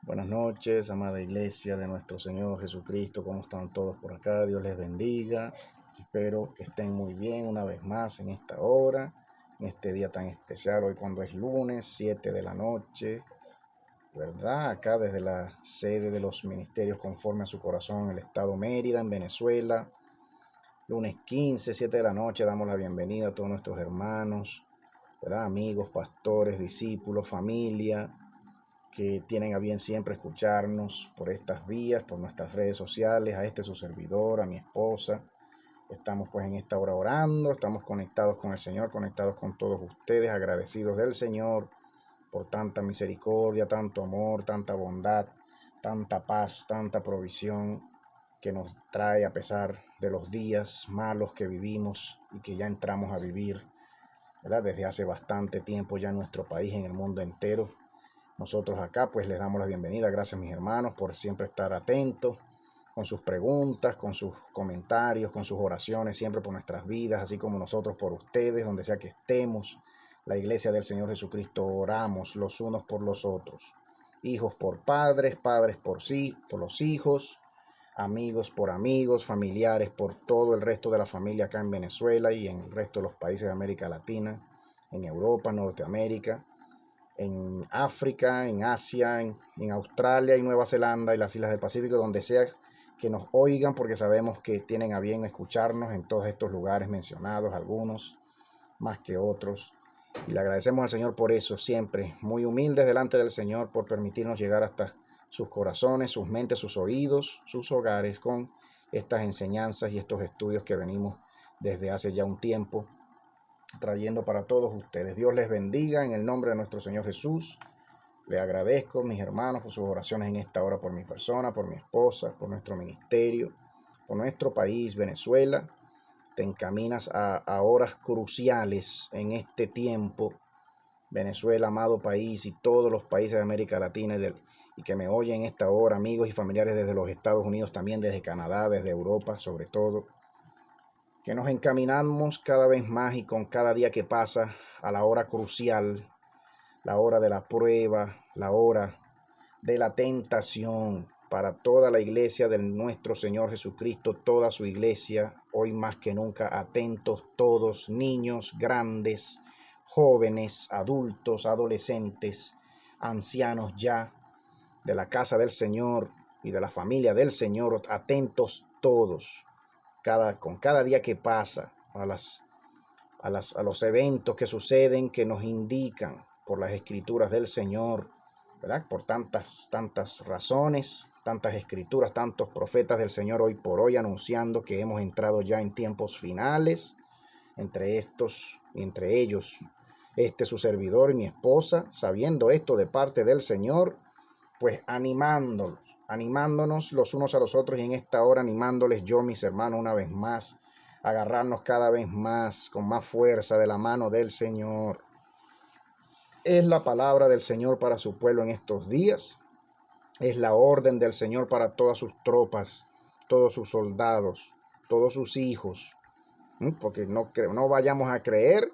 Buenas noches, amada iglesia de nuestro Señor Jesucristo. ¿Cómo están todos por acá? Dios les bendiga. Espero que estén muy bien una vez más en esta hora, en este día tan especial, hoy cuando es lunes, 7 de la noche, ¿verdad? Acá desde la sede de los ministerios conforme a su corazón en el estado Mérida, en Venezuela. Lunes 15, 7 de la noche, damos la bienvenida a todos nuestros hermanos, ¿verdad? Amigos, pastores, discípulos, familia, que tienen a bien siempre escucharnos por estas vías, por nuestras redes sociales, a su servidor, a mi esposa. Estamos pues en esta hora orando, estamos conectados con el Señor, conectados con todos ustedes, agradecidos del Señor por tanta misericordia, tanto amor, tanta bondad, tanta paz, tanta provisión que nos trae a pesar de los días malos que vivimos y que ya entramos a vivir, ¿verdad? Desde hace bastante tiempo ya en nuestro país, en el mundo entero. Nosotros acá pues les damos la bienvenida. Gracias mis hermanos por siempre estar atentos con sus preguntas, con sus comentarios, con sus oraciones, siempre por nuestras vidas, así como nosotros por ustedes, donde sea que estemos. La iglesia del Señor Jesucristo oramos los unos por los otros. Hijos por padres, padres por sí, por los hijos, amigos por amigos, familiares por todo el resto de la familia acá en Venezuela y en el resto de los países de América Latina, en Europa, Norteamérica, en África, en Asia, en Australia y Nueva Zelanda y las islas del Pacífico, donde sea que nos oigan, porque sabemos que tienen a bien escucharnos en todos estos lugares mencionados, algunos más que otros. Y le agradecemos al Señor por eso, siempre muy humildes delante del Señor, por permitirnos llegar hasta sus corazones, sus mentes, sus oídos, sus hogares, con estas enseñanzas y estos estudios que venimos desde hace ya un tiempo trayendo para todos ustedes. Dios les bendiga en el nombre de nuestro Señor Jesús. Le agradezco, mis hermanos, por sus oraciones en esta hora por mi persona, por mi esposa, por nuestro ministerio, por nuestro país, Venezuela. Te encaminas a horas cruciales en este tiempo. Venezuela, amado país, y todos los países de América Latina y que me oyen en esta hora, amigos y familiares desde los Estados Unidos, también desde Canadá, desde Europa, sobre todo, que nos encaminamos cada vez más y con cada día que pasa a la hora crucial, la hora de la prueba, la hora de la tentación para toda la iglesia de nuestro Señor Jesucristo, toda su iglesia, hoy más que nunca atentos todos, niños, grandes, jóvenes, adultos, adolescentes, ancianos ya, de la casa del Señor y de la familia del Señor, atentos todos. Con cada día que pasa, a los eventos que suceden, que nos indican por las escrituras del Señor, ¿verdad? Por tantas razones, tantas escrituras, tantos profetas del Señor hoy por hoy anunciando que hemos entrado ya en tiempos finales, entre estos y entre ellos, su servidor y mi esposa, sabiendo esto de parte del Señor, pues animándonos los unos a los otros, y en esta hora animándoles yo, mis hermanos, una vez más, agarrarnos cada vez más, con más fuerza de la mano del Señor. Es la palabra del Señor para su pueblo en estos días, es la orden del Señor para todas sus tropas, todos sus soldados, todos sus hijos, porque no vayamos a creer,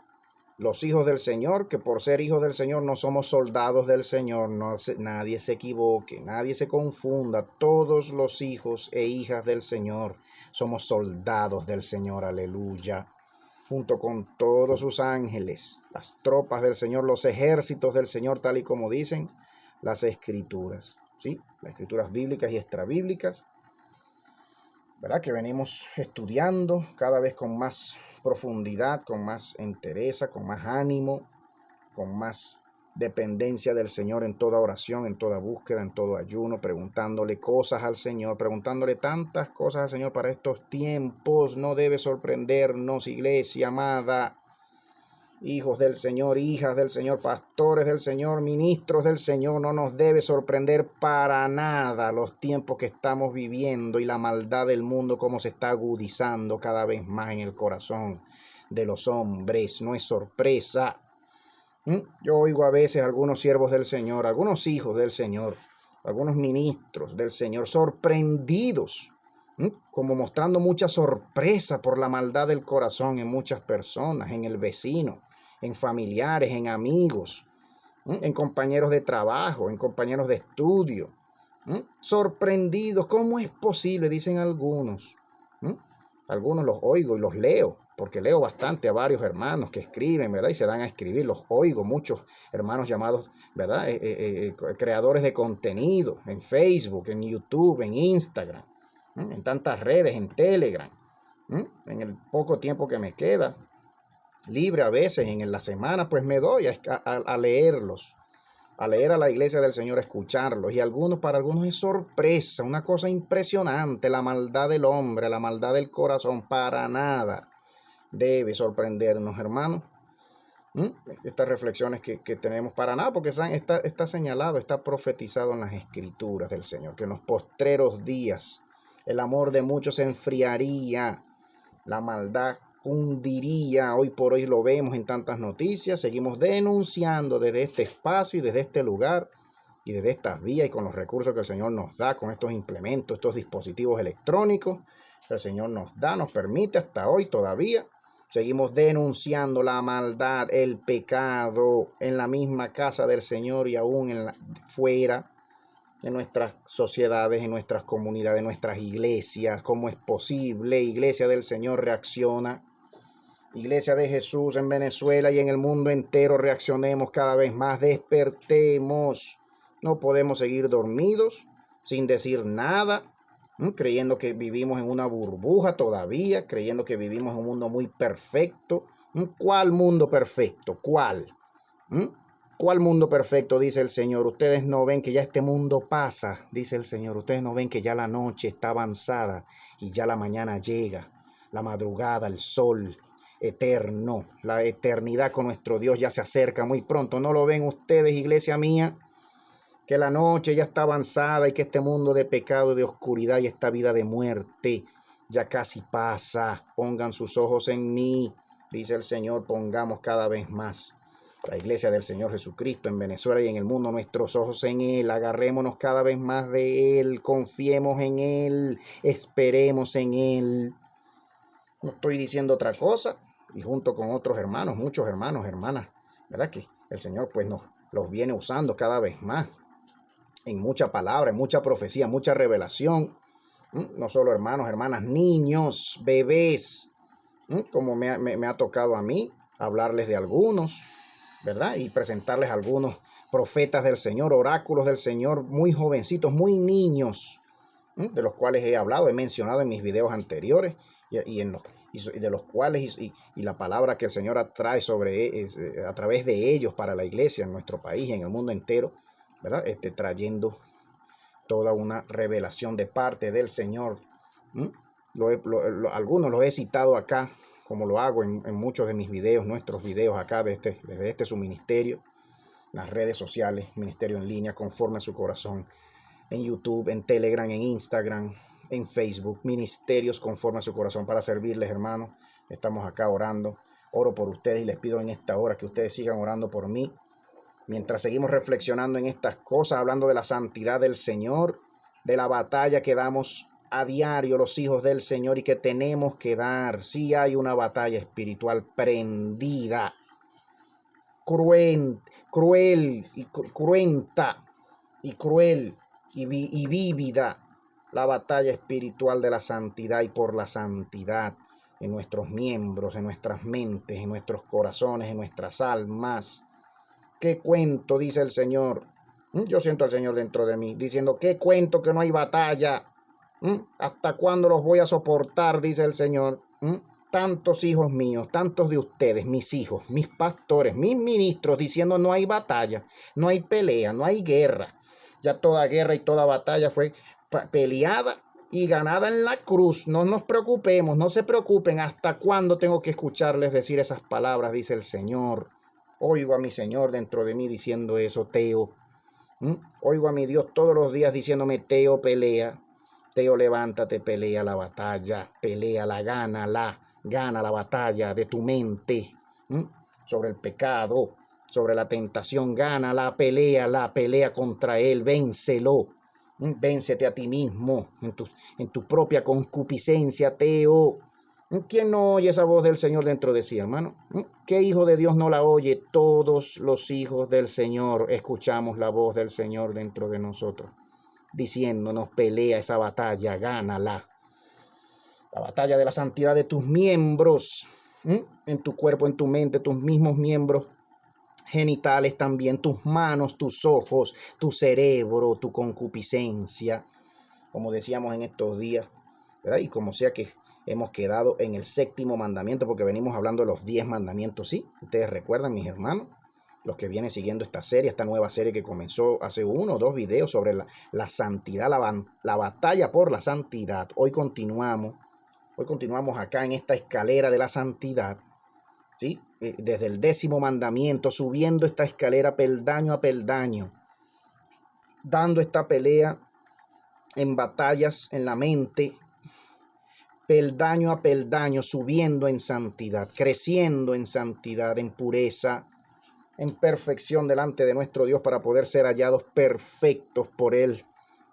los hijos del Señor, que por ser hijos del Señor no somos soldados del Señor. Nadie se equivoque, nadie se confunda. Todos los hijos e hijas del Señor somos soldados del Señor, aleluya. Junto con todos sus ángeles, las tropas del Señor, los ejércitos del Señor, tal y como dicen las escrituras, ¿sí? Las escrituras bíblicas y extrabíblicas, ¿verdad? Que venimos estudiando cada vez con más profundidad, con más entereza, con más ánimo, con más dependencia del Señor en toda oración, en toda búsqueda, en todo ayuno, preguntándole cosas al Señor, preguntándole tantas cosas al Señor para estos tiempos. No debe sorprendernos, iglesia amada, hijos del Señor, hijas del Señor, pastores del Señor, ministros del Señor. No nos debe sorprender para nada los tiempos que estamos viviendo y la maldad del mundo, como se está agudizando cada vez más en el corazón de los hombres. No es sorpresa. Yo oigo a veces a algunos siervos del Señor, algunos hijos del Señor, algunos ministros del Señor sorprendidos, como mostrando mucha sorpresa por la maldad del corazón en muchas personas, en el vecino, en familiares, en amigos, en compañeros de trabajo, en compañeros de estudio, Sorprendidos. ¿Cómo es posible? Dicen algunos. Algunos los oigo y los leo, porque leo bastante a varios hermanos que escriben, ¿verdad? Y se dan a escribir, los oigo, muchos hermanos llamados, ¿verdad? Creadores de contenido en Facebook, en YouTube, en Instagram, en tantas redes, en Telegram, en el poco tiempo que me queda libre a veces en la semana, pues me doy a leerlos, a leer a la iglesia del Señor, a escucharlos. Y para algunos es sorpresa, una cosa impresionante, la maldad del hombre, la maldad del corazón. Para nada debe sorprendernos, hermanos. Estas reflexiones que tenemos, para nada, porque está señalado, está profetizado en las escrituras del Señor, que en los postreros días el amor de muchos se enfriaría, la maldad hundiría. Hoy por hoy lo vemos en tantas noticias. Seguimos denunciando desde este espacio y desde este lugar y desde estas vías y con los recursos que el Señor nos da, con estos implementos, estos dispositivos electrónicos que el Señor nos da, nos permite hasta hoy todavía. Seguimos denunciando la maldad, el pecado en la misma casa del Señor y aún fuera, en nuestras sociedades, en nuestras comunidades, en nuestras iglesias. ¿Cómo es posible? Iglesia del Señor, reacciona. Iglesia de Jesús en Venezuela y en el mundo entero, reaccionemos cada vez más, despertemos. No podemos seguir dormidos, sin decir nada, creyendo que vivimos en una burbuja todavía, creyendo que vivimos en un mundo muy perfecto. ¿Cuál mundo perfecto? ¿Cuál? ¿Cuál mundo perfecto? Dice el Señor. Ustedes no ven que ya este mundo pasa, dice el Señor. Ustedes no ven que ya la noche está avanzada y ya la mañana llega, la madrugada, el sol eterno, la eternidad con nuestro Dios ya se acerca muy pronto. ¿No lo ven ustedes, iglesia mía? Que la noche ya está avanzada y que este mundo de pecado y de oscuridad y esta vida de muerte ya casi pasa. Pongan sus ojos en mí, dice el Señor. Pongamos cada vez más la iglesia del Señor Jesucristo en Venezuela y en el mundo, nuestros ojos en Él. Agarrémonos cada vez más de Él, confiemos en Él, esperemos en Él. No estoy diciendo otra cosa, y junto con otros hermanos, muchos hermanos, hermanas, ¿verdad? Que el Señor pues los viene usando cada vez más en mucha palabra, en mucha profecía, mucha revelación. No solo hermanos, hermanas, niños, bebés, como me ha tocado a mí hablarles de algunos, ¿verdad? Y presentarles algunos profetas del Señor, oráculos del Señor, muy jovencitos, muy niños, de los cuales he hablado, he mencionado en mis videos anteriores y de los cuales y la palabra que el Señor trae a través de ellos para la iglesia en nuestro país y en el mundo entero, ¿verdad? Trayendo toda una revelación de parte del Señor. Algunos los he citado acá, como lo hago en muchos de mis videos, nuestros videos acá desde su ministerio, las redes sociales, ministerio en línea, conforme a su corazón, en YouTube, en Telegram, en Instagram, en Facebook, ministerios conforme a su corazón para servirles, hermanos. Estamos acá orando, oro por ustedes y les pido en esta hora que ustedes sigan orando por mí. Mientras seguimos reflexionando en estas cosas, hablando de la santidad del Señor, de la batalla que damos a diario los hijos del Señor y que tenemos que dar. Sí hay una batalla espiritual prendida, cruenta y vívida, la batalla espiritual de la santidad y por la santidad en nuestros miembros, en nuestras mentes, en nuestros corazones, en nuestras almas. ¿Qué cuento? Dice el Señor. Yo siento al Señor dentro de mí diciendo, ¿qué cuento que no hay batalla? ¿Hasta cuándo los voy a soportar? Dice el Señor. Tantos hijos míos, tantos de ustedes, mis hijos, mis pastores, mis ministros, diciendo no hay batalla, no hay pelea, no hay guerra. Ya toda guerra y toda batalla fue peleada y ganada en la cruz. No nos preocupemos, no se preocupen. ¿Hasta cuándo tengo que escucharles decir esas palabras? Dice el Señor. Oigo a mi Señor dentro de mí diciendo eso, Teo. Oigo a mi Dios todos los días diciéndome, Teo, pelea. Teo, levántate, pelea la batalla. Peléala, gana la batalla de tu mente. Sobre el pecado, sobre la tentación. Gana la pelea contra él. Vénselo. Véncete a ti mismo en tu propia concupiscencia, Teo. ¿Quién no oye esa voz del Señor dentro de sí, hermano? ¿Qué hijo de Dios no la oye? Todos los hijos del Señor escuchamos la voz del Señor dentro de nosotros. diciéndonos: pelea esa batalla, gánala. La batalla de la santidad de tus miembros, en tu cuerpo, en tu mente, tus mismos miembros genitales también, tus manos, tus ojos, tu cerebro, tu concupiscencia, como decíamos en estos días, ¿verdad? Y como sea que hemos quedado en el séptimo mandamiento, porque venimos hablando de los 10 mandamientos, ¿sí? Ustedes recuerdan, mis hermanos, los que vienen siguiendo esta serie, esta nueva serie que comenzó hace 1 o 2 videos sobre la santidad, la batalla por la santidad. Hoy continuamos acá en esta escalera de la santidad, ¿sí? Desde el 10º mandamiento, subiendo esta escalera peldaño a peldaño, dando esta pelea en batallas en la mente, peldaño a peldaño, subiendo en santidad, creciendo en santidad, en pureza, en perfección delante de nuestro Dios, para poder ser hallados perfectos por Él.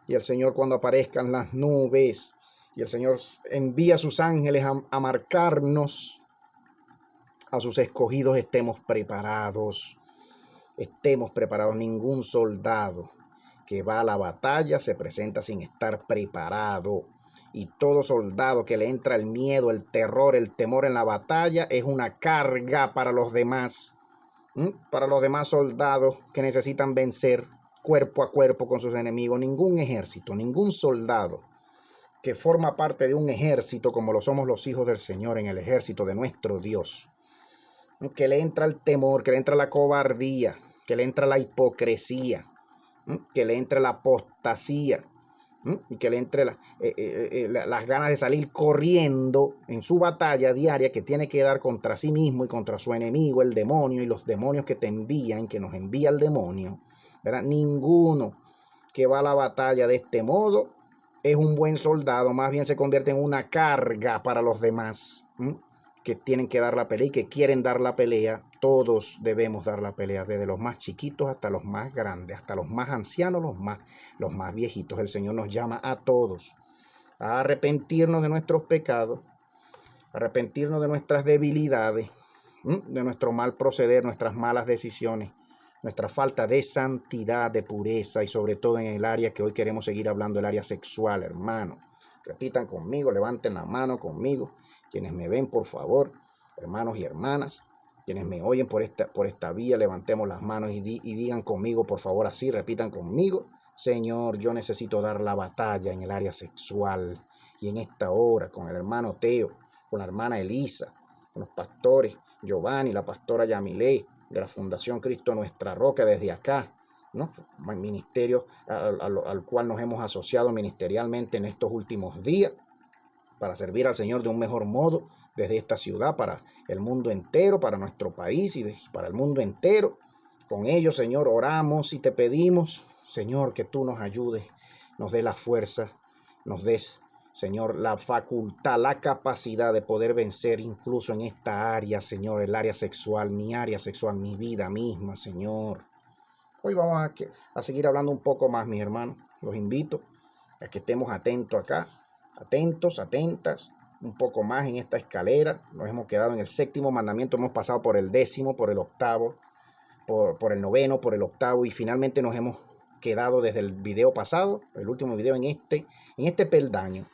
Y el Señor, cuando aparezcan las nubes y el Señor envía a sus ángeles a marcarnos, a sus escogidos, estemos preparados. Ningún soldado que va a la batalla se presenta sin estar preparado. Y todo soldado que le entra el miedo, el terror, el temor en la batalla es una carga para los demás. Para los demás soldados que necesitan vencer cuerpo a cuerpo con sus enemigos. Ningún ejército, ningún soldado que forma parte de un ejército como lo somos los hijos del Señor en el ejército de nuestro Dios, que le entra el temor, que le entra la cobardía, que le entra la hipocresía, que le entre la apostasía, y que le entre las ganas de salir corriendo en su batalla diaria que tiene que dar contra sí mismo y contra su enemigo, el demonio, y los demonios que te envían, que nos envía el demonio, ¿verdad? Ninguno que va a la batalla de este modo es un buen soldado, más bien se convierte en una carga para los demás, que tienen que dar la pelea y que quieren dar la pelea. Todos debemos dar la pelea, desde los más chiquitos hasta los más grandes, hasta los más ancianos, los más viejitos. El Señor nos llama a todos a arrepentirnos de nuestros pecados, a arrepentirnos de nuestras debilidades, de nuestro mal proceder, nuestras malas decisiones, nuestra falta de santidad, de pureza, y sobre todo en el área que hoy queremos seguir hablando, el área sexual, hermano. Repitan conmigo, levanten la mano conmigo. Quienes me ven, por favor, hermanos y hermanas, quienes me oyen por esta vía, levantemos las manos y digan conmigo, por favor, así, repitan conmigo: Señor, yo necesito dar la batalla en el área sexual. Y en esta hora, con el hermano Teo, con la hermana Elisa, con los pastores Giovanni, la pastora Yamilé, de la Fundación Cristo Nuestra Roca, desde acá, ¿no? Ministerio al cual nos hemos asociado ministerialmente en estos últimos días, para servir al Señor de un mejor modo desde esta ciudad para el mundo entero, para nuestro país y para el mundo entero. Con ellos, Señor, oramos y te pedimos, Señor, que tú nos ayudes, nos dé la fuerza, nos des, Señor, la facultad, la capacidad de poder vencer incluso en esta área, Señor, el área sexual, mi vida misma, Señor. Hoy vamos a seguir hablando un poco más, mis hermanos. Los invito a que estemos atentos acá, atentos, atentas, un poco más en esta escalera. Nos hemos quedado en el 7º mandamiento, hemos pasado por el 10º, por el 8º, por el 9º, por el 8º, y finalmente nos hemos quedado desde el video pasado, el último video, en este peldaño.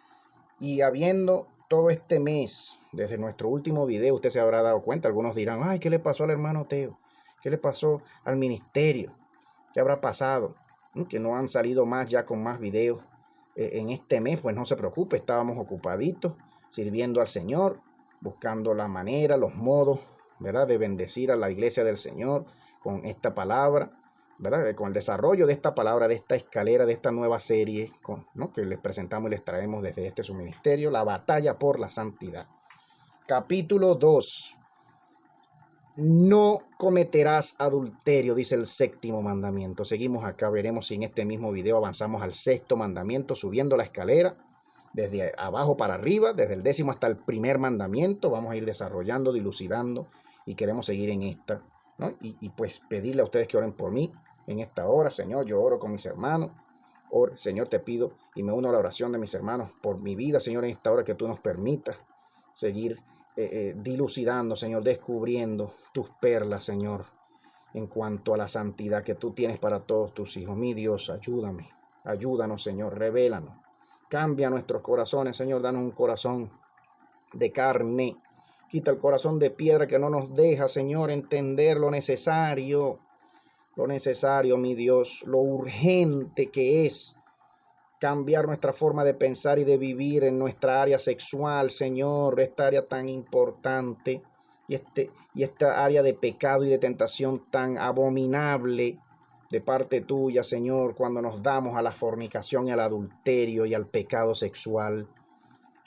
Y habiendo todo este mes, desde nuestro último video, usted se habrá dado cuenta, algunos dirán: ay, ¿qué le pasó al hermano Teo? ¿Qué le pasó al ministerio? ¿Qué habrá pasado? Que no han salido más, ya con más videos en este mes. Pues no se preocupe, estábamos ocupaditos sirviendo al Señor, buscando la manera, los modos, ¿verdad?, de bendecir a la iglesia del Señor con esta palabra, ¿verdad?, con el desarrollo de esta palabra, de esta escalera, de esta nueva serie, ¿no?, que les presentamos y les traemos desde su ministerio, la batalla por la santidad. Capítulo 2. No cometerás adulterio, dice el 7º mandamiento. Seguimos acá, veremos si en este mismo video avanzamos al 6º mandamiento, subiendo la escalera desde abajo para arriba, desde el 10º hasta el 1er mandamiento. Vamos a ir desarrollando, dilucidando, y queremos seguir en esta, ¿no? Y pues pedirle a ustedes que oren por mí en esta hora. Señor, yo oro con mis hermanos. Señor, te pido y me uno a la oración de mis hermanos por mi vida, Señor, en esta hora, que tú nos permitas seguir dilucidando, Señor, descubriendo tus perlas, Señor, en cuanto a la santidad que tú tienes para todos tus hijos. Mi Dios, ayúdame Ayúdanos, Señor, revélanos. Cambia nuestros corazones, Señor, danos un corazón de carne. Quita el corazón de piedra que no nos deja, Señor, entender lo necesario, mi Dios, lo urgente que es cambiar nuestra forma de pensar y de vivir en nuestra área sexual, Señor, esta área tan importante y esta área de pecado y de tentación tan abominable de parte tuya, Señor, cuando nos damos a la fornicación y al adulterio y al pecado sexual,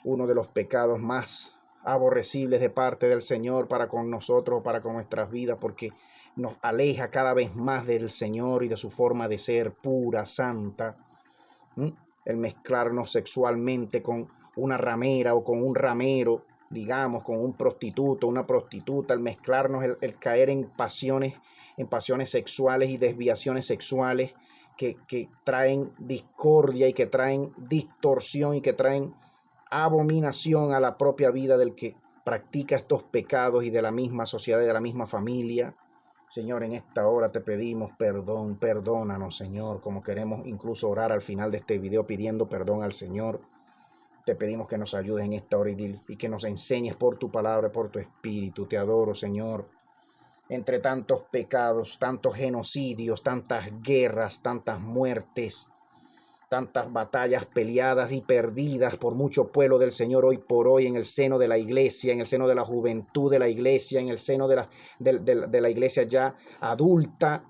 uno de los pecados más aborrecibles de parte del Señor para con nosotros, para con nuestras vidas, porque nos aleja cada vez más del Señor y de su forma de ser pura, santa. El mezclarnos sexualmente con una ramera o con un ramero, digamos, con un prostituto, una prostituta, el mezclarnos, el caer en pasiones sexuales y desviaciones sexuales que traen discordia y que traen distorsión y que traen abominación a la propia vida del que practica estos pecados y de la misma sociedad y de la misma familia. Señor, en esta hora te pedimos perdón, perdónanos, Señor, como queremos incluso orar al final de este video pidiendo perdón al Señor. Te pedimos que nos ayudes en esta hora y que nos enseñes por tu palabra, por tu espíritu. Te adoro, Señor. Entre tantos pecados, tantos genocidios, tantas guerras, tantas muertes, tantas batallas peleadas y perdidas por mucho pueblo del Señor hoy por hoy en el seno de la iglesia, en el seno de la juventud de la iglesia, en el seno de la iglesia ya adulta,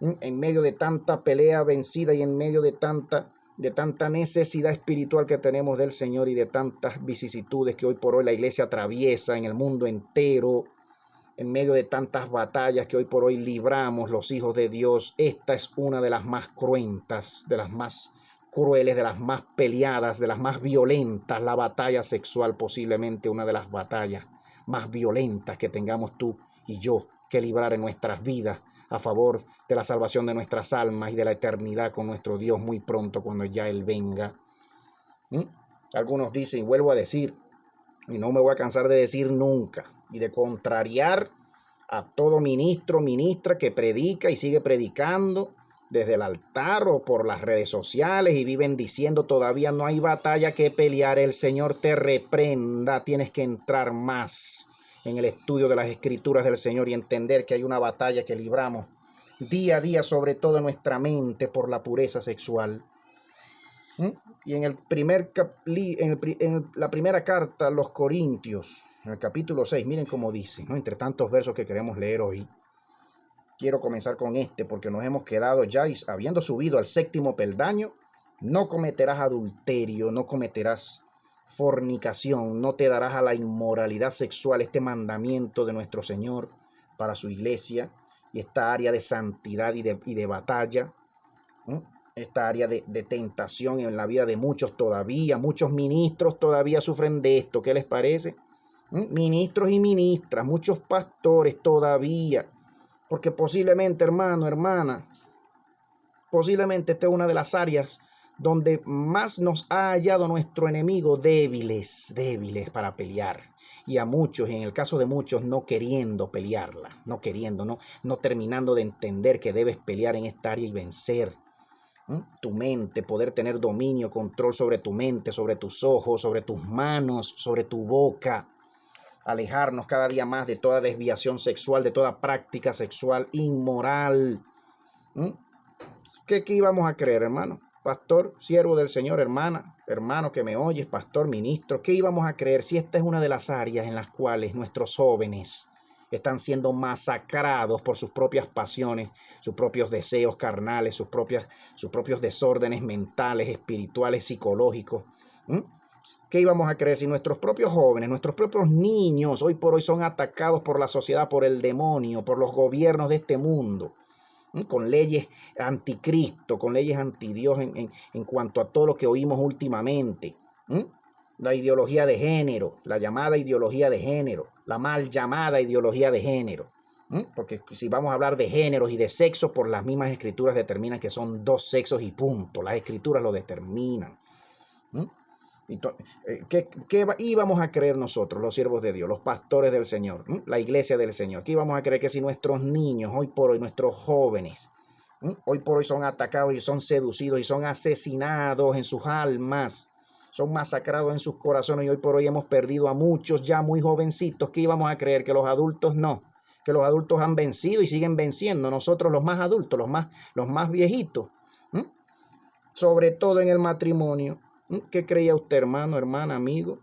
en medio de tanta pelea vencida y en medio de tanta necesidad espiritual que tenemos del Señor y de tantas vicisitudes que hoy por hoy la iglesia atraviesa en el mundo entero, en medio de tantas batallas que hoy por hoy libramos los hijos de Dios. Esta es una de las más cruentas, de las más crueles, de las más peleadas, de las más violentas, la batalla sexual, posiblemente una de las batallas más violentas que tengamos tú y yo que librar en nuestras vidas a favor de la salvación de nuestras almas y de la eternidad con nuestro Dios muy pronto cuando ya Él venga. Algunos dicen, y vuelvo a decir, y no me voy a cansar de decir nunca, y de contrariar a todo ministro, ministra que predica y sigue predicando desde el altar o por las redes sociales y viven diciendo todavía no hay batalla que pelear, el Señor te reprenda, tienes que entrar más en el estudio de las escrituras del Señor y entender que hay una batalla que libramos día a día, sobre todo en nuestra mente, por la pureza sexual. Y en la primera carta a los Corintios, en el capítulo 6, miren cómo dice, ¿no? Entre tantos versos que queremos leer hoy, quiero comenzar con este porque nos hemos quedado ya, y habiendo subido al 7º peldaño, no cometerás adulterio, no cometerás fornicación, no te darás a la inmoralidad sexual, este mandamiento de nuestro Señor para su iglesia y esta área de santidad y de batalla, esta área de tentación en la vida de muchos todavía. Muchos ministros todavía sufren de esto. ¿Qué les parece? Ministros y ministras, muchos pastores todavía, porque posiblemente, hermano, hermana, posiblemente esta es una de las áreas donde más nos ha hallado nuestro enemigo débiles para pelear. Y a muchos, en el caso de muchos, no queriendo pelearla, no terminando de entender que debes pelear en esta área y vencer tu mente, poder tener dominio, control sobre tu mente, sobre tus ojos, sobre tus manos, sobre tu boca. Alejarnos cada día más de toda desviación sexual, de toda práctica sexual inmoral. ¿Qué íbamos a creer, hermano? Pastor, siervo del Señor, hermano que me oyes, pastor, ministro, ¿qué íbamos a creer si esta es una de las áreas en las cuales nuestros jóvenes están siendo masacrados por sus propias pasiones, sus propios deseos carnales, sus propios desórdenes mentales, espirituales, psicológicos? ¿Qué íbamos a creer si nuestros propios jóvenes, nuestros propios niños hoy por hoy son atacados por la sociedad, por el demonio, por los gobiernos de este mundo, con leyes anticristo, con leyes antidios en cuanto a todo lo que oímos últimamente? La ideología de género, la llamada ideología de género, la mal llamada ideología de género. Porque si vamos a hablar de géneros y de sexo, por las mismas escrituras determinan que son dos sexos y punto. Las escrituras lo determinan. ¿Qué íbamos a creer nosotros, los siervos de Dios, los pastores del Señor, la iglesia del Señor? ¿Qué íbamos a creer? Que si nuestros niños, hoy por hoy, nuestros jóvenes, Hoy por hoy son atacados y son seducidos y son asesinados en sus almas. Son masacrados en sus corazones y hoy por hoy hemos perdido a muchos ya muy jovencitos que íbamos a creer que los adultos no, que los adultos han vencido y siguen venciendo. Nosotros los más adultos, los más viejitos, ¿m? Sobre todo en el matrimonio. ¿Qué creía usted, hermano, hermana, amigo?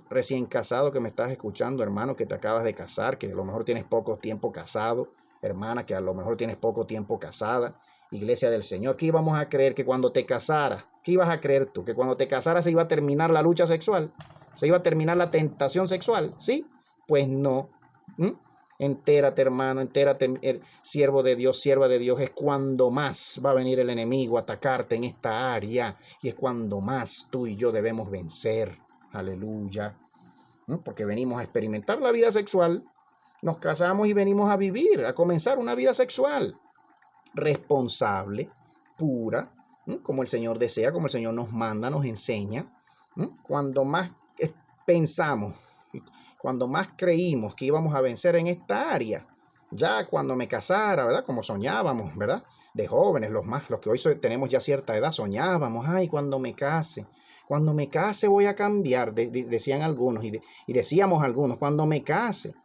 Recién casado que me estás escuchando, hermano, que te acabas de casar, que a lo mejor tienes poco tiempo casado, hermana, que a lo mejor tienes poco tiempo casada, Iglesia del Señor. ¿Qué íbamos a creer que cuando te casaras? ¿Qué ibas a creer tú? ¿Que cuando te casaras se iba a terminar la lucha sexual? ¿Se iba a terminar la tentación sexual? ¿Sí? Pues no. Entérate, hermano, entérate, siervo de Dios, sierva de Dios. Es cuando más va a venir el enemigo a atacarte en esta área y es cuando más tú y yo debemos vencer. Aleluya. Porque venimos a experimentar la vida sexual, nos casamos y venimos a vivir, a comenzar una vida sexual responsable, pura, como el Señor desea, como el Señor nos manda, nos enseña. Cuando más pensamos, cuando más creímos que íbamos a vencer en esta área, ya cuando me casara, ¿verdad? Como soñábamos, ¿verdad? De jóvenes, los que hoy tenemos ya cierta edad, soñábamos, ay, cuando me case voy a cambiar, decían algunos, y decíamos algunos, cuando me case,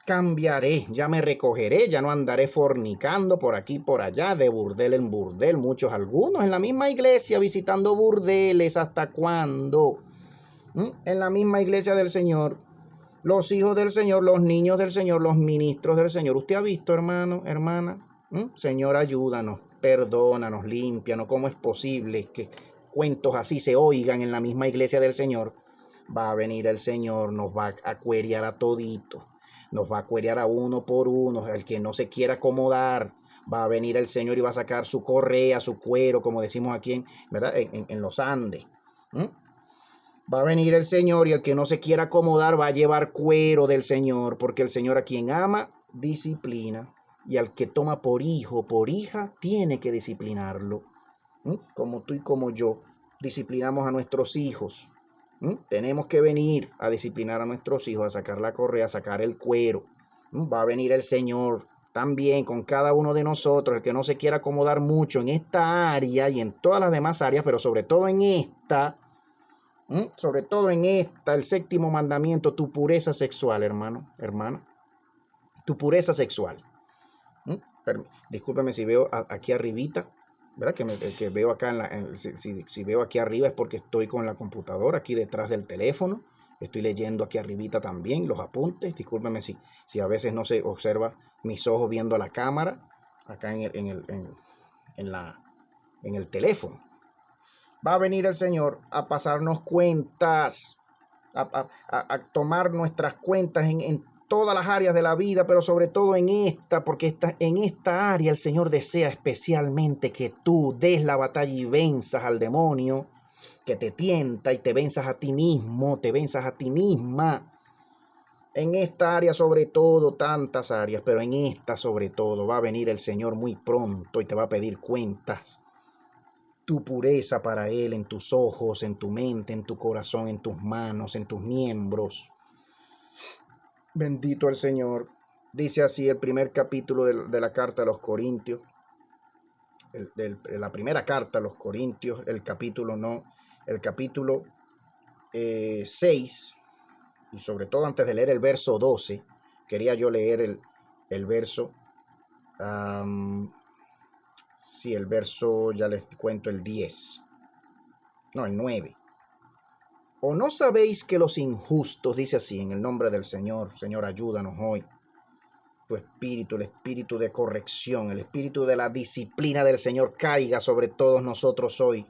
cambiaré, ya me recogeré, ya no andaré fornicando por aquí y por allá, de burdel en burdel, algunos en la misma iglesia visitando burdeles, ¿hasta cuándo? En la misma iglesia del Señor, los hijos del Señor, los niños del Señor, los ministros del Señor. ¿Usted ha visto, hermano, hermana? Señor, ayúdanos, perdónanos, límpianos. ¿Cómo es posible que cuentos así se oigan en la misma iglesia del Señor? Va a venir el Señor, nos va a cuerear a todito, nos va a cuerear a uno por uno, el que no se quiera acomodar. Va a venir el Señor y va a sacar su correa, su cuero, como decimos aquí ¿verdad? En los Andes. Va a venir el Señor y el que no se quiera acomodar va a llevar cuero del Señor, porque el Señor a quien ama, disciplina. Y al que toma por hijo, por hija, tiene que disciplinarlo. Como tú y como yo, disciplinamos a nuestros hijos. Tenemos que venir a disciplinar a nuestros hijos, a sacar la correa, a sacar el cuero. Va a venir el Señor también con cada uno de nosotros, el que no se quiera acomodar mucho en esta área y en todas las demás áreas, pero sobre todo en esta, el séptimo mandamiento, tu pureza sexual, hermano, hermana, tu pureza sexual. Discúlpeme si veo aquí arribita, ¿verdad? Que veo acá, si veo aquí arriba es porque estoy con la computadora aquí detrás del teléfono, estoy leyendo aquí arribita también los apuntes. Discúlpeme si a veces no se observa mis ojos viendo la cámara acá en el teléfono. Va a venir el Señor a pasarnos cuentas, a tomar nuestras cuentas en todas las áreas de la vida, pero sobre todo en esta, porque en esta área el Señor desea especialmente que tú des la batalla y venzas al demonio, que te tienta y te venzas a ti mismo, te venzas a ti misma. En esta área sobre todo, tantas áreas, pero en esta sobre todo va a venir el Señor muy pronto y te va a pedir cuentas. Tu pureza para Él en tus ojos, en tu mente, en tu corazón, en tus manos, en tus miembros. Bendito el Señor. Dice así el primer capítulo de la carta a los Corintios. La primera carta a los Corintios, el capítulo 6. Y sobre todo antes de leer el verso 12, quería yo leer el verso. Sí, el verso, ya les cuento el 10. No, el 9. ¿O no sabéis que los injustos, dice así, en el nombre del Señor, Señor, ayúdanos hoy, tu espíritu, el espíritu de corrección, el espíritu de la disciplina del Señor caiga sobre todos nosotros hoy?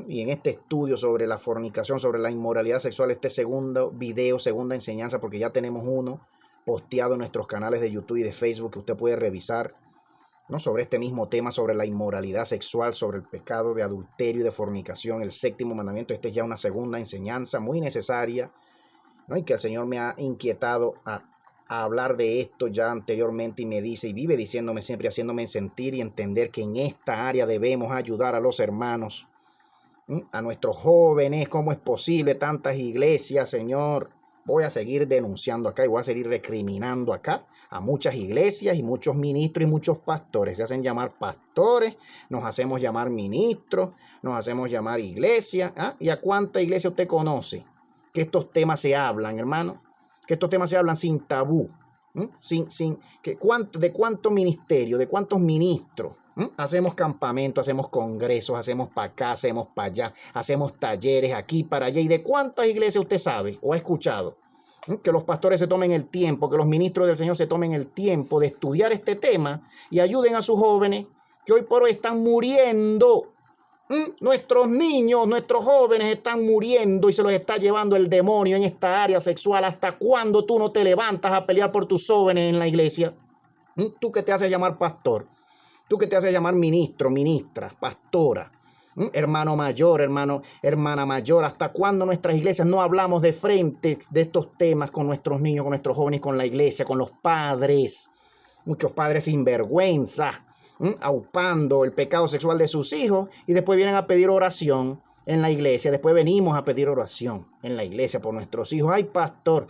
Y en este estudio sobre la fornicación, sobre la inmoralidad sexual, este segundo video, segunda enseñanza, porque ya tenemos uno posteado en nuestros canales de YouTube y de Facebook que usted puede revisar, ¿no? Sobre este mismo tema, sobre la inmoralidad sexual, sobre el pecado de adulterio y de fornicación, el séptimo mandamiento. Esta es ya una segunda enseñanza muy necesaria, ¿no? Y que el Señor me ha inquietado a hablar de esto ya anteriormente y me dice y vive diciéndome siempre, haciéndome sentir y entender que en esta área debemos ayudar a los hermanos, a nuestros jóvenes. ¿Cómo es posible tantas iglesias, Señor? Voy a seguir denunciando acá y voy a seguir recriminando acá a muchas iglesias y muchos ministros y muchos pastores. Se hacen llamar pastores, nos hacemos llamar ministros, nos hacemos llamar iglesia. ¿Ah? ¿Y a cuánta iglesia usted conoce que estos temas se hablan, hermano? Que estos temas se hablan sin tabú. ¿De cuánto ministerio, de cuántos ministros? Hacemos campamentos, hacemos congresos, hacemos para acá, hacemos para allá, hacemos talleres aquí, para allá. ¿Y de cuántas iglesias usted sabe o ha escuchado que los pastores se tomen el tiempo, que los ministros del Señor se tomen el tiempo de estudiar este tema y ayuden a sus jóvenes que hoy por hoy están muriendo? Nuestros niños, nuestros jóvenes están muriendo y se los está llevando el demonio en esta área sexual. ¿Hasta cuándo tú no te levantas a pelear por tus jóvenes en la iglesia? Tú que te haces llamar pastor, tú que te haces llamar ministro, ministra, pastora, hermano mayor, hermana mayor. ¿Hasta cuándo nuestras iglesias no hablamos de frente de estos temas con nuestros niños, con nuestros jóvenes, con la iglesia, con los padres? Muchos padres sinvergüenza, aupando el pecado sexual de sus hijos y después vienen a pedir oración en la iglesia. Después venimos a pedir oración en la iglesia por nuestros hijos. Ay, pastor,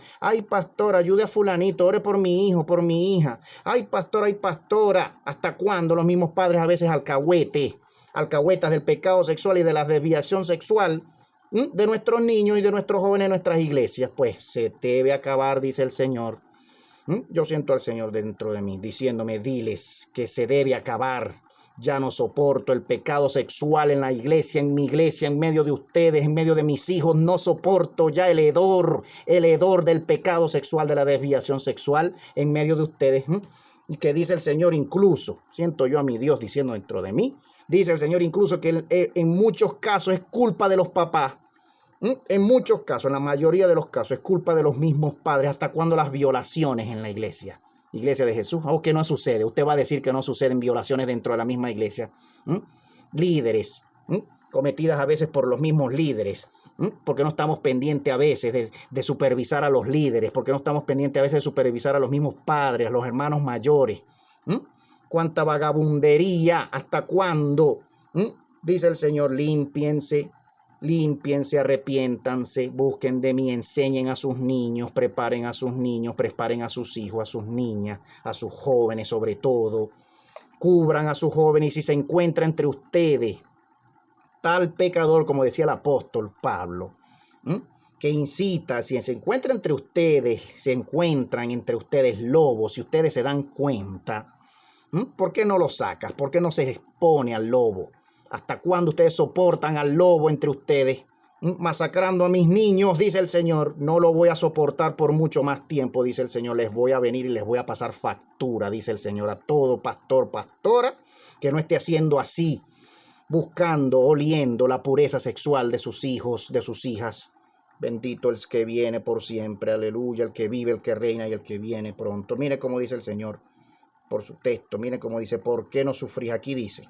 ayude a fulanito, ore por mi hijo, por mi hija. Ay, pastor, ay, pastora. ¿Hasta cuándo los mismos padres a veces alcahuetas del pecado sexual y de la desviación sexual de nuestros niños y de nuestros jóvenes en nuestras iglesias? Pues se debe acabar, dice el Señor. Yo siento al Señor dentro de mí diciéndome: diles que se debe acabar. Ya no soporto el pecado sexual en la iglesia, en mi iglesia, en medio de ustedes, en medio de mis hijos. No soporto ya el hedor del pecado sexual, de la desviación sexual en medio de ustedes. Y que dice el Señor, incluso, siento yo a mi Dios diciendo dentro de mí, dice el Señor incluso que en muchos casos es culpa de los papás. En muchos casos, en la mayoría de los casos, es culpa de los mismos padres. ¿Hasta cuándo las violaciones en la iglesia? Iglesia de Jesús. ¿O que no sucede? Usted va a decir que no suceden violaciones dentro de la misma iglesia. Líderes, cometidas a veces por los mismos líderes. Porque no estamos pendientes a veces de supervisar a los líderes. Porque no estamos pendientes a veces de supervisar a los mismos padres, a los hermanos mayores. ¿Cuánta vagabundería? ¿Hasta cuándo? Dice el Señor: límpiense, arrepiéntanse, busquen de mí, enseñen a sus niños, preparen a sus niños, preparen a sus hijos, a sus niñas, a sus jóvenes sobre todo. Cubran a sus jóvenes, y si se encuentra entre ustedes tal pecador, como decía el apóstol Pablo, que incita, si se encuentra entre ustedes, se encuentran entre ustedes lobos, si ustedes se dan cuenta, ¿por qué no lo sacas? ¿Por qué no se expone al lobo? ¿Hasta cuándo ustedes soportan al lobo entre ustedes? Masacrando a mis niños, dice el Señor. No lo voy a soportar por mucho más tiempo, dice el Señor. Les voy a venir y les voy a pasar factura, dice el Señor, a todo pastor, pastora, que no esté haciendo así, buscando, oliendo la pureza sexual de sus hijos, de sus hijas. Bendito el que viene por siempre, aleluya, el que vive, el que reina y el que viene pronto. Mire cómo dice el Señor por su texto, mire cómo dice: ¿por qué no sufrís? Aquí dice: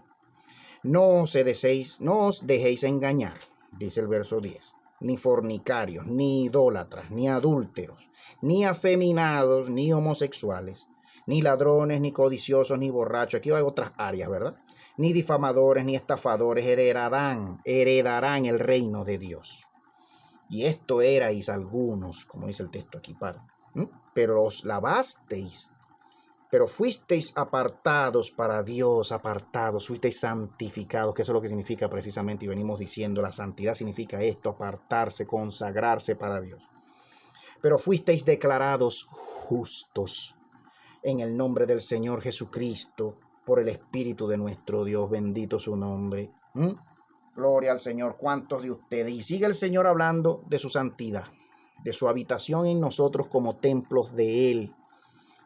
no os dejéis engañar, dice el verso 10, ni fornicarios, ni idólatras, ni adúlteros, ni afeminados, ni homosexuales, ni ladrones, ni codiciosos, ni borrachos. Aquí hay otras áreas, ¿verdad? Ni difamadores, ni estafadores heredarán el reino de Dios. Y esto erais algunos, como dice el texto aquí, pero os lavasteis, pero fuisteis apartados para Dios, fuisteis santificados, que eso es lo que significa precisamente, y venimos diciendo, la santidad significa esto: apartarse, consagrarse para Dios. Pero fuisteis declarados justos en el nombre del Señor Jesucristo, por el Espíritu de nuestro Dios, bendito su nombre. Gloria al Señor. ¿Cuántos de ustedes? Y sigue el Señor hablando de su santidad, de su habitación en nosotros como templos de Él,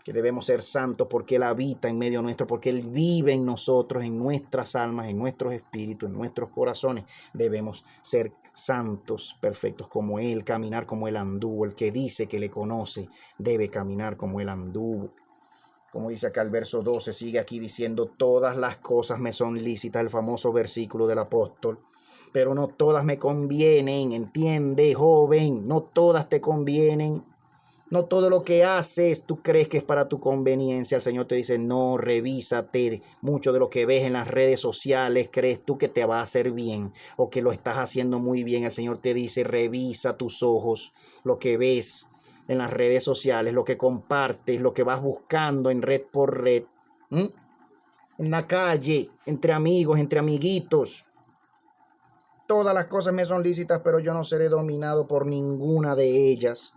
que debemos ser santos porque Él habita en medio nuestro, porque Él vive en nosotros, en nuestras almas, en nuestros espíritus, en nuestros corazones. Debemos ser santos, perfectos como Él, caminar como Él anduvo. El que dice que le conoce debe caminar como Él anduvo. Como dice acá el verso 12, sigue aquí diciendo: todas las cosas me son lícitas, el famoso versículo del apóstol, pero no todas me convienen. Entiende, joven, no todas te convienen. No todo lo que haces tú crees que es para tu conveniencia. El Señor te dice: no, revísate. Mucho de lo que ves en las redes sociales crees tú que te va a hacer bien o que lo estás haciendo muy bien. El Señor te dice: revisa tus ojos, lo que ves. en las redes sociales, lo que compartes, lo que vas buscando en red por red, en la calle, entre amigos, entre amiguitos. Todas las cosas me son lícitas, pero yo no seré dominado por ninguna de ellas.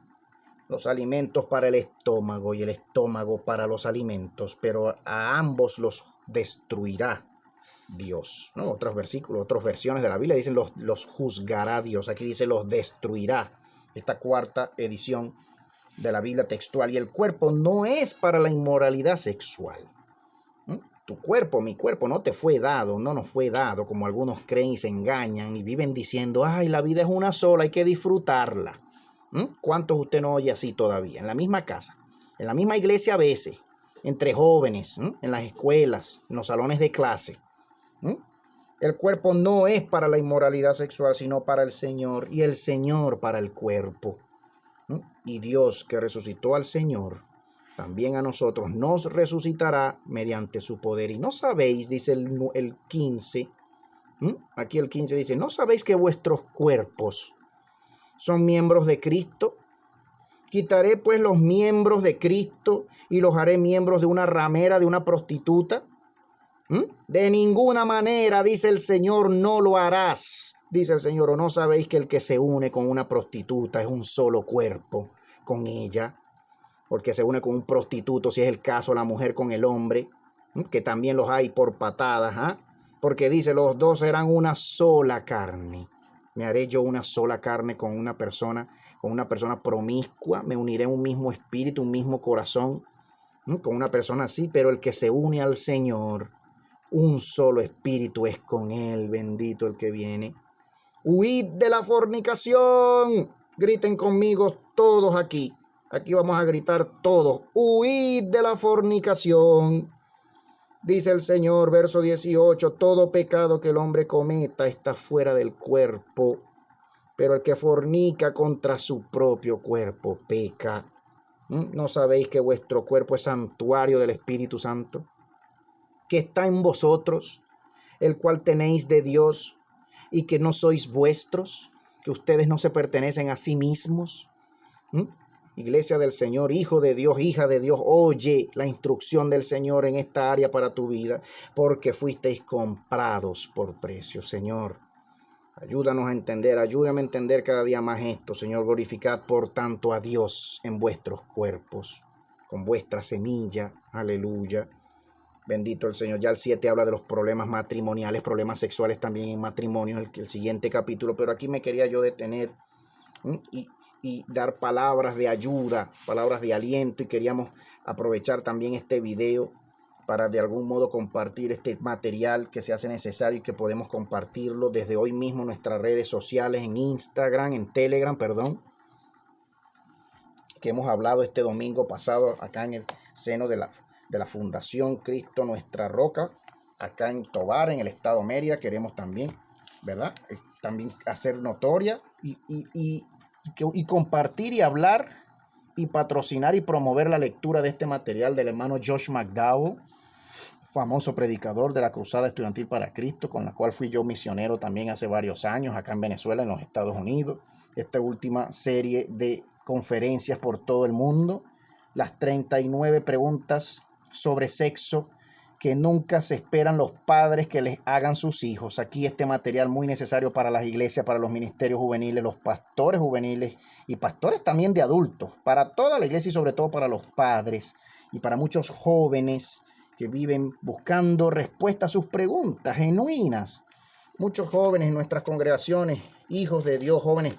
Los alimentos para el estómago y el estómago para los alimentos, pero a ambos los destruirá Dios, ¿no? Otros versículos, otras versiones de la Biblia dicen los juzgará Dios. Aquí dice los destruirá. Esta cuarta edición de la Biblia textual. Y el cuerpo no es para la inmoralidad sexual. Tu cuerpo, mi cuerpo no te fue dado, no nos fue dado, como algunos creen y se engañan y viven diciendo, ay, la vida es una sola, hay que disfrutarla. ¿Cuántos usted no oye así todavía? En la misma casa, en la misma iglesia a veces, entre jóvenes, en las escuelas, en los salones de clase. El cuerpo no es para la inmoralidad sexual, sino para el Señor, y el Señor para el cuerpo. Y Dios, que resucitó al Señor, también a nosotros nos resucitará mediante su poder. Y no sabéis, dice el 15, aquí el 15 dice, ¿no sabéis que vuestros cuerpos son miembros de Cristo? Quitaré pues los miembros de Cristo y los haré miembros de una ramera, de una prostituta. De ninguna manera, dice el Señor, no lo harás. Dice el Señor, ¿o no sabéis que el que se une con una prostituta es un solo cuerpo con ella? Porque se une con un prostituto, si es el caso, la mujer con el hombre, que también los hay por patadas, porque dice, los dos serán una sola carne. Me haré yo una sola carne con una persona promiscua, me uniré en un mismo espíritu, un mismo corazón, con una persona así, pero el que se une al Señor, un solo espíritu es con él, bendito el que viene. Huid de la fornicación. Griten conmigo todos aquí. Aquí vamos a gritar todos. Huid de la fornicación. Dice el Señor, verso 18, todo pecado que el hombre cometa está fuera del cuerpo, pero el que fornica contra su propio cuerpo peca. ¿No sabéis que vuestro cuerpo es santuario del Espíritu Santo, que está en vosotros, el cual tenéis de Dios, y que no sois vuestros, que ustedes no se pertenecen a sí mismos? Iglesia del Señor, hijo de Dios, hija de Dios, oye la instrucción del Señor en esta área para tu vida, porque fuisteis comprados por precio. Señor, ayúdanos a entender, ayúdame a entender cada día más esto. Señor, glorificad por tanto a Dios en vuestros cuerpos, con vuestra semilla. Aleluya. Bendito el Señor. Ya el 7 habla de los problemas matrimoniales, problemas sexuales también en matrimonio, el siguiente capítulo. Pero aquí me quería yo detener y dar palabras de ayuda, palabras de aliento. Y queríamos aprovechar también este video para de algún modo compartir este material que se hace necesario y que podemos compartirlo desde hoy mismo en nuestras redes sociales, en Instagram, en Telegram, que hemos hablado este domingo pasado acá en el seno de la Fundación Cristo Nuestra Roca, acá en Tovar, en el estado Mérida. Queremos también, ¿verdad? También hacer notoria y compartir y hablar y patrocinar y promover la lectura de este material del hermano Josh McDowell, famoso predicador de la Cruzada Estudiantil para Cristo, con la cual fui yo misionero también hace varios años acá en Venezuela, en los Estados Unidos. Esta última serie de conferencias por todo el mundo, las 39 preguntas sobre sexo que nunca se esperan los padres que les hagan sus hijos. Aquí este material muy necesario para las iglesias, para los ministerios juveniles, los pastores juveniles y pastores también de adultos, para toda la iglesia y sobre todo para los padres y para muchos jóvenes que viven buscando respuesta a sus preguntas genuinas. Muchos jóvenes en nuestras congregaciones, hijos de Dios, jóvenes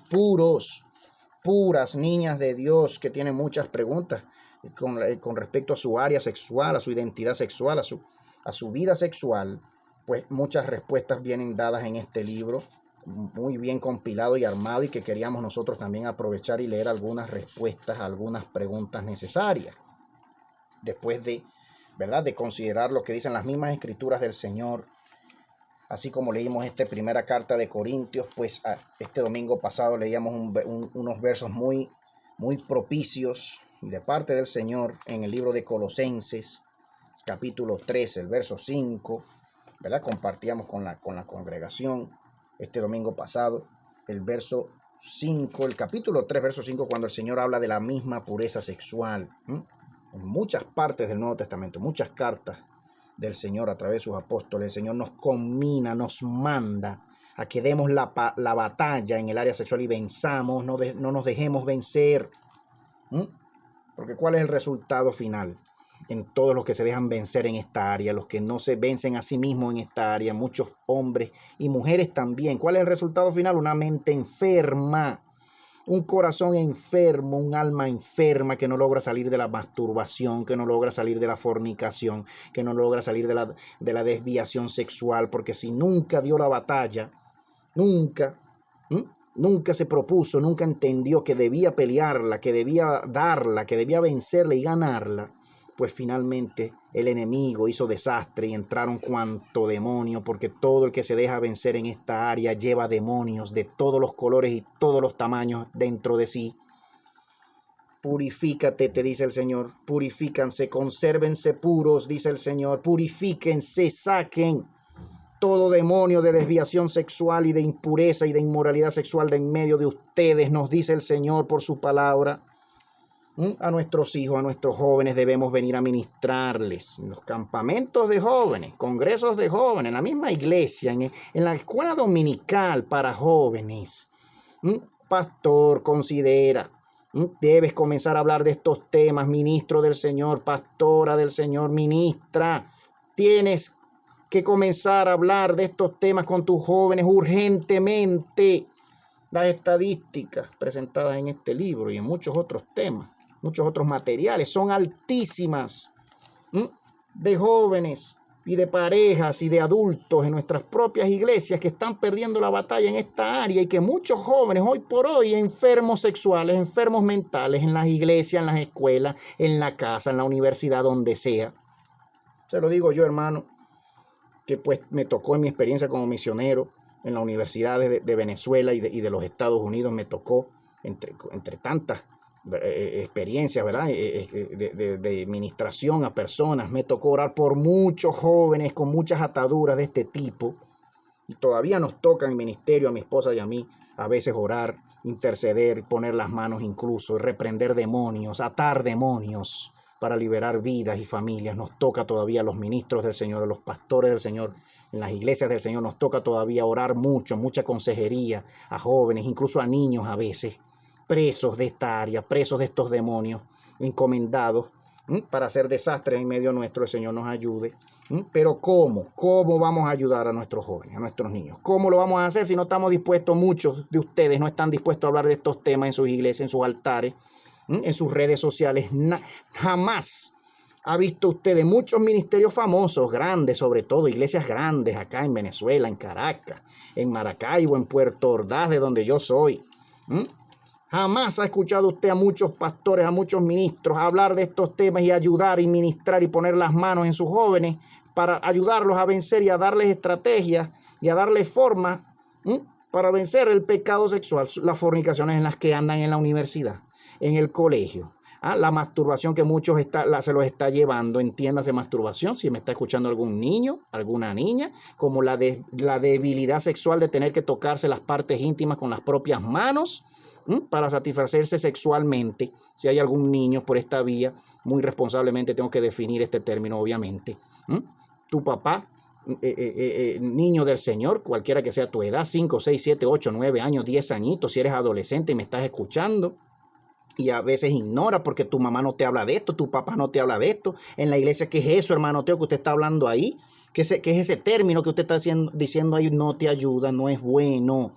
puras niñas de Dios que tienen muchas preguntas con respecto a su área sexual, a su identidad sexual, a su vida sexual. Pues muchas respuestas vienen dadas en este libro, muy bien compilado y armado, y que queríamos nosotros también aprovechar y leer algunas respuestas a algunas preguntas necesarias. Después de, ¿verdad?, de considerar lo que dicen las mismas escrituras del Señor, así como leímos esta primera carta de Corintios, pues este domingo pasado leíamos unos versos muy propicios de parte del Señor en el libro de Colosenses, capítulo 13, el verso 5, ¿verdad? Compartíamos con la congregación este domingo pasado el verso 5, el capítulo 3, verso 5, cuando el Señor habla de la misma pureza sexual. En muchas partes del Nuevo Testamento, muchas cartas del Señor a través de sus apóstoles, el Señor nos conmina, nos manda a que demos la batalla en el área sexual y venzamos, no nos dejemos vencer. Porque ¿cuál es el resultado final? En todos los que se dejan vencer en esta área, los que no se vencen a sí mismos en esta área, muchos hombres y mujeres también. ¿Cuál es el resultado final? Una mente enferma, un corazón enfermo, un alma enferma que no logra salir de la masturbación, que no logra salir de la fornicación, que no logra salir de la desviación sexual, porque si nunca dio la batalla, nunca se propuso, nunca entendió que debía pelearla, que debía darla, que debía vencerla y ganarla, pues finalmente el enemigo hizo desastre y entraron cuanto demonio, porque todo el que se deja vencer en esta área lleva demonios de todos los colores y todos los tamaños dentro de sí. Purifícate, te dice el Señor, purifícanse, consérvense puros, dice el Señor, purifíquense, saquen todo demonio de desviación sexual y de impureza y de inmoralidad sexual de en medio de ustedes, nos dice el Señor por su palabra. A nuestros hijos, a nuestros jóvenes debemos venir a ministrarles en los campamentos de jóvenes, congresos de jóvenes, en la misma iglesia, en la escuela dominical para jóvenes. Pastor, considera, debes comenzar a hablar de estos temas, ministro del Señor, pastora del Señor, ministra. Tienes que comenzar a hablar de estos temas con tus jóvenes urgentemente. Las estadísticas presentadas en este libro y en muchos otros temas, muchos otros materiales, son altísimas, de jóvenes y de parejas y de adultos en nuestras propias iglesias que están perdiendo la batalla en esta área, y que muchos jóvenes hoy por hoy enfermos sexuales, enfermos mentales, en las iglesias, en las escuelas, en la casa, en la universidad, donde sea. Se lo digo yo, hermano, que pues me tocó en mi experiencia como misionero en la Universidad de Venezuela y de los Estados Unidos. Me tocó entre tantas experiencias, ¿verdad? De ministración a personas. Me tocó orar por muchos jóvenes con muchas ataduras de este tipo, y todavía nos toca en el ministerio, a mi esposa y a mí, a veces orar, interceder, poner las manos incluso, reprender demonios, atar demonios para liberar vidas y familias. Nos toca todavía a los ministros del Señor, a los pastores del Señor, en las iglesias del Señor, nos toca todavía orar mucho, mucha consejería a jóvenes, incluso a niños a veces, presos de esta área, presos de estos demonios, encomendados para hacer desastres en medio nuestro. El Señor nos ayude. Pero ¿cómo? ¿Cómo vamos a ayudar a nuestros jóvenes, a nuestros niños? ¿Cómo lo vamos a hacer si no estamos dispuestos? Muchos de ustedes no están dispuestos a hablar de estos temas en sus iglesias, en sus altares, en sus redes sociales. Jamás ha visto ustedes muchos ministerios famosos, grandes, sobre todo iglesias grandes acá en Venezuela, en Caracas, en Maracaibo, en Puerto Ordaz, de donde yo soy. Jamás ha escuchado usted a muchos pastores, a muchos ministros hablar de estos temas y ayudar y ministrar y poner las manos en sus jóvenes para ayudarlos a vencer y a darles estrategias y a darles formas para vencer el pecado sexual, las fornicaciones en las que andan en la universidad, en el colegio. La masturbación que muchos se los está llevando, entiéndase masturbación, si me está escuchando algún niño, alguna niña, como la debilidad sexual de tener que tocarse las partes íntimas con las propias manos para satisfacerse sexualmente. Si hay algún niño por esta vía, muy responsablemente tengo que definir este término, obviamente. Tu papá, niño del Señor, cualquiera que sea tu edad, 5, 6, 7, 8, 9 años, 10 añitos, si eres adolescente y me estás escuchando, y a veces ignora porque tu mamá no te habla de esto, tu papá no te habla de esto. En la iglesia, ¿qué es eso, hermano Teo, que usted está hablando ahí? ¿Qué es ese término que usted está diciendo ahí? No te ayuda, no es bueno.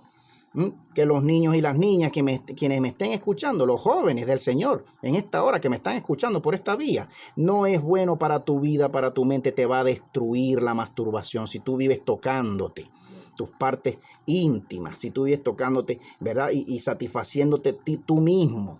Que los niños y las niñas quienes me estén escuchando, los jóvenes del Señor, en esta hora que me están escuchando por esta vía, no es bueno para tu vida, para tu mente. Te va a destruir la masturbación si tú vives tocándote tus partes íntimas, si tú vives tocándote, ¿verdad? Y satisfaciéndote tú mismo,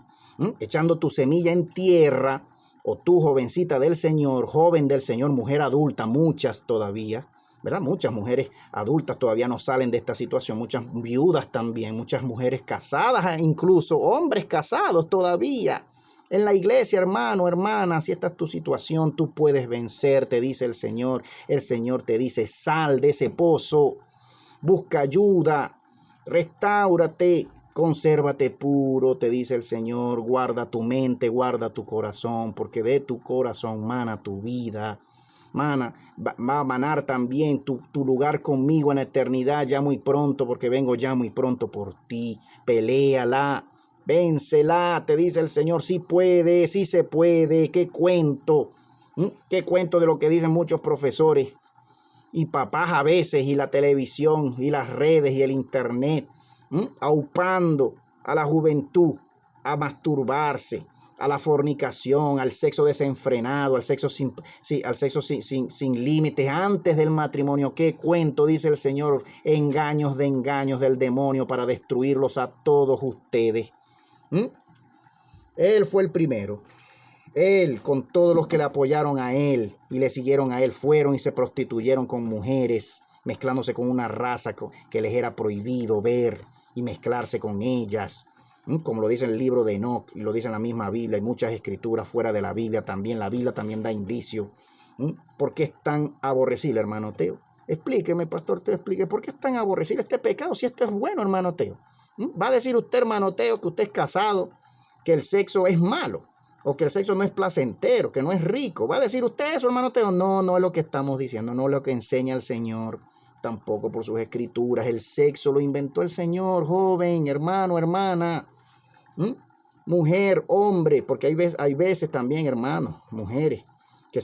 echando tu semilla en tierra. O tú, jovencita del Señor, joven del Señor, mujer adulta, muchas todavía, ¿verdad? Muchas mujeres adultas todavía no salen de esta situación, muchas viudas también, muchas mujeres casadas, incluso hombres casados todavía. En la iglesia, hermano, hermana, si esta es tu situación, tú puedes vencer, te dice el Señor. El Señor te dice, sal de ese pozo, busca ayuda, restáurate, Consérvate puro, te dice el Señor, guarda tu mente, guarda tu corazón, porque de tu corazón mana tu vida. Va a manar también tu lugar conmigo en la eternidad ya muy pronto, porque vengo ya muy pronto por ti. Peléala, véncela, te dice el Señor, sí puede, sí se puede. ¿Qué cuento? ¿Qué cuento de lo que dicen muchos profesores y papás a veces, y la televisión, y las redes, y el internet, aupando a la juventud a masturbarse, a la fornicación, al sexo desenfrenado, al sexo sin límites antes del matrimonio? ¿Qué cuento? Dice el Señor, engaños del demonio para destruirlos a todos ustedes. Él fue el primero. Él, con todos los que le apoyaron a él y le siguieron a él, fueron y se prostituyeron con mujeres, mezclándose con una raza que les era prohibido ver y mezclarse con ellas. Como lo dice el libro de Enoc y lo dice en la misma Biblia. Hay muchas escrituras fuera de la Biblia también. La Biblia también da indicio. ¿Por qué es tan aborrecible, hermano Teo? Explíqueme, pastor Teo, explique por qué es tan aborrecible este pecado, si esto es bueno, hermano Teo. ¿Va a decir usted, hermano Teo, que usted es casado, que el sexo es malo, o que el sexo no es placentero, que no es rico? ¿Va a decir usted eso, hermano Teo? No, no es lo que estamos diciendo, no es lo que enseña el Señor, tampoco por sus escrituras. El sexo lo inventó el Señor, joven, hermano, hermana, mujer, hombre, porque hay veces también, hermanos, mujeres que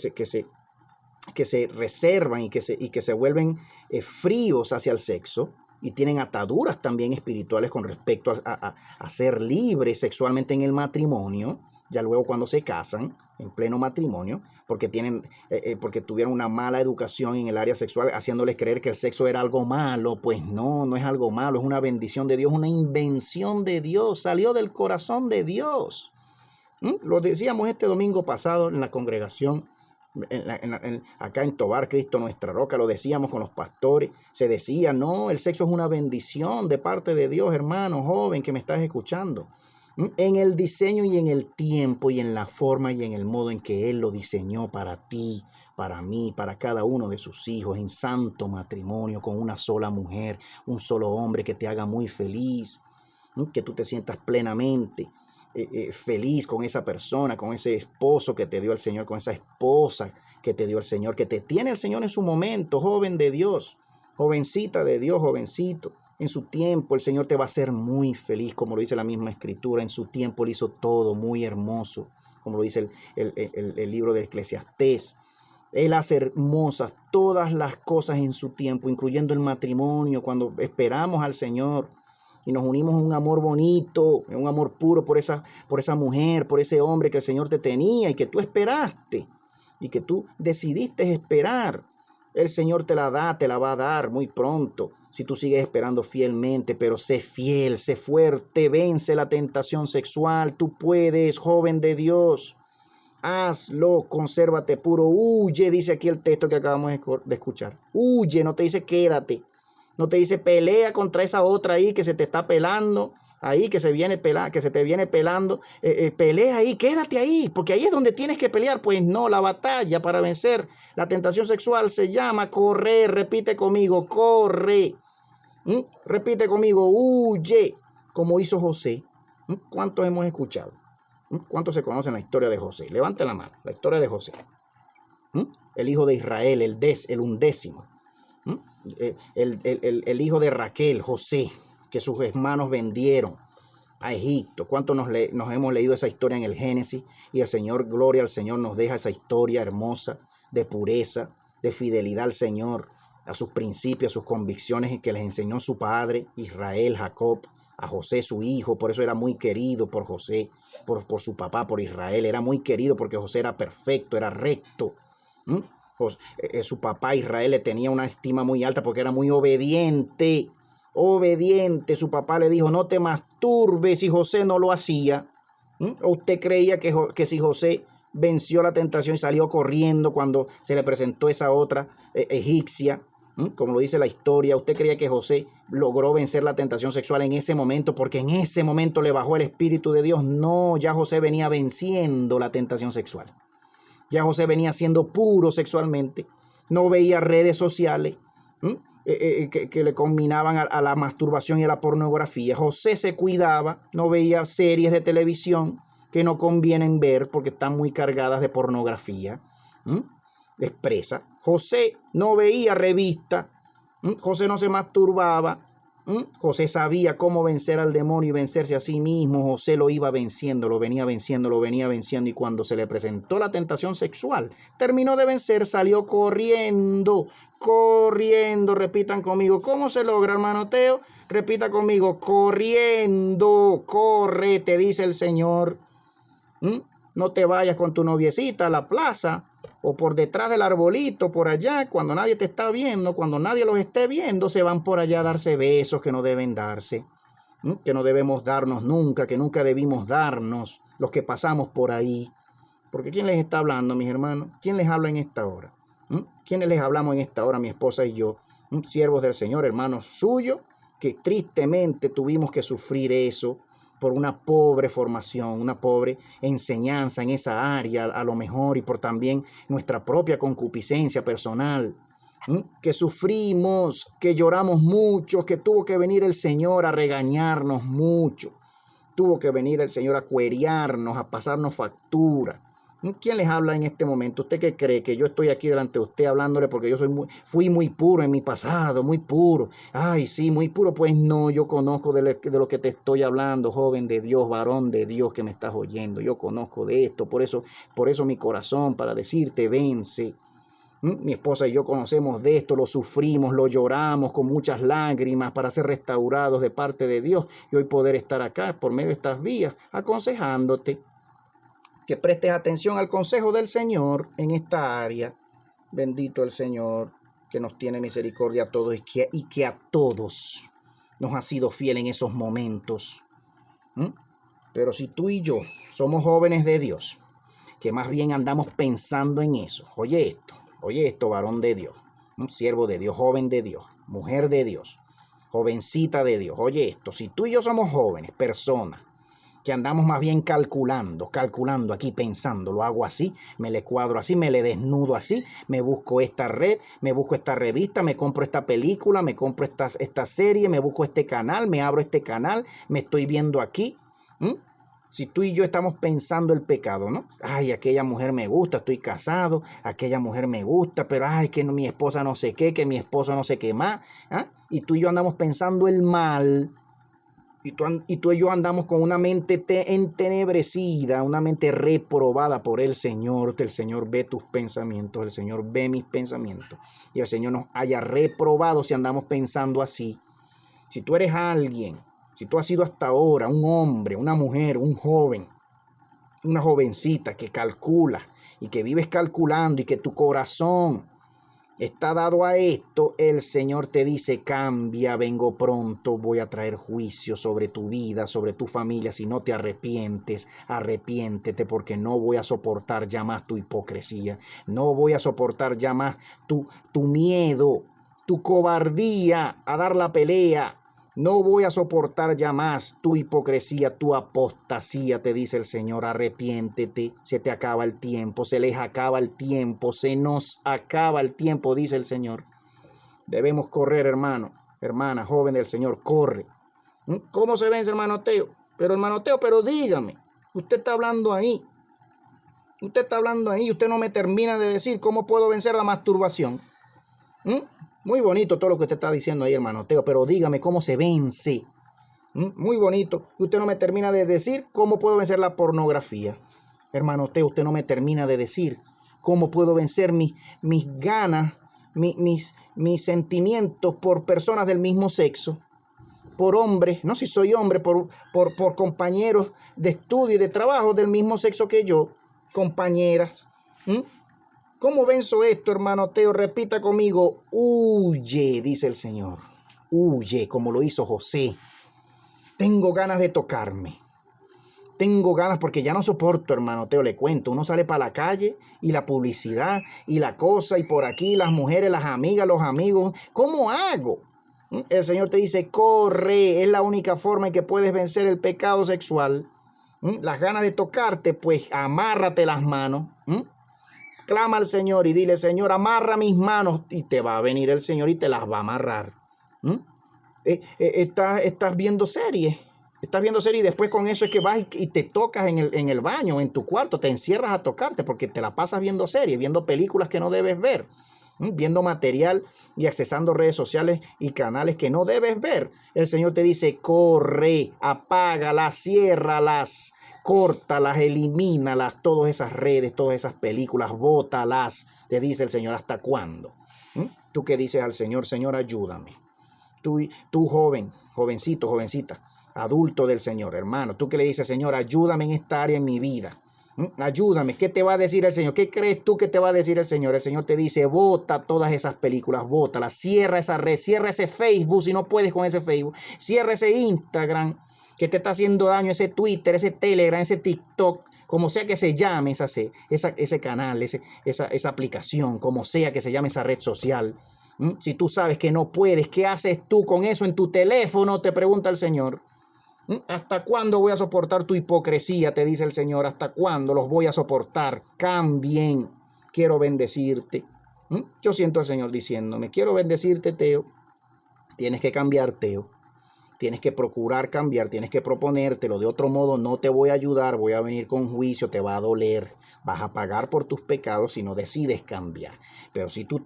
se reservan y que se vuelven fríos hacia el sexo, y tienen ataduras también espirituales con respecto a ser libres sexualmente en el matrimonio, ya luego cuando se casan, en pleno matrimonio, porque tuvieron una mala educación en el área sexual, haciéndoles creer que el sexo era algo malo. Pues no, no es algo malo, es una bendición de Dios, una invención de Dios, salió del corazón de Dios. Lo decíamos este domingo pasado en la congregación, acá en Tobar, Cristo Nuestra Roca, lo decíamos con los pastores. Se decía, no, el sexo es una bendición de parte de Dios, hermano, joven que me estás escuchando, en el diseño y en el tiempo y en la forma y en el modo en que Él lo diseñó para ti, para mí, para cada uno de sus hijos, en santo matrimonio con una sola mujer, un solo hombre que te haga muy feliz, que tú te sientas plenamente feliz con esa persona, con ese esposo que te dio el Señor, con esa esposa que te dio el Señor, que te tiene el Señor en su momento, joven de Dios, jovencita de Dios, jovencito. En su tiempo el Señor te va a hacer muy feliz, como lo dice la misma Escritura. En su tiempo Él hizo todo muy hermoso, como lo dice el libro de Eclesiastés. Él hace hermosas todas las cosas en su tiempo, incluyendo el matrimonio, cuando esperamos al Señor y nos unimos en un amor bonito, en un amor puro por esa mujer, por ese hombre que el Señor te tenía y que tú esperaste y que tú decidiste esperar. El Señor te la va a dar muy pronto, si tú sigues esperando fielmente. Pero sé fiel, sé fuerte, vence la tentación sexual. Tú puedes, joven de Dios. Hazlo, consérvate puro, huye, dice aquí el texto que acabamos de escuchar. Huye, no te dice quédate. No te dice pelea contra esa otra ahí que se te está pelando, ahí que se te viene pelando. Pelea ahí, quédate ahí, porque ahí es donde tienes que pelear. Pues no, la batalla para vencer la tentación sexual se llama correr. Repite conmigo, corre. Repite conmigo, huye, como hizo José. ¿Cuántos hemos escuchado? ¿Cuántos se conocen la historia de José? Levante la mano, la historia de José. El hijo de Israel, el undécimo. El hijo de Raquel, José, que sus hermanos vendieron a Egipto. ¿Cuánto nos hemos leído esa historia en el Génesis? Y el Señor, gloria al Señor, nos deja esa historia hermosa de pureza, de fidelidad al Señor, a sus principios, a sus convicciones que les enseñó su padre, Israel, Jacob, a José su hijo. Por eso era muy querido por José, por su papá, por Israel. Era muy querido porque José era perfecto, era recto. Su papá Israel le tenía una estima muy alta porque era muy obediente. Su papá le dijo, no te masturbes, y José no lo hacía. ¿O usted creía que si José venció la tentación y salió corriendo cuando se le presentó esa otra egipcia, como lo dice la historia, usted creía que José logró vencer la tentación sexual en ese momento porque en ese momento le bajó el Espíritu de Dios? No, ya José venía venciendo la tentación sexual. Ya José venía siendo puro sexualmente, no veía redes sociales, que le combinaban a la masturbación y a la pornografía. José se cuidaba, no veía series de televisión que no convienen ver porque están muy cargadas de pornografía expresa. José no veía revistas, José no se masturbaba, José sabía cómo vencer al demonio y vencerse a sí mismo. José lo iba venciendo, lo venía venciendo, lo venía venciendo, y cuando se le presentó la tentación sexual, terminó de vencer, salió corriendo, corriendo. Repitan conmigo, ¿cómo se logra, hermano Teo? Repita conmigo, corriendo, corre, te dice el Señor. No te vayas con tu noviecita a la plaza o por detrás del arbolito, por allá, cuando nadie te está viendo, cuando nadie los esté viendo, se van por allá a darse besos que no deben darse, que no debemos darnos nunca, que nunca debimos darnos los que pasamos por ahí. Porque ¿quién les está hablando, mis hermanos? ¿Quién les habla en esta hora? ¿Quiénes les hablamos en esta hora, mi esposa y yo? Siervos del Señor, hermanos suyos, que tristemente tuvimos que sufrir eso por una pobre formación, una pobre enseñanza en esa área, a lo mejor, y por también nuestra propia concupiscencia personal, que sufrimos, que lloramos mucho, que tuvo que venir el Señor a regañarnos mucho, tuvo que venir el Señor a cuerearnos, a pasarnos factura. ¿Quién les habla en este momento? ¿Usted qué cree? Que yo estoy aquí delante de usted hablándole porque yo fui muy puro en mi pasado, muy puro. Ay, sí, muy puro. Pues no, yo conozco de lo que te estoy hablando, joven de Dios, varón de Dios que me estás oyendo. Yo conozco de esto, por eso mi corazón para decirte, vence. Mi esposa y yo conocemos de esto, lo sufrimos, lo lloramos con muchas lágrimas para ser restaurados de parte de Dios y hoy poder estar acá por medio de estas vías aconsejándote que prestes atención al consejo del Señor en esta área. Bendito el Señor que nos tiene misericordia a todos y que a todos nos ha sido fiel en esos momentos. Pero si tú y yo somos jóvenes de Dios, que más bien andamos pensando en eso, oye esto, varón de Dios, siervo de Dios, joven de Dios, mujer de Dios, jovencita de Dios, oye esto, si tú y yo somos jóvenes, personas, que andamos más bien calculando aquí, pensando, lo hago así, me le cuadro así, me le desnudo así, me busco esta red, me busco esta revista, me compro esta película, me compro esta serie, me busco este canal, me abro este canal, me estoy viendo aquí. Si tú y yo estamos pensando el pecado, ¿no? Ay, aquella mujer me gusta, estoy casado, aquella mujer me gusta, pero ay, que mi esposa no sé qué, que mi esposo no sé qué más. Y tú y yo andamos pensando el mal. Y tú y yo andamos con una mente entenebrecida, una mente reprobada por el Señor, que el Señor ve tus pensamientos, el Señor ve mis pensamientos. Y el Señor nos haya reprobado si andamos pensando así. Si tú eres alguien, si tú has sido hasta ahora un hombre, una mujer, un joven, una jovencita que calcula y que vives calculando y que tu corazón está dado a esto, el Señor te dice, cambia, vengo pronto, voy a traer juicio sobre tu vida, sobre tu familia. Si no te arrepientes, arrepiéntete, porque no voy a soportar ya más tu hipocresía, no voy a soportar ya más tu miedo, tu cobardía a dar la pelea. No voy a soportar ya más tu hipocresía, tu apostasía, te dice el Señor. Arrepiéntete, se te acaba el tiempo, se les acaba el tiempo, se nos acaba el tiempo, dice el Señor. Debemos correr, hermano, hermana, joven del Señor, corre. ¿Cómo se vence, hermano Teo? Pero dígame, usted está hablando ahí. Usted no me termina de decir cómo puedo vencer la masturbación. Muy bonito todo lo que usted está diciendo ahí, hermano Teo, pero dígame cómo se vence. Muy bonito. Y usted no me termina de decir cómo puedo vencer la pornografía. Hermano Teo, usted no me termina de decir cómo puedo vencer mis ganas, mis sentimientos por personas del mismo sexo, por hombres, no si soy hombre, por compañeros de estudio y de trabajo del mismo sexo que yo, compañeras. ¿Cómo venzo esto, hermano Teo? Repita conmigo, huye, dice el Señor. Huye, como lo hizo José. Tengo ganas de tocarme. Tengo ganas porque ya no soporto, hermano Teo, le cuento. Uno sale para la calle y la publicidad y la cosa y por aquí las mujeres, las amigas, los amigos. ¿Cómo hago? El Señor te dice, corre. Es la única forma en que puedes vencer el pecado sexual. Las ganas de tocarte, pues amárrate las manos. Clama al Señor y dile, Señor, amarra mis manos, y te va a venir el Señor y te las va a amarrar. Estás viendo series. Estás viendo series y después con eso es que vas y te tocas en el baño, en tu cuarto, te encierras a tocarte porque te la pasas viendo series, viendo películas que no debes ver, viendo material y accesando redes sociales y canales que no debes ver. El Señor te dice, corre, apágalas, ciérralas, córtalas, elimínalas, todas esas redes, todas esas películas, bótalas. Te dice el Señor, ¿hasta cuándo? Tú que dices al Señor, Señor, ayúdame. Tú joven, jovencito, jovencita, adulto del Señor, hermano, tú que le dices, Señor, ayúdame en esta área en mi vida. Ayúdame. ¿Qué te va a decir el Señor? ¿Qué crees tú que te va a decir el Señor? El Señor te dice, bota todas esas películas, bótalas, cierra esa red, cierra ese Facebook si no puedes con ese Facebook, cierra ese Instagram que te está haciendo daño, ese Twitter, ese Telegram, ese TikTok, como sea que se llame ese canal, esa aplicación, como sea que se llame esa red social. Si tú sabes que no puedes, ¿qué haces tú con eso en tu teléfono? Te pregunta el Señor. ¿Hasta cuándo voy a soportar tu hipocresía? Te dice el Señor. ¿Hasta cuándo los voy a soportar? Cambien. Quiero bendecirte. Yo siento al Señor diciéndome, quiero bendecirte, Teo. Tienes que cambiar, Teo. Tienes que procurar cambiar, tienes que proponértelo. De otro modo no te voy a ayudar, voy a venir con juicio, te va a doler. Vas a pagar por tus pecados si no decides cambiar. Pero si tú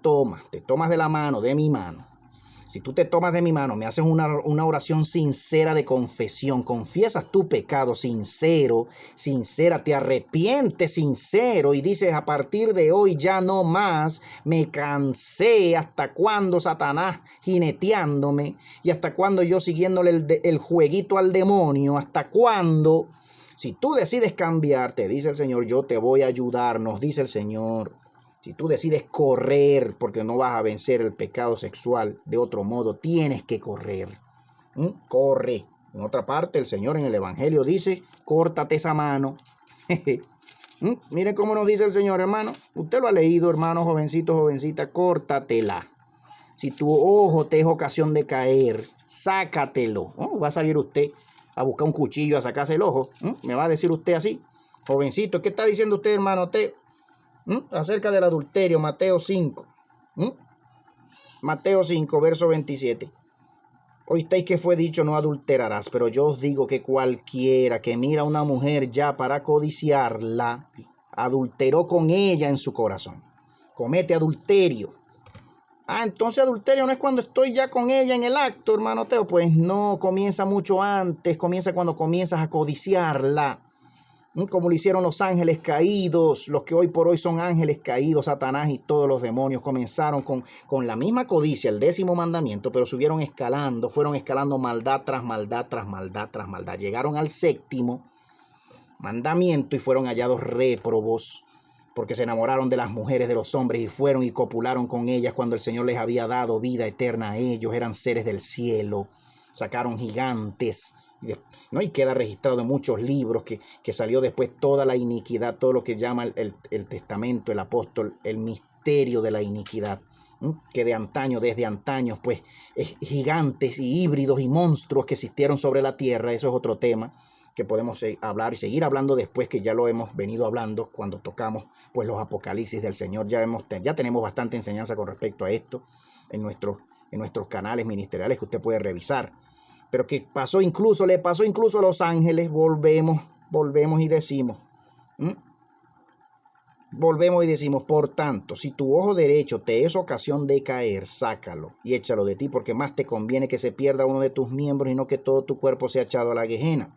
te tomas de la mano, de mi mano, si tú te tomas de mi mano, me haces una oración sincera de confesión, confiesas tu pecado sincero, sincera, te arrepientes sincero y dices, a partir de hoy ya no más, me cansé, hasta cuándo Satanás jineteándome y hasta cuándo yo siguiéndole el jueguito al demonio, hasta cuándo. Si tú decides cambiar, te dice el Señor, yo te voy a ayudar, nos dice el Señor. Si tú decides correr porque no vas a vencer el pecado sexual de otro modo, tienes que correr. Corre. En otra parte, el Señor en el Evangelio dice, córtate esa mano. Miren cómo nos dice el Señor, hermano. Usted lo ha leído, hermano, jovencito, jovencita, córtatela. Si tu ojo te es ocasión de caer, sácatelo. Va a salir usted a buscar un cuchillo a sacarse el ojo. Me va a decir usted así. Jovencito, ¿qué está diciendo usted, hermano? Acerca del adulterio, Mateo 5. Mateo 5, verso 27. Oísteis que fue dicho, no adulterarás, pero yo os digo que cualquiera que mira a una mujer ya para codiciarla, adulteró con ella en su corazón. Comete adulterio. Entonces adulterio no es cuando estoy ya con ella en el acto, hermano Teo. Pues no, comienza mucho antes, comienza cuando comienzas a codiciarla. Como lo hicieron los ángeles caídos, los que hoy por hoy son ángeles caídos, Satanás y todos los demonios, comenzaron con la misma codicia, el 10º mandamiento, pero fueron escalando maldad tras maldad, tras maldad, tras maldad. Llegaron al 7º mandamiento y fueron hallados réprobos, porque se enamoraron de las mujeres de los hombres y fueron y copularon con ellas cuando el Señor les había dado vida eterna a ellos, eran seres del cielo, sacaron gigantes, ¿no? Y queda registrado en muchos libros que salió después toda la iniquidad, todo lo que llama el testamento, el apóstol, el misterio de la iniquidad, que desde antaños, pues, gigantes y híbridos y monstruos que existieron sobre la tierra. Eso es otro tema que podemos hablar y seguir hablando después, que ya lo hemos venido hablando cuando tocamos pues los apocalipsis del Señor. Ya tenemos bastante enseñanza con respecto a esto en nuestros canales ministeriales que usted puede revisar. Pero que le pasó incluso a los ángeles. Volvemos y decimos, por tanto, si tu ojo derecho te es ocasión de caer, sácalo y échalo de ti, porque más te conviene que se pierda uno de tus miembros y no que todo tu cuerpo sea echado a la gehenna.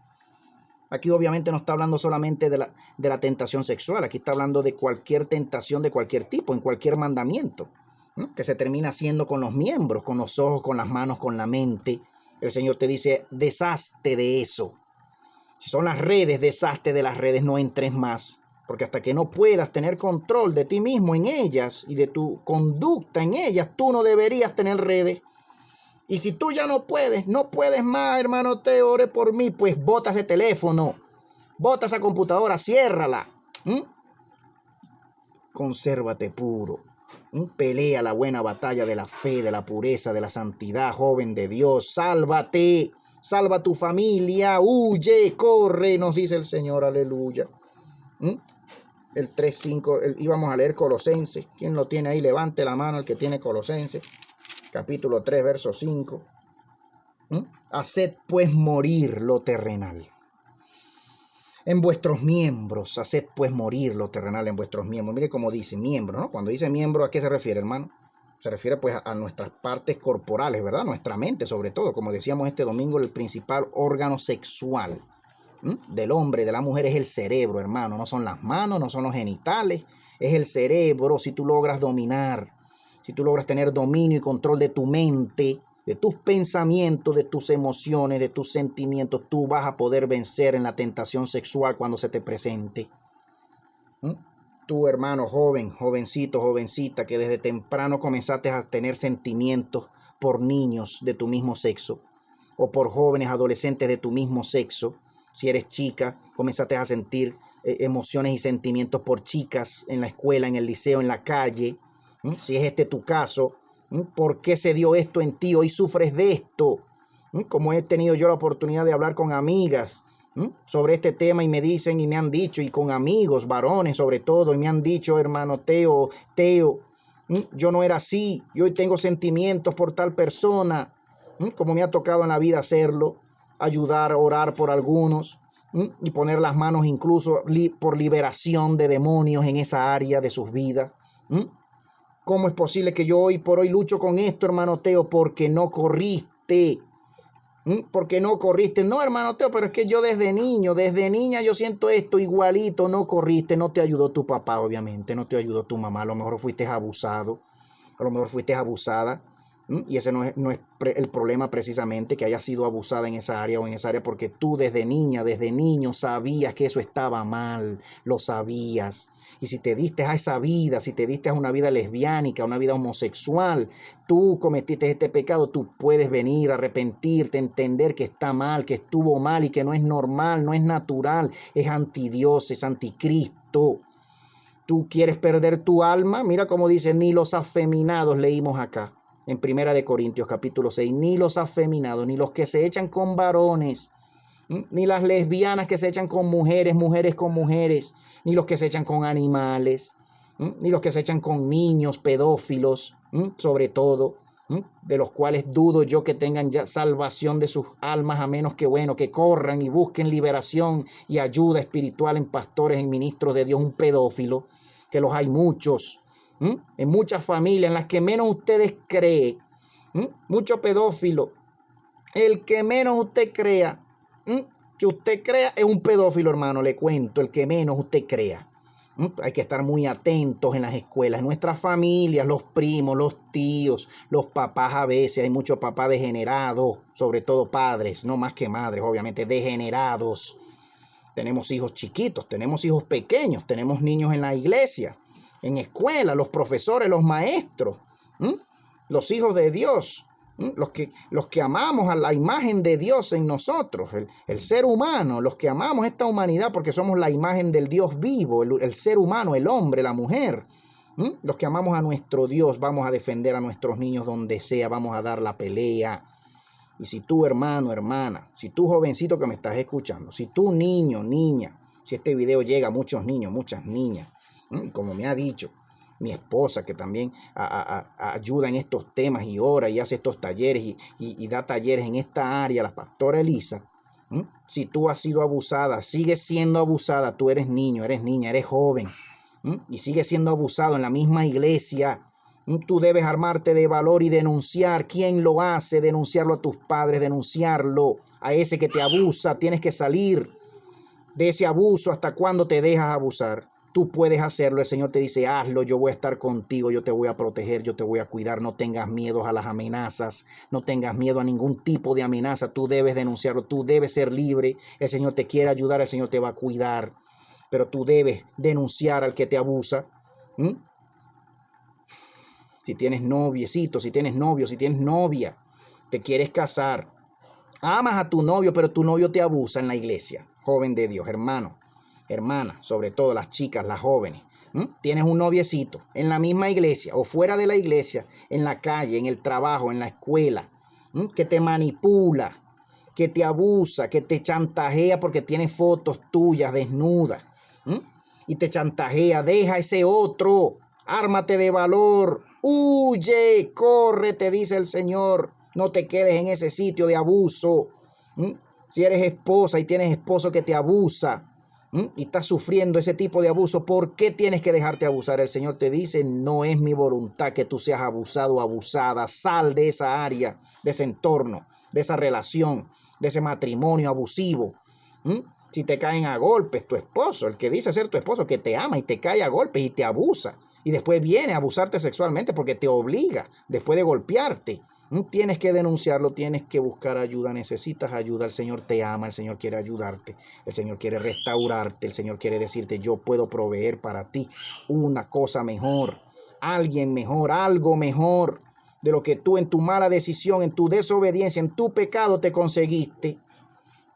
Aquí obviamente no está hablando solamente de la tentación sexual, aquí está hablando de cualquier tentación de cualquier tipo, en cualquier mandamiento, ¿no? Que se termina haciendo con los miembros, con los ojos, con las manos, con la mente. El Señor te dice, deshazte de eso. Si son las redes, deshazte de las redes, no entres más. Porque hasta que no puedas tener control de ti mismo en ellas y de tu conducta en ellas, tú no deberías tener redes. Y si tú ya no puedes más, hermano Teo, ore por mí, pues bota ese teléfono, bota esa computadora, ciérrala. Consérvate puro. Pelea la buena batalla de la fe, de la pureza, de la santidad, joven de Dios. Sálvate, salva tu familia, huye, corre, nos dice el Señor, aleluya. el 3:5, íbamos a leer Colosenses. ¿Quién lo tiene ahí? Levante la mano el que tiene Colosenses, capítulo 3, verso 5. Haced pues morir lo terrenal en vuestros miembros. Haced pues morir lo terrenal en vuestros miembros. Mire cómo dice miembro, ¿no? Cuando dice miembro, ¿a qué se refiere, hermano? Se refiere pues a nuestras partes corporales, ¿verdad? Nuestra mente, sobre todo. Como decíamos este domingo, el principal órgano sexual del hombre y de la mujer es el cerebro, hermano. No son las manos, no son los genitales, es el cerebro. Si tú logras dominar, si tú logras tener dominio y control de tu mente, de tus pensamientos, de tus emociones, de tus sentimientos, tú vas a poder vencer en la tentación sexual cuando se te presente. Tú, hermano joven, jovencito, jovencita, que desde temprano comenzaste a tener sentimientos por niños de tu mismo sexo, o por jóvenes adolescentes de tu mismo sexo. Si eres chica, comenzaste a sentir emociones y sentimientos por chicas en la escuela, en el liceo, en la calle. Si es este tu caso, ¿por qué se dio esto en ti? Hoy sufres de esto. Como he tenido yo la oportunidad de hablar con amigas sobre este tema y me dicen y me han dicho, y con amigos, varones sobre todo, y me han dicho, hermano Teo, yo no era así, yo hoy tengo sentimientos por tal persona, como me ha tocado en la vida hacerlo, ayudar, orar por algunos, y poner las manos incluso por liberación de demonios en esa área de sus vidas. ¿Cómo es posible que yo hoy por hoy lucho con esto, hermano Teo? Porque no corriste. Porque no corriste. No, hermano Teo, pero es que yo desde niño, desde niña yo siento esto igualito. No corriste, no te ayudó tu papá, obviamente, no te ayudó tu mamá. A lo mejor fuiste abusado, a lo mejor fuiste abusada. Y ese no es el problema precisamente, que hayas sido abusada en esa área o en esa área, porque tú desde niña, desde niño sabías que eso estaba mal, lo sabías. Y si te diste a esa vida, si te diste a una vida lesbiánica, una vida homosexual, tú cometiste este pecado, tú puedes venir a arrepentirte, entender que está mal, que estuvo mal y que no es normal, no es natural, es antidios, es anticristo. Tú quieres perder tu alma, mira cómo dice, ni los afeminados, leímos acá en 1 Corintios capítulo 6, ni los afeminados, ni los que se echan con varones, ni las lesbianas que se echan con mujeres, mujeres con mujeres, ni los que se echan con animales, ni los que se echan con niños, pedófilos, sobre todo, de los cuales dudo yo que tengan ya salvación de sus almas, a menos que, bueno, que corran y busquen liberación y ayuda espiritual en pastores, en ministros de Dios. Un pedófilo, que los hay muchos, en muchas familias, en las que menos ustedes creen, mucho pedófilo. El que menos usted crea, que usted crea, es un pedófilo, hermano, le cuento, el que menos usted crea. Hay que estar muy atentos en las escuelas, en nuestras familias, los primos, los tíos, los papás. A veces hay muchos papás degenerados, sobre todo padres, no más que madres, obviamente, degenerados. Tenemos hijos chiquitos, tenemos hijos pequeños, tenemos niños en la iglesia, en escuela, los profesores, los maestros, los hijos de Dios, los que amamos a la imagen de Dios en nosotros, el ser humano, los que amamos esta humanidad porque somos la imagen del Dios vivo, el ser humano, el hombre, la mujer. Los que amamos a nuestro Dios, vamos a defender a nuestros niños donde sea, vamos a dar la pelea. Y si tú, hermano, hermana, si tú, jovencito que me estás escuchando, si tú, niño, niña, si este video llega a muchos niños, muchas niñas, como me ha dicho mi esposa, que también ayuda en estos temas y ora y hace estos talleres y da talleres en esta área, la pastora Elisa, si tú has sido abusada, sigues siendo abusada, tú eres niño, eres niña, eres joven, y sigues siendo abusado en la misma iglesia, tú debes armarte de valor y denunciar. ¿Quién lo hace? Denunciarlo a tus padres, denunciarlo a ese que te abusa. Tienes que salir de ese abuso. ¿Hasta cuándo te dejas abusar? Tú puedes hacerlo. El Señor te dice, hazlo, yo voy a estar contigo, yo te voy a proteger, yo te voy a cuidar. No tengas miedo a las amenazas, no tengas miedo a ningún tipo de amenaza. Tú debes denunciarlo, tú debes ser libre. El Señor te quiere ayudar, el Señor te va a cuidar, pero tú debes denunciar al que te abusa. Si tienes noviecito, si tienes novio, si tienes novia, te quieres casar, amas a tu novio, pero tu novio te abusa en la iglesia, joven de Dios, hermano, hermana, sobre todo las chicas, las jóvenes. Tienes un noviecito en la misma iglesia o fuera de la iglesia, en la calle, en el trabajo, en la escuela, que te manipula, que te abusa, que te chantajea porque tiene fotos tuyas desnudas. y te chantajea, deja ese otro, ármate de valor, huye, corre, te dice el Señor, no te quedes en ese sitio de abuso. Si eres esposa y tienes esposo que te abusa y estás sufriendo ese tipo de abuso, ¿por qué tienes que dejarte abusar? El Señor te dice, no es mi voluntad que tú seas abusado o abusada. Sal de esa área, de ese entorno, de esa relación, de ese matrimonio abusivo. Si te caen a golpes, tu esposo, el que dice ser tu esposo, que te ama y te cae a golpes y te abusa, y después viene a abusarte sexualmente porque te obliga, después de golpearte, tienes que denunciarlo, tienes que buscar ayuda, necesitas ayuda. El Señor te ama, el Señor quiere ayudarte, el Señor quiere restaurarte, el Señor quiere decirte, yo puedo proveer para ti una cosa mejor, alguien mejor, algo mejor de lo que tú en tu mala decisión, en tu desobediencia, en tu pecado te conseguiste,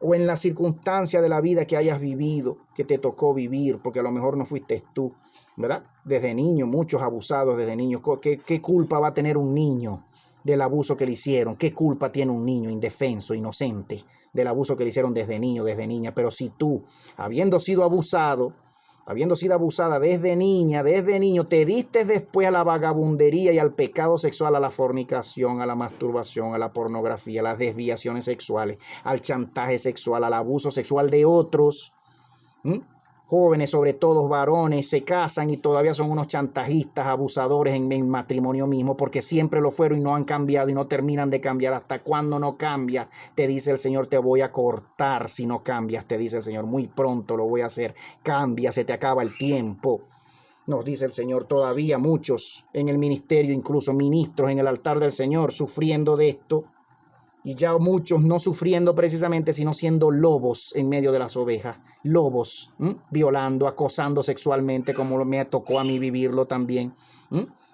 o en la circunstancia de la vida que hayas vivido, que te tocó vivir, porque a lo mejor no fuiste tú, ¿verdad? Desde niño, muchos abusados desde niños. ¿Qué culpa va a tener un niño del abuso que le hicieron? ¿Qué culpa tiene un niño indefenso, inocente, del abuso que le hicieron desde niño, desde niña? Pero si tú, habiendo sido abusado, habiendo sido abusada desde niña, desde niño, te diste después a la vagabundería y al pecado sexual, a la fornicación, a la masturbación, a la pornografía, a las desviaciones sexuales, al chantaje sexual, al abuso sexual de otros. Jóvenes, sobre todo varones, se casan y todavía son unos chantajistas, abusadores en el matrimonio mismo, porque siempre lo fueron y no han cambiado y no terminan de cambiar. ¿Hasta cuándo no cambia? Te dice el Señor, te voy a cortar si no cambias, te dice el Señor, muy pronto lo voy a hacer. Cambia, se te acaba el tiempo. Nos dice el Señor, todavía muchos en el ministerio, incluso ministros en el altar del Señor, sufriendo de esto. Y ya muchos no sufriendo precisamente, sino siendo lobos en medio de las ovejas. Lobos, violando, acosando sexualmente, como me tocó a mí vivirlo también.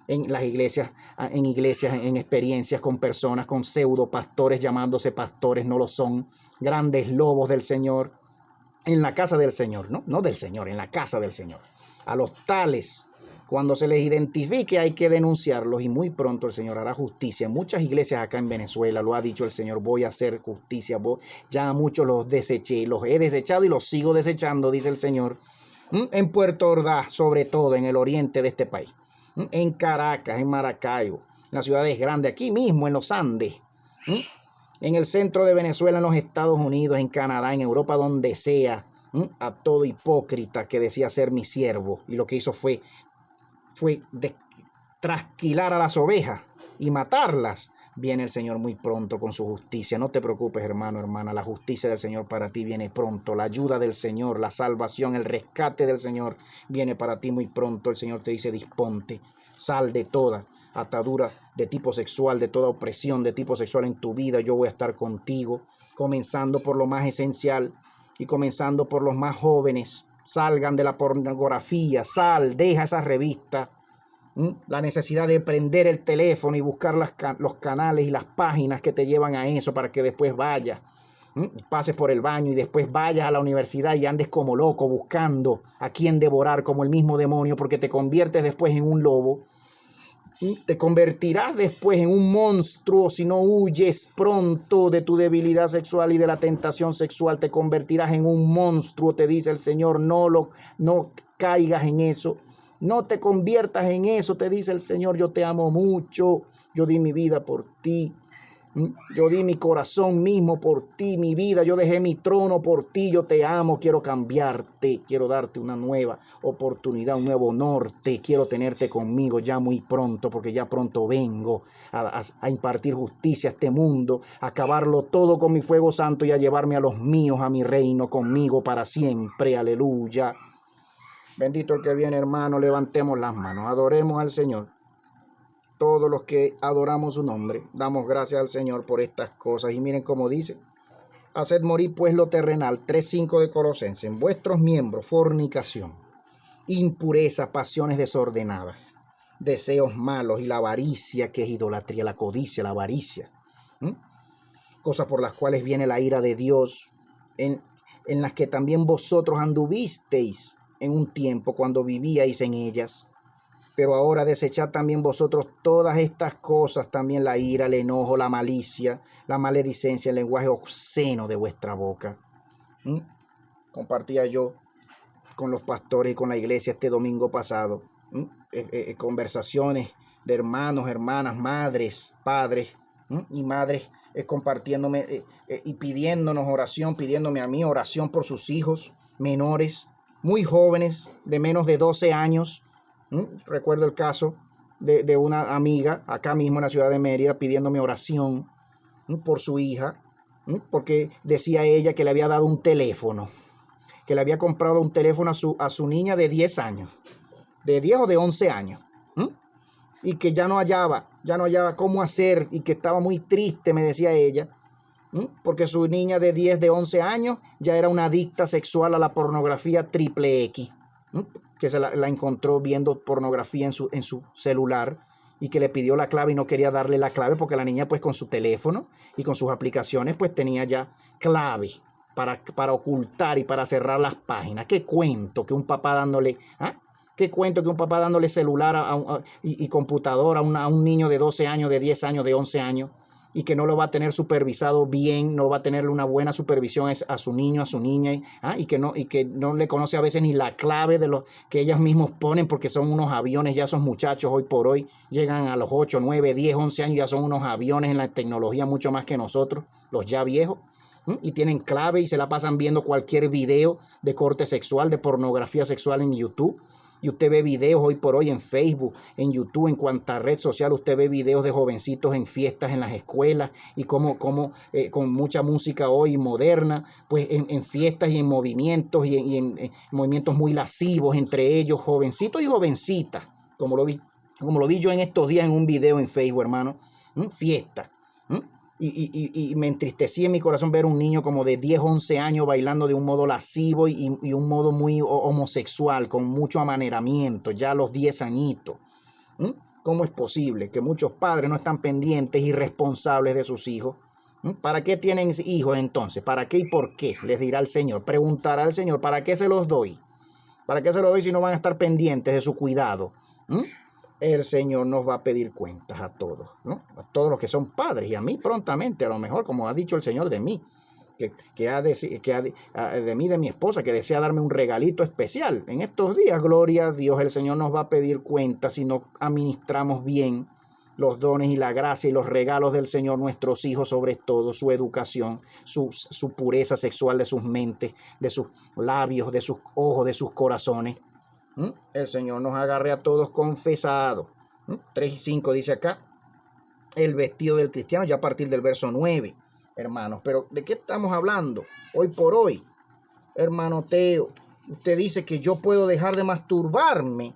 En las iglesias, en experiencias con personas, con pseudo pastores llamándose pastores, no lo son. Grandes lobos del Señor. En la casa del Señor, no del Señor, en la casa del Señor. A los tales, cuando se les identifique, hay que denunciarlos y muy pronto el Señor hará justicia. En muchas iglesias acá en Venezuela lo ha dicho el Señor, voy a hacer justicia. Ya muchos los deseché, los he desechado y los sigo desechando, dice el Señor. En Puerto Ordaz, sobre todo en el oriente de este país. En Caracas, en Maracaibo, en las ciudades grandes, aquí mismo en los Andes. En el centro de Venezuela, en los Estados Unidos, en Canadá, en Europa, donde sea, a todo hipócrita que decía ser mi siervo y lo que hizo fue trasquilar a las ovejas y matarlas. Viene el Señor muy pronto con su justicia. No te preocupes, hermano, hermana, la justicia del Señor para ti viene pronto. La ayuda del Señor, la salvación, el rescate del Señor viene para ti muy pronto. El Señor te dice, disponte, sal de toda atadura de tipo sexual, de toda opresión de tipo sexual en tu vida. Yo voy a estar contigo, comenzando por lo más esencial y comenzando por los más jóvenes. Salgan de la pornografía, deja esa revista. La necesidad de prender el teléfono y buscar los canales y las páginas que te llevan a eso para que después vayas, pases por el baño y después vayas a la universidad y andes como loco buscando a quién devorar como el mismo demonio, porque te conviertes después en un lobo. Te convertirás después en un monstruo si no huyes pronto de tu debilidad sexual y de la tentación sexual. Te convertirás en un monstruo, te dice el Señor. No caigas en eso. No te conviertas en eso, te dice el Señor. Yo te amo mucho. Yo di mi vida por ti. Yo di mi corazón mismo por ti, mi vida. Yo dejé mi trono por ti. Yo te amo. Quiero cambiarte. Quiero darte una nueva oportunidad, un nuevo norte. Quiero tenerte conmigo ya muy pronto, porque ya pronto vengo a impartir justicia a este mundo, a acabarlo todo con mi fuego santo y a llevarme a los míos, a mi reino conmigo para siempre. Aleluya. Bendito el que viene, hermano. Levantemos las manos. Adoremos al Señor. Todos los que adoramos su nombre, damos gracias al Señor por estas cosas. Y miren cómo dice, haced morir pues lo terrenal, 3:5 de Colosenses, en vuestros miembros, fornicación, impureza, pasiones desordenadas, deseos malos y la avaricia, que es idolatría, la codicia, la avaricia. Cosas por las cuales viene la ira de Dios, en las que también vosotros anduvisteis en un tiempo cuando vivíais en ellas. Pero ahora desechad también vosotros todas estas cosas, también la ira, el enojo, la malicia, la maledicencia, el lenguaje obsceno de vuestra boca. Compartía yo con los pastores y con la iglesia este domingo pasado. Conversaciones de hermanos, hermanas, madres, padres y madres compartiéndome y pidiéndonos oración, pidiéndome a mí oración por sus hijos menores, muy jóvenes, de menos de 12 años. Recuerdo el caso de una amiga acá mismo en la ciudad de Mérida pidiéndome oración por su hija, porque decía ella que le había dado un teléfono, que le había comprado un teléfono a su niña de 10 años, de 10 o de 11 años, y que ya no hallaba cómo hacer y que estaba muy triste, me decía ella, porque su niña de 10, de 11 años ya era una adicta sexual a la pornografía triple X, que se la encontró viendo pornografía en su celular y que le pidió la clave y no quería darle la clave porque la niña pues con su teléfono y con sus aplicaciones pues tenía ya clave para ocultar y para cerrar las páginas. ¿Qué cuento que un papá dándole... ¿Qué cuento que un papá dándole celular y computadora a un niño de 12 años, de 10 años, de 11 años, y que no lo va a tener supervisado bien, no va a tenerle una buena supervisión a su niño, a su niña, y que no le conoce a veces ni la clave de lo que ellas mismos ponen, porque son unos aviones, ya esos muchachos hoy por hoy llegan a los 8, 9, 10, 11 años, ya son unos aviones en la tecnología mucho más que nosotros, los ya viejos, y tienen clave y se la pasan viendo cualquier video de corte sexual, de pornografía sexual en YouTube. Y usted ve videos hoy por hoy en Facebook, en YouTube, en cuanta red social, usted ve videos de jovencitos en fiestas en las escuelas y como con mucha música hoy moderna, pues en fiestas y en movimientos y en movimientos muy lascivos entre ellos, jovencitos y jovencitas, como lo vi yo en estos días en un video en Facebook, hermano, fiesta. Y me entristecí en mi corazón ver un niño como de 10, 11 años bailando de un modo lascivo y un modo muy homosexual, con mucho amaneramiento, ya a los 10 añitos. ¿Cómo es posible que muchos padres no están pendientes y responsables de sus hijos? ¿Para qué tienen hijos entonces? ¿Para qué y por qué? Les dirá el Señor. Preguntará al Señor, ¿para qué se los doy? ¿Para qué se los doy si no van a estar pendientes de su cuidado? El Señor nos va a pedir cuentas a todos, ¿no? A todos los que son padres y a mí prontamente, a lo mejor, como ha dicho el Señor de mí, de mí, de mi esposa, que desea darme un regalito especial. En estos días, gloria a Dios, el Señor nos va a pedir cuentas si no administramos bien los dones y la gracia y los regalos del Señor, nuestros hijos, sobre todo, su educación, su pureza sexual de sus mentes, de sus labios, de sus ojos, de sus corazones. El Señor nos agarre a todos confesados. 3 y 5 dice acá, el vestido del cristiano, ya a partir del verso 9, hermanos. Pero ¿de qué estamos hablando hoy por hoy? Hermano Teo, usted dice que yo puedo dejar de masturbarme.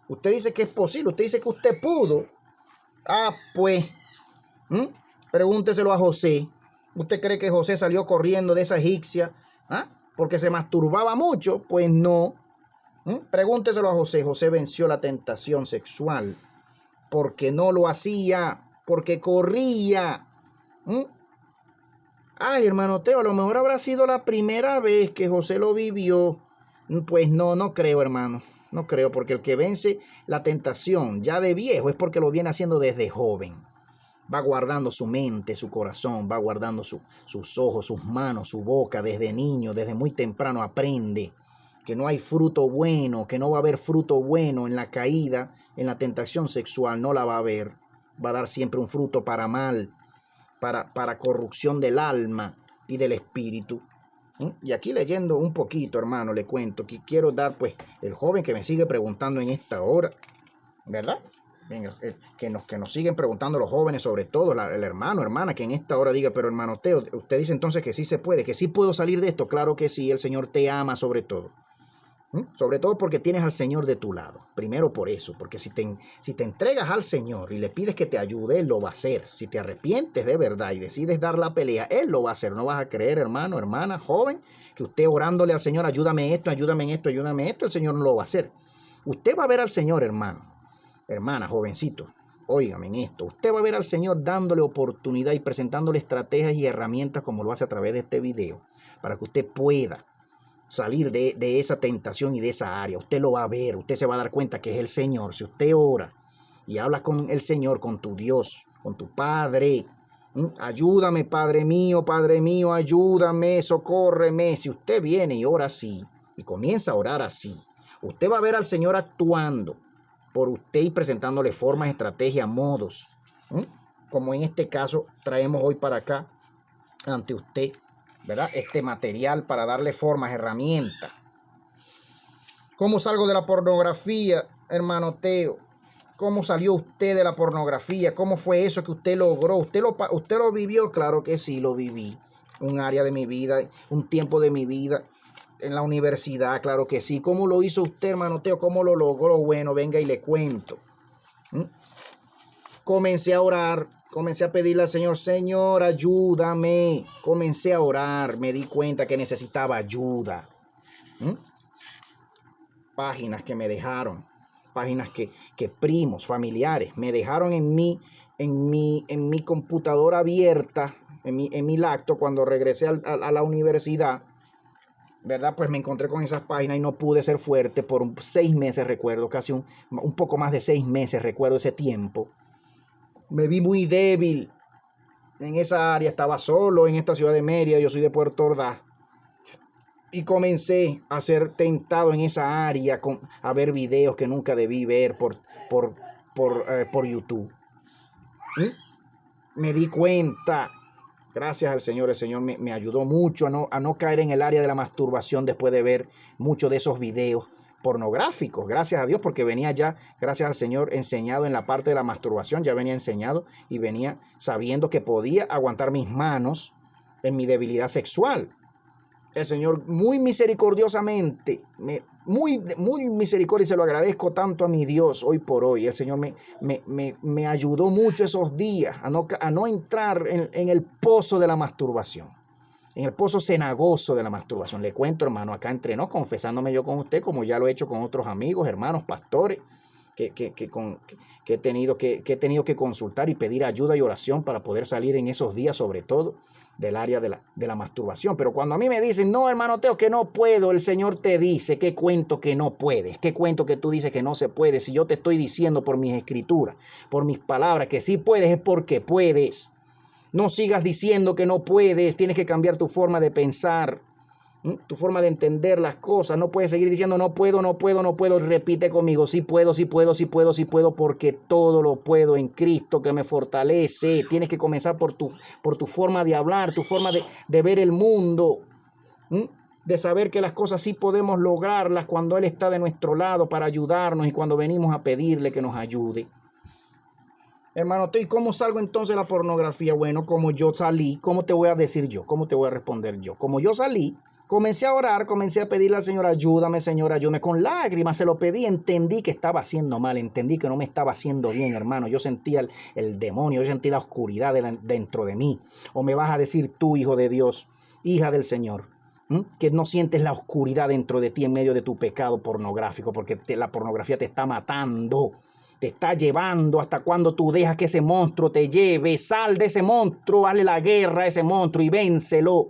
Usted dice que es posible, usted dice que usted pudo. Pues, pregúnteselo a José. ¿Usted cree que José salió corriendo de esa egipcia porque se masturbaba mucho? Pues no. Pregúnteselo a José. José venció la tentación sexual porque no lo hacía, porque corría. Ay, hermano Teo, a lo mejor habrá sido la primera vez que José lo vivió. Pues no creo, hermano. No creo, porque el que vence la tentación ya de viejo es porque lo viene haciendo desde joven. Va guardando su mente, su corazón, va guardando sus ojos, sus manos, su boca desde niño, desde muy temprano aprende que no hay fruto bueno, que no va a haber fruto bueno en la caída, en la tentación sexual, no la va a haber. Va a dar siempre un fruto para mal, para corrupción del alma y del espíritu. Y aquí leyendo un poquito, hermano, le cuento que quiero dar, pues, el joven que me sigue preguntando en esta hora, ¿verdad? Venga, que nos siguen preguntando los jóvenes, sobre todo el hermano, hermana, que en esta hora diga, pero hermano Teo, usted dice entonces que sí se puede, que sí puedo salir de esto. Claro que sí, el Señor te ama sobre todo. Sobre todo porque tienes al Señor de tu lado. Primero por eso, porque si te entregas al Señor y le pides que te ayude, Él lo va a hacer. Si te arrepientes de verdad y decides dar la pelea, Él lo va a hacer. No vas a creer, hermano, hermana, joven, que usted orándole al Señor, ayúdame esto, ayúdame en esto, ayúdame en esto, el Señor no lo va a hacer. Usted va a ver al Señor, hermano, hermana, jovencito, óigame en esto. Usted va a ver al Señor dándole oportunidad y presentándole estrategias y herramientas como lo hace a través de este video, para que usted pueda salir de esa tentación y de esa área. Usted lo va a ver, usted se va a dar cuenta que es el Señor. Si usted ora y habla con el Señor, con tu Dios, con tu Padre, ayúdame, Padre mío, ayúdame, socórreme. Si usted viene y ora así, y comienza a orar así, usted va a ver al Señor actuando por usted y presentándole formas, estrategias, modos, como en este caso traemos hoy para acá ante usted, ¿verdad? Este material para darle formas, herramientas. ¿Cómo salgo de la pornografía, hermano Teo? ¿Cómo salió usted de la pornografía? ¿Cómo fue eso que usted logró? ¿Usted lo vivió? Claro que sí, lo viví. Un área de mi vida, un tiempo de mi vida. En la universidad, claro que sí. ¿Cómo lo hizo usted, hermano Teo? ¿Cómo lo logró? Bueno, venga y le cuento. Comencé a orar, comencé a pedirle al Señor, Señor, ayúdame. Comencé a orar, me di cuenta que necesitaba ayuda. Páginas que me dejaron, páginas que primos, familiares, me dejaron en mi computadora abierta, en mi lacto, cuando regresé a la universidad, ¿verdad? Pues me encontré con esas páginas y no pude ser fuerte por 6 meses, recuerdo, casi un poco más de 6 meses, recuerdo ese tiempo. Me vi muy débil en esa área, estaba solo en esta ciudad de Mérida, yo soy de Puerto Ordaz. Y comencé a ser tentado en esa área, a ver videos que nunca debí ver por YouTube. Me di cuenta, gracias al Señor, el Señor me ayudó mucho a no caer en el área de la masturbación después de ver muchos de esos videos pornográficos. Gracias a Dios, porque venía ya, gracias al Señor, enseñado en la parte de la masturbación, ya venía enseñado y venía sabiendo que podía aguantar mis manos en mi debilidad sexual. El Señor muy misericordiosamente, muy misericordia, y se lo agradezco tanto a mi Dios hoy por hoy. El Señor me ayudó mucho esos días a no entrar en el pozo de la masturbación, en el pozo cenagoso de la masturbación. Le cuento, hermano, acá entre nos, confesándome yo con usted, como ya lo he hecho con otros amigos, hermanos, pastores, que he tenido que consultar y pedir ayuda y oración para poder salir en esos días, sobre todo del área de la masturbación. Pero cuando a mí me dicen, no, hermano Teo, que no puedo, el Señor te dice, ¿qué cuento que no puedes? ¿Qué cuento que tú dices que no se puede? Si yo te estoy diciendo por mis escrituras, por mis palabras, que sí puedes, es porque puedes. No sigas diciendo que no puedes, tienes que cambiar tu forma de pensar, tu forma de entender las cosas. No puedes seguir diciendo no puedo, no puedo, no puedo. Repite conmigo, sí puedo, sí puedo, sí puedo, sí puedo, porque todo lo puedo en Cristo que me fortalece. Tienes que comenzar por tu forma de hablar, tu forma de ver el mundo, de saber que las cosas sí podemos lograrlas cuando Él está de nuestro lado para ayudarnos y cuando venimos a pedirle que nos ayude. Hermano, ¿y cómo salgo entonces de la pornografía? Bueno, como yo salí, ¿cómo te voy a decir yo? ¿Cómo te voy a responder yo? Como yo salí, comencé a orar, comencé a pedirle al Señor, ayúdame, Señor, ayúdame. Con lágrimas se lo pedí, entendí que estaba haciendo mal, entendí que no me estaba haciendo bien, hermano. Yo sentía el demonio, yo sentía la oscuridad dentro de mí. O me vas a decir tú, hijo de Dios, hija del Señor, que no sientes la oscuridad dentro de ti en medio de tu pecado pornográfico, porque la pornografía te está matando. Te está llevando hasta cuando tú dejas que ese monstruo te lleve. Sal de ese monstruo, hazle la guerra a ese monstruo y vénselo.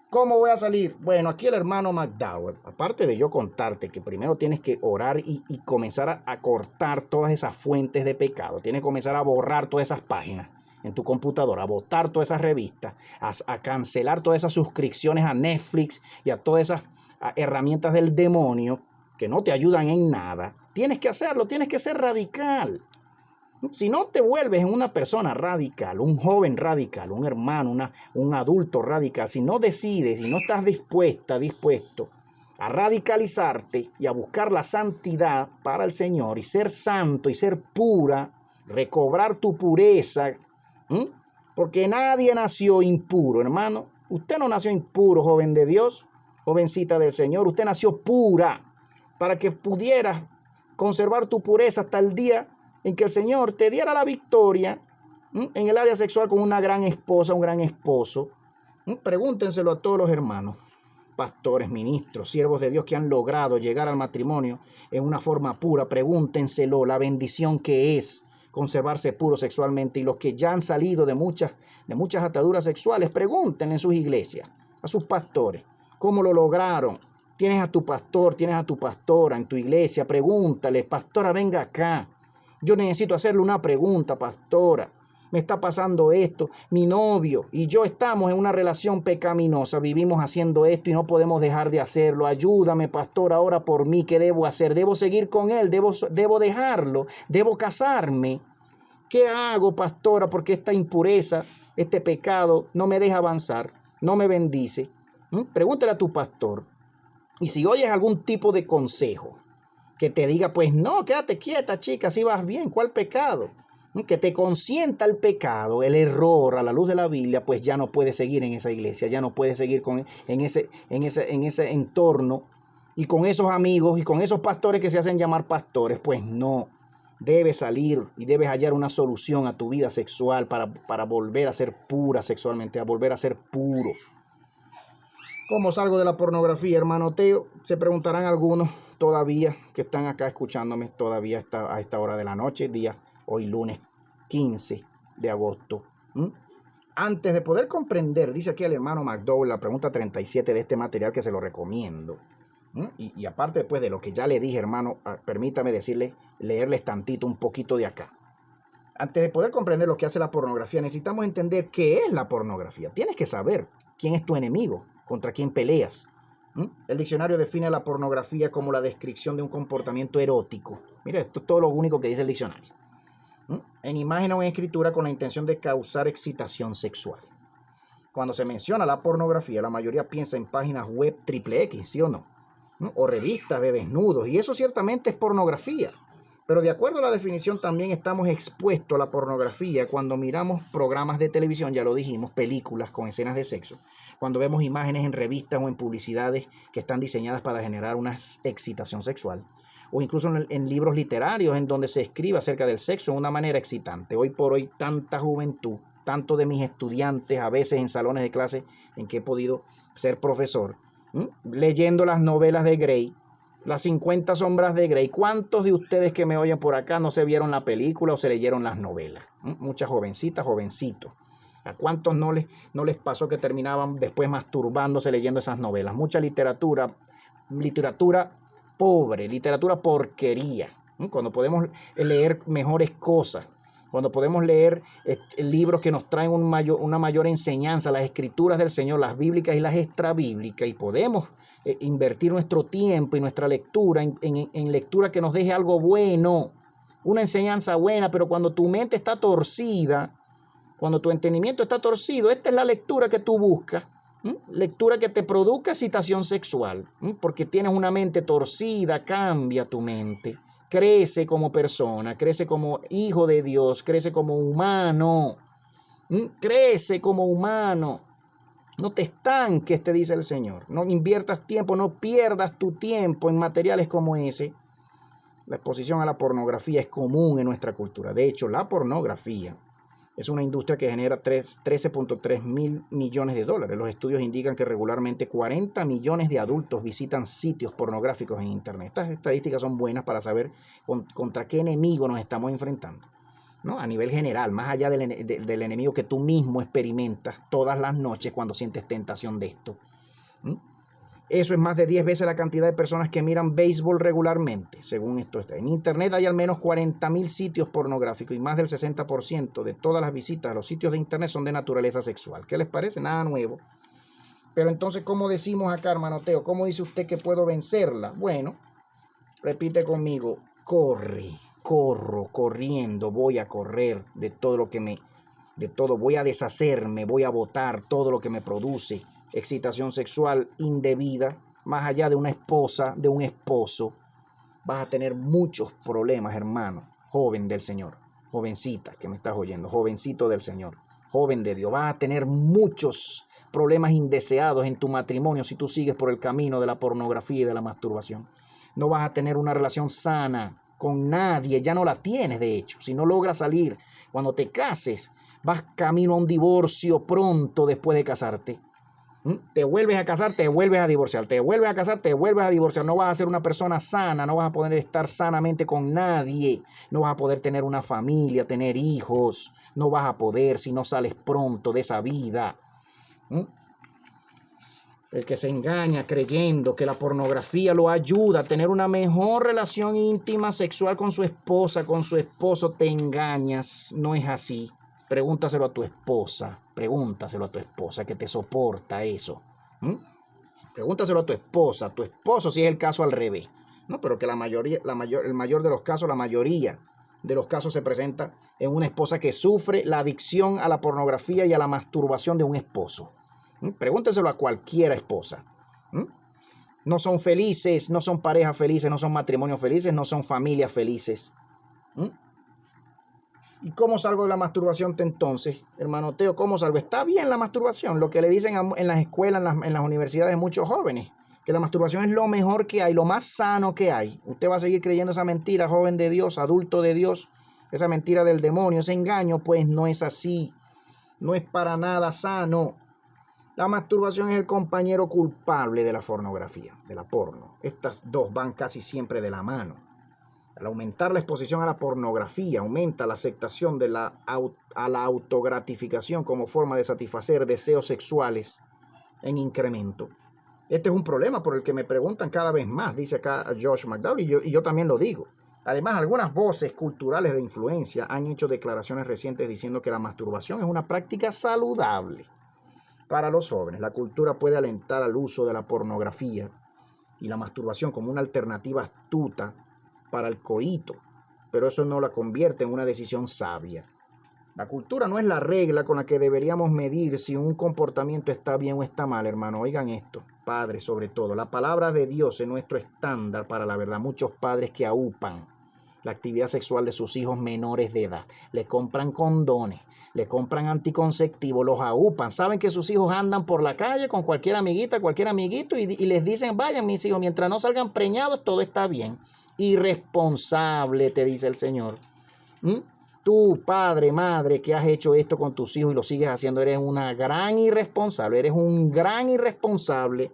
¿Cómo voy a salir? Bueno, aquí el hermano McDowell, aparte de yo contarte que primero tienes que orar y comenzar a cortar todas esas fuentes de pecado, tienes que comenzar a borrar todas esas páginas en tu computadora, a botar todas esas revistas, a cancelar todas esas suscripciones a Netflix y a todas esas herramientas del demonio que no te ayudan en nada. Tienes que hacerlo, tienes que ser radical. Si no te vuelves una persona radical, un joven radical, un hermano, un adulto radical, si no decides, si no estás dispuesto a radicalizarte y a buscar la santidad para el Señor y ser santo y ser pura, recobrar tu pureza, porque nadie nació impuro, hermano. Usted no nació impuro, joven de Dios, jovencita del Señor. Usted nació pura para que pudieras conservar tu pureza hasta el día en que el Señor te diera la victoria en el área sexual con una gran esposa, un gran esposo. Pregúntenselo a todos los hermanos, pastores, ministros, siervos de Dios que han logrado llegar al matrimonio en una forma pura. Pregúntenselo la bendición que es conservarse puro sexualmente, y los que ya han salido de muchas ataduras sexuales, pregúntenle en sus iglesias, a sus pastores, cómo lo lograron. Tienes a tu pastor, tienes a tu pastora en tu iglesia, pregúntale, pastora, venga acá. Yo necesito hacerle una pregunta, pastora. me está pasando esto, mi novio y yo estamos en una relación pecaminosa, vivimos haciendo esto y no podemos dejar de hacerlo. Ayúdame, pastor, ahora por mí, ¿qué debo hacer? ¿Debo seguir con él? ¿Debo dejarlo? ¿Debo casarme? ¿Qué hago, pastora? Porque esta impureza, este pecado no me deja avanzar, no me bendice. Pregúntale a tu pastor. Y si oyes algún tipo de consejo que te diga, pues no, quédate quieta, chica, si vas bien, ¿cuál pecado? Que te consienta el pecado, el error a la luz de la Biblia, pues ya no puedes seguir en esa iglesia, ya no puedes seguir en ese entorno y con esos amigos y con esos pastores que se hacen llamar pastores. Pues no, debes salir y debes hallar una solución a tu vida sexual para volver a ser pura sexualmente, a volver a ser puro. ¿Cómo salgo de la pornografía, hermano Teo? Se preguntarán algunos todavía que están acá escuchándome todavía a esta hora de la noche, hoy lunes 15 de agosto. Antes de poder comprender, dice aquí el hermano McDowell, la pregunta 37 de este material que se lo recomiendo. Y aparte después de lo que ya le dije, hermano, permítame leerles tantito un poquito de acá. Antes de poder comprender lo que hace la pornografía, necesitamos entender qué es la pornografía. Tienes que saber quién es tu enemigo, contra quién peleas. El diccionario define la pornografía como la descripción de un comportamiento erótico. Mira, esto es todo lo único que dice el diccionario. En imagen o en escritura con la intención de causar excitación sexual. Cuando se menciona la pornografía, la mayoría piensa en páginas web XXX, ¿sí o no? O revistas de desnudos, y eso ciertamente es pornografía. Pero de acuerdo a la definición también estamos expuestos a la pornografía cuando miramos programas de televisión, ya lo dijimos, películas con escenas de sexo, cuando vemos imágenes en revistas o en publicidades que están diseñadas para generar una excitación sexual, o incluso en libros literarios en donde se escribe acerca del sexo de una manera excitante. Hoy por hoy tanta juventud, tanto de mis estudiantes, a veces en salones de clase en que he podido ser profesor, leyendo las novelas de Grey, las 50 sombras de Grey. ¿Cuántos de ustedes que me oyen por acá no se vieron la película o se leyeron las novelas? Muchas jovencitas, jovencitos. ¿A cuántos no les pasó que terminaban después masturbándose leyendo esas novelas? Mucha literatura pobre, literatura porquería. Cuando podemos leer mejores cosas, cuando podemos leer libros que nos traen una mayor enseñanza, las escrituras del Señor, las bíblicas y las extrabíblicas, y podemos invertir nuestro tiempo y nuestra lectura en lectura que nos deje algo bueno, una enseñanza buena. Pero cuando tu mente está torcida, cuando tu entendimiento está torcido, esta es la lectura que tú buscas, lectura que te produzca excitación sexual, porque tienes una mente torcida. Cambia tu mente, crece como persona, crece como hijo de Dios, crece como humano, crece como humano. No te estanques, te dice el Señor. No inviertas tiempo, no pierdas tu tiempo en materiales como ese. La exposición a la pornografía es común en nuestra cultura. De hecho, la pornografía es una industria que genera 13.3 mil millones de dólares. Los estudios indican que regularmente 40 millones de adultos visitan sitios pornográficos en Internet. Estas estadísticas son buenas para saber contra qué enemigo nos estamos enfrentando, ¿no? A nivel general, más allá del enemigo que tú mismo experimentas todas las noches cuando sientes tentación de esto. Eso es más de 10 veces la cantidad de personas que miran béisbol regularmente, según esto está. En Internet hay al menos 40.000 sitios pornográficos y más del 60% de todas las visitas a los sitios de Internet son de naturaleza sexual. ¿Qué les parece? Nada nuevo. Pero entonces, ¿cómo decimos acá, hermano Teo? ¿Cómo dice usted que puedo vencerla? Bueno, repite conmigo: corriendo, voy a correr de todo voy a deshacerme, voy a botar todo lo que me produce excitación sexual indebida, más allá de una esposa, de un esposo. Vas a tener muchos problemas, hermano, joven del Señor, jovencita que me estás oyendo, jovencito del Señor, joven de Dios. Vas a tener muchos problemas indeseados en tu matrimonio si tú sigues por el camino de la pornografía y de la masturbación. No vas a tener una relación sana con nadie, ya no la tienes, de hecho. Si no logras salir, cuando te cases, vas camino a un divorcio pronto después de casarte. Te vuelves a casar, te vuelves a divorciar, te vuelves a casar, te vuelves a divorciar. No vas a ser una persona sana, no vas a poder estar sanamente con nadie, no vas a poder tener una familia, tener hijos, no vas a poder si no sales pronto de esa vida. El que se engaña creyendo que la pornografía lo ayuda a tener una mejor relación íntima sexual con su esposa, con su esposo, te engañas. No es así. Pregúntaselo a tu esposa, que te soporta eso. Pregúntaselo a tu esposa, a tu esposo si es el caso al revés. No, pero que la mayoría de los casos se presenta en una esposa que sufre la adicción a la pornografía y a la masturbación de un esposo. Pregúnteselo a cualquiera esposa. No son felices, no son parejas felices, no son matrimonios felices, no son familias felices. ¿Y cómo salgo de la masturbación entonces, hermano Teo? ¿Cómo salgo? Está bien la masturbación, lo que le dicen en las escuelas, en las universidades muchos jóvenes, que la masturbación es lo mejor que hay, lo más sano que hay. Usted va a seguir creyendo esa mentira, joven de Dios, adulto de Dios, esa mentira del demonio, ese engaño, pues no es así, no es para nada sano. La masturbación es el compañero culpable de la pornografía, de la porno. Estas dos van casi siempre de la mano. Al aumentar la exposición a la pornografía, aumenta la aceptación a la autogratificación como forma de satisfacer deseos sexuales en incremento. Este es un problema por el que me preguntan cada vez más, dice acá Josh McDowell, y yo también lo digo. Además, algunas voces culturales de influencia han hecho declaraciones recientes diciendo que la masturbación es una práctica saludable para los jóvenes. La cultura puede alentar al uso de la pornografía y la masturbación como una alternativa astuta para el coito, pero eso no la convierte en una decisión sabia. La cultura no es la regla con la que deberíamos medir si un comportamiento está bien o está mal, hermano. Oigan esto, padres sobre todo. La palabra de Dios es nuestro estándar para la verdad. Muchos padres que aupan la actividad sexual de sus hijos menores de edad, le compran condones, le compran anticonceptivos, los aupan. Saben que sus hijos andan por la calle con cualquier amiguita, cualquier amiguito y les dicen, vayan mis hijos, mientras no salgan preñados, todo está bien. Irresponsable, te dice el Señor. Tú, padre, madre, que has hecho esto con tus hijos y lo sigues haciendo, eres una gran irresponsable, eres un gran irresponsable.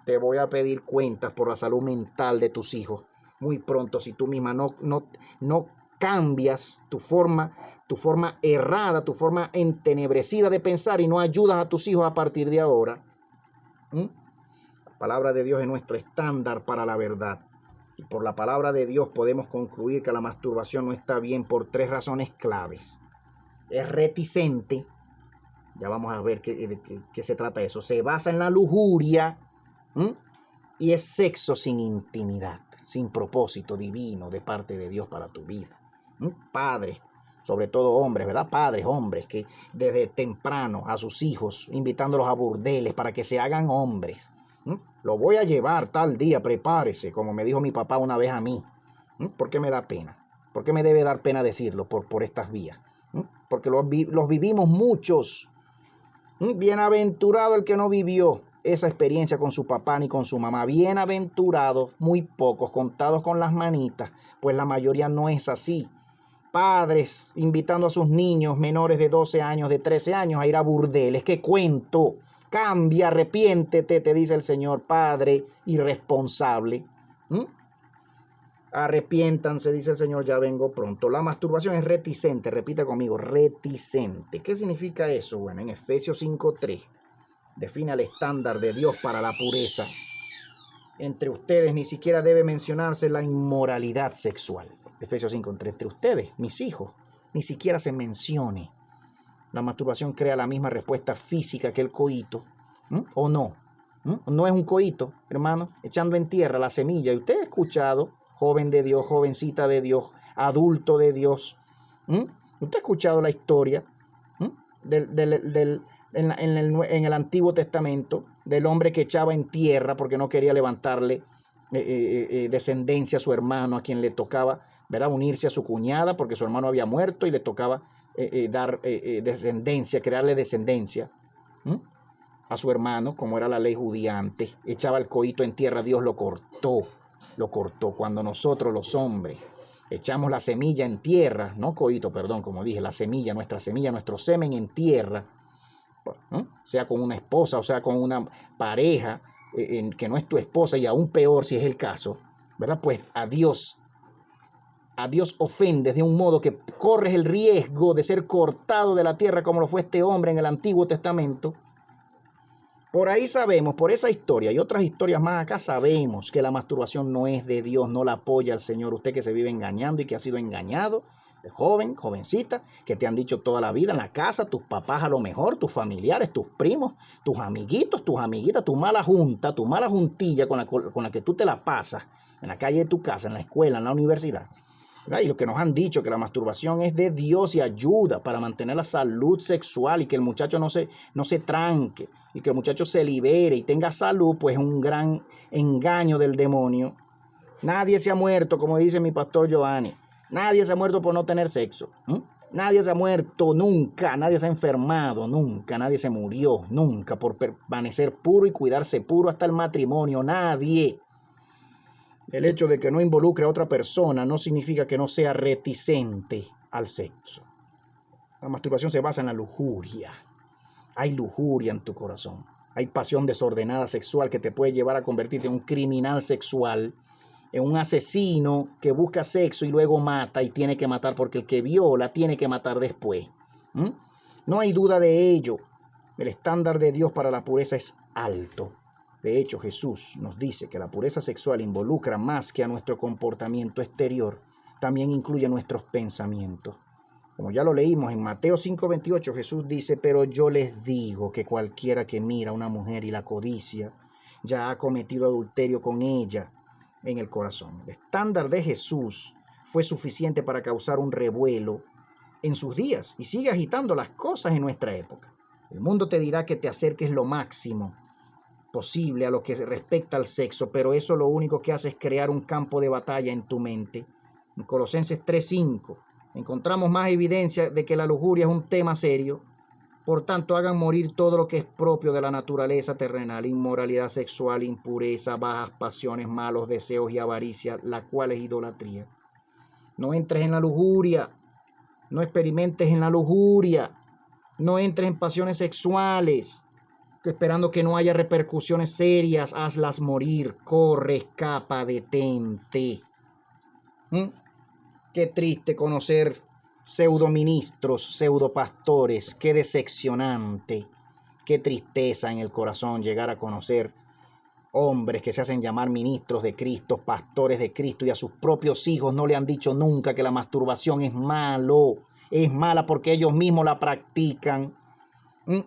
Te voy a pedir cuentas por la salud mental de tus hijos muy pronto si tú misma no cambias tu forma errada, tu forma entenebrecida de pensar y no ayudas a tus hijos a partir de ahora. La palabra de Dios es nuestro estándar para la verdad. Y por la palabra de Dios podemos concluir que la masturbación no está bien por 3 razones claves. Es reticente. Ya vamos a ver qué se trata de eso. Se basa en la lujuria. Y es sexo sin intimidad, sin propósito divino de parte de Dios para tu vida. Padres, sobre todo hombres, ¿verdad? Padres, hombres, que desde temprano a sus hijos, invitándolos a burdeles para que se hagan hombres. Lo voy a llevar tal día, prepárese, como me dijo mi papá una vez a mí. ¿Por qué me da pena? ¿Por qué me debe dar pena decirlo por estas vías? Porque los vivimos muchos. Bienaventurado el que no vivió esa experiencia con su papá ni con su mamá. Bienaventurados, muy pocos, contados con las manitas, pues la mayoría no es así. Padres invitando a sus niños menores de 12 años, de 13 años a ir a burdeles. ¡Qué cuento! Cambia, arrepiéntete, te dice el Señor, padre irresponsable. Arrepiéntanse, dice el Señor, ya vengo pronto. La masturbación es reticente, repita conmigo, reticente. ¿Qué significa eso? Bueno, en Efesios 5:3 define el estándar de Dios para la pureza. Entre ustedes ni siquiera debe mencionarse la inmoralidad sexual. Efesios 5:3, entre ustedes, mis hijos, ni siquiera se mencione. La masturbación crea la misma respuesta física que el coito, ¿o no? No es un coito, hermano, echando en tierra la semilla. Y usted ha escuchado, joven de Dios, jovencita de Dios, adulto de Dios. Usted ha escuchado la historia en el Antiguo Testamento del hombre que echaba en tierra porque no quería levantarle descendencia a su hermano, a quien le tocaba, ¿verdad?, unirse a su cuñada porque su hermano había muerto y le tocaba dar descendencia, crearle descendencia a su hermano, como era la ley judía antes. Echaba el coito en tierra, Dios lo cortó. Cuando nosotros los hombres echamos la semilla en tierra, no coito, perdón, como dije, la semilla, nuestro semen en tierra, sea con una esposa o sea con una pareja que no es tu esposa, y aún peor si es el caso, ¿verdad? Pues a Dios ofendes de un modo que corres el riesgo de ser cortado de la tierra como lo fue este hombre en el Antiguo Testamento. Por ahí sabemos, por esa historia y otras historias más acá, sabemos que la masturbación no es de Dios, no la apoya el Señor. Usted que se vive engañando y que ha sido engañado, joven, jovencita, que te han dicho toda la vida en la casa, tus papás a lo mejor, tus familiares, tus primos, tus amiguitos, tus amiguitas, tu mala junta, tu mala juntilla con la que tú te la pasas en la calle de tu casa, en la escuela, en la universidad. ¿Verdad? Y lo que nos han dicho, que la masturbación es de Dios y ayuda para mantener la salud sexual y que el muchacho no se tranque y que el muchacho se libere y tenga salud, pues es un gran engaño del demonio. Nadie se ha muerto, como dice mi pastor Giovanni. Nadie se ha muerto por no tener sexo. Nadie se ha muerto nunca, nadie se ha enfermado nunca, nadie se murió nunca por permanecer puro y cuidarse puro hasta el matrimonio. Nadie. El hecho de que no involucre a otra persona no significa que no sea reticente al sexo. La masturbación se basa en la lujuria. Hay lujuria en tu corazón. Hay pasión desordenada sexual que te puede llevar a convertirte en un criminal sexual, en un asesino que busca sexo y luego mata y tiene que matar porque el que viola tiene que matar después. No hay duda de ello. El estándar de Dios para la pureza es alto. De hecho, Jesús nos dice que la pureza sexual involucra más que a nuestro comportamiento exterior, también incluye nuestros pensamientos. Como ya lo leímos en Mateo 5:28, Jesús dice, pero yo les digo que cualquiera que mira a una mujer y la codicia, ya ha cometido adulterio con ella en el corazón. El estándar de Jesús fue suficiente para causar un revuelo en sus días y sigue agitando las cosas en nuestra época. El mundo te dirá que te acerques lo máximo posible a lo que respecta al sexo, pero eso lo único que hace es crear un campo de batalla en tu mente. En Colosenses 3:5 encontramos más evidencia de que la lujuria es un tema serio. Por tanto, hagan morir todo lo que es propio de la naturaleza terrenal, inmoralidad sexual, impureza, bajas pasiones, malos deseos y avaricia, la cual es idolatría. No entres en la lujuria, no experimentes en la lujuria, no entres en pasiones sexuales, esperando que no haya repercusiones serias, hazlas morir, corre, escapa, detente. Qué triste conocer pseudoministros, pseudopastores, qué decepcionante, qué tristeza en el corazón llegar a conocer hombres que se hacen llamar ministros de Cristo, pastores de Cristo, y a sus propios hijos no le han dicho nunca que la masturbación es malo, es mala porque ellos mismos la practican.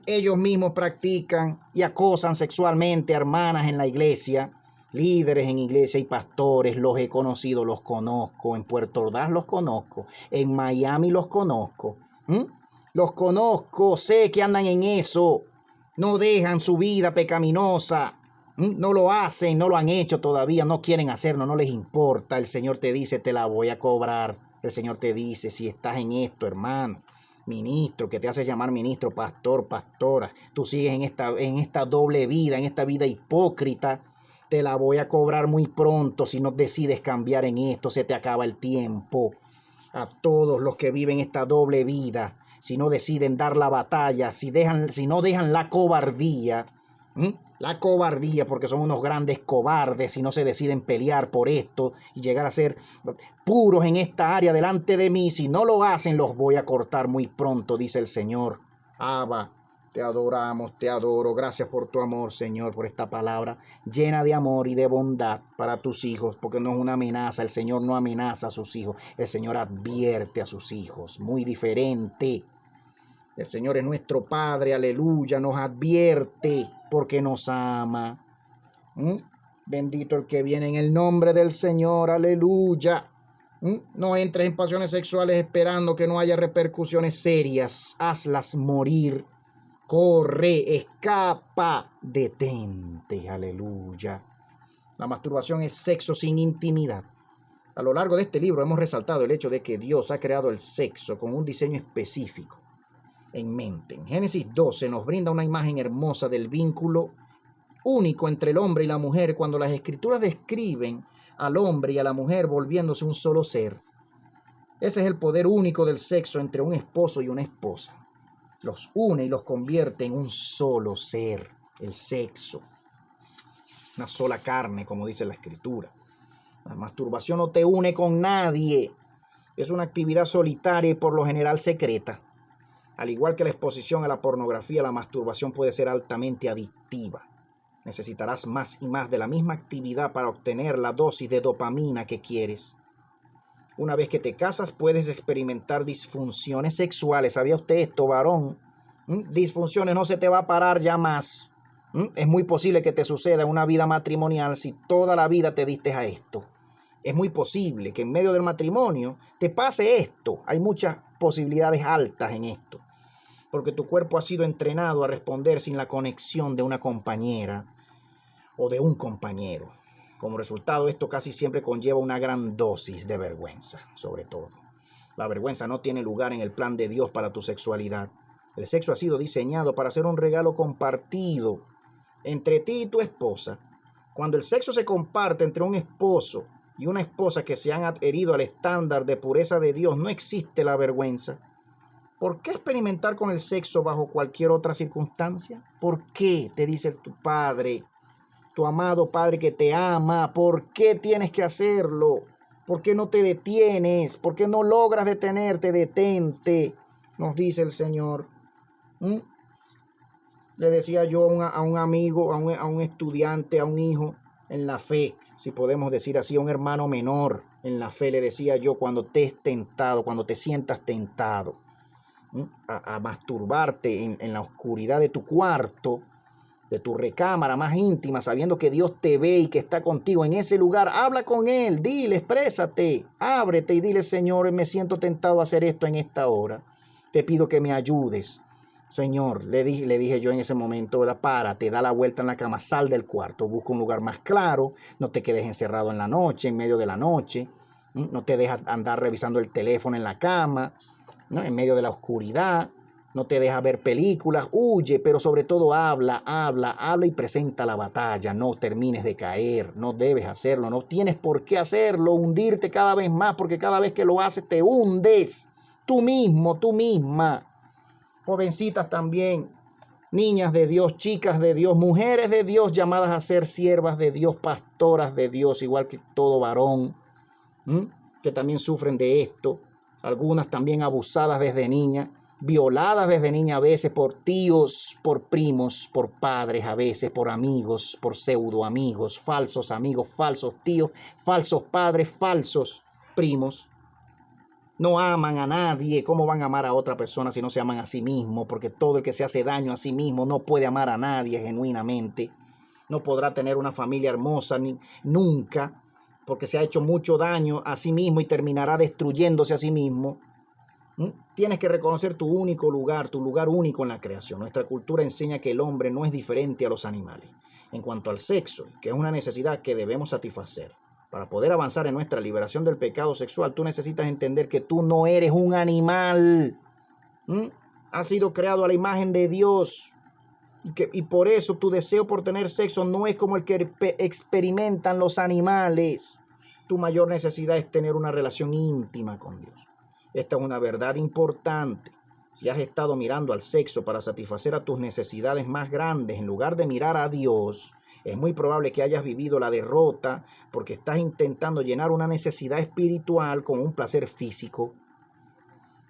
Ellos mismos practican y acosan sexualmente a hermanas en la iglesia, líderes en iglesia y pastores. Los he conocido, los conozco. En Puerto Ordaz los conozco. En Miami los conozco. Los conozco, sé que andan en eso. No dejan su vida pecaminosa. No lo hacen, no lo han hecho todavía, no quieren hacerlo, no les importa. El Señor te dice, te la voy a cobrar. El Señor te dice, si estás en esto, hermano, ministro, que te hace llamar ministro, pastor, pastora, tú sigues en esta doble vida, en esta vida hipócrita, te la voy a cobrar muy pronto si no decides cambiar en esto, se te acaba el tiempo. A todos los que viven esta doble vida, si no deciden dar la batalla, si no dejan la cobardía, porque son unos grandes cobardes si no se deciden pelear por esto y llegar a ser puros en esta área delante de mí. Si no lo hacen, los voy a cortar muy pronto, dice el Señor. Abba, te adoramos, te adoro. Gracias por tu amor, Señor, por esta palabra llena de amor y de bondad para tus hijos, porque no es una amenaza. El Señor no amenaza a sus hijos. El Señor advierte a sus hijos. Muy diferente. El Señor es nuestro Padre, aleluya, nos advierte porque nos ama. Bendito el que viene en el nombre del Señor, aleluya. No entres en pasiones sexuales esperando que no haya repercusiones serias. Hazlas morir. Corre, escapa, detente, aleluya. La masturbación es sexo sin intimidad. A lo largo de este libro hemos resaltado el hecho de que Dios ha creado el sexo con un diseño específico en mente. En Génesis 12 nos brinda una imagen hermosa del vínculo único entre el hombre y la mujer cuando las escrituras describen al hombre y a la mujer volviéndose un solo ser. Ese es el poder único del sexo entre un esposo y una esposa. Los une y los convierte en un solo ser, el sexo. Una sola carne, como dice la escritura. La masturbación no te une con nadie. Es una actividad solitaria y por lo general secreta. Al igual que la exposición a la pornografía, la masturbación puede ser altamente adictiva. Necesitarás más y más de la misma actividad para obtener la dosis de dopamina que quieres. Una vez que te casas, puedes experimentar disfunciones sexuales. ¿Sabía usted esto, varón? Disfunciones, no se te va a parar ya más. Es muy posible que te suceda en una vida matrimonial si toda la vida te diste a esto. Es muy posible que en medio del matrimonio te pase esto. Hay muchas posibilidades altas en esto, porque tu cuerpo ha sido entrenado a responder sin la conexión de una compañera o de un compañero. Como resultado, esto casi siempre conlleva una gran dosis de vergüenza, sobre todo. La vergüenza no tiene lugar en el plan de Dios para tu sexualidad. El sexo ha sido diseñado para ser un regalo compartido entre ti y tu esposa. Cuando el sexo se comparte entre un esposo y una esposa que se han adherido al estándar de pureza de Dios, no existe la vergüenza. ¿Por qué experimentar con el sexo bajo cualquier otra circunstancia? ¿Por qué? Te dice tu padre, tu amado Padre que te ama. ¿Por qué tienes que hacerlo? ¿Por qué no te detienes? ¿Por qué no logras detenerte? Detente, nos dice el Señor. Le decía yo a un amigo, a un estudiante, a un hijo en la fe, si podemos decir así, a un hermano menor en la fe, le decía yo, cuando te estés tentado, cuando te sientas tentado a masturbarte en la oscuridad de tu cuarto, de tu recámara más íntima, sabiendo que Dios te ve y que está contigo en ese lugar, habla con Él, dile, exprésate, ábrete y dile, Señor, me siento tentado a hacer esto en esta hora. Te pido que me ayudes. Señor, le dije yo en ese momento, ¿verdad? Párate, da la vuelta en la cama, sal del cuarto, busca un lugar más claro, no te quedes encerrado en la noche, en medio de la noche, no te dejas andar revisando el teléfono en la cama, ¿no? En medio de la oscuridad, no te dejas ver películas, huye, pero sobre todo habla y presenta la batalla, no termines de caer, no debes hacerlo, no tienes por qué hacerlo, hundirte cada vez más, porque cada vez que lo haces te hundes, tú mismo, tú misma. Jovencitas también, niñas de Dios, chicas de Dios, mujeres de Dios llamadas a ser siervas de Dios, pastoras de Dios, igual que todo varón, que también sufren de esto. Algunas también abusadas desde niña, violadas desde niña a veces por tíos, por primos, por padres a veces, por amigos, por pseudo amigos, falsos tíos, falsos padres, falsos primos. No aman a nadie. ¿Cómo van a amar a otra persona si no se aman a sí mismos? Porque todo el que se hace daño a sí mismo no puede amar a nadie genuinamente. No podrá tener una familia hermosa nunca, porque se ha hecho mucho daño a sí mismo y terminará destruyéndose a sí mismo. Tienes que reconocer tu único lugar, tu lugar único en la creación. Nuestra cultura enseña que el hombre no es diferente a los animales. En cuanto al sexo, que es una necesidad que debemos satisfacer. Para poder avanzar en nuestra liberación del pecado sexual, tú necesitas entender que tú no eres un animal. Has sido creado a la imagen de Dios. Y por eso tu deseo por tener sexo no es como el que experimentan los animales. Tu mayor necesidad es tener una relación íntima con Dios. Esta es una verdad importante. Si has estado mirando al sexo para satisfacer a tus necesidades más grandes en lugar de mirar a Dios, es muy probable que hayas vivido la derrota porque estás intentando llenar una necesidad espiritual con un placer físico.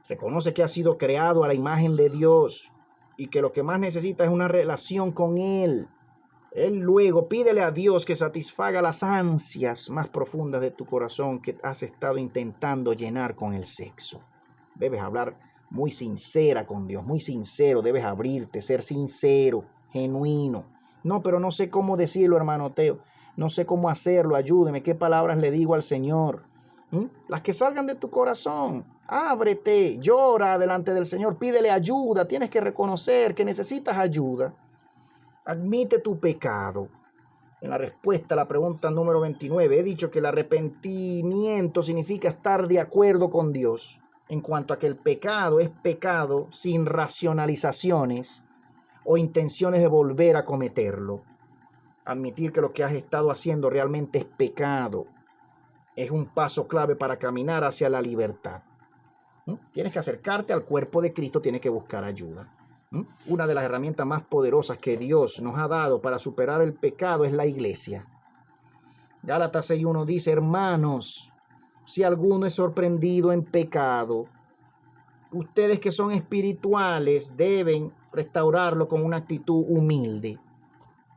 Reconoce que has sido creado a la imagen de Dios y que lo que más necesitas es una relación con Él. Luego pídele a Dios que satisfaga las ansias más profundas de tu corazón que has estado intentando llenar con el sexo. Debes hablar muy sincera con Dios, muy sincero, debes abrirte, ser sincero, genuino. No, pero no sé cómo decirlo, hermano Teo, no sé cómo hacerlo, ayúdeme, qué palabras le digo al Señor. Las que salgan de tu corazón. Ábrete, llora delante del Señor, pídele ayuda, tienes que reconocer que necesitas ayuda. Admite tu pecado. En la respuesta a la pregunta número 29, he dicho que el arrepentimiento significa estar de acuerdo con Dios en cuanto a que el pecado es pecado sin racionalizaciones o intenciones de volver a cometerlo. Admitir que lo que has estado haciendo realmente es pecado es un paso clave para caminar hacia la libertad. Tienes que acercarte al cuerpo de Cristo, tienes que buscar ayuda. Una de las herramientas más poderosas que Dios nos ha dado para superar el pecado es la iglesia. Gálatas 6:1 dice, hermanos, si alguno es sorprendido en pecado, ustedes que son espirituales deben restaurarlo con una actitud humilde.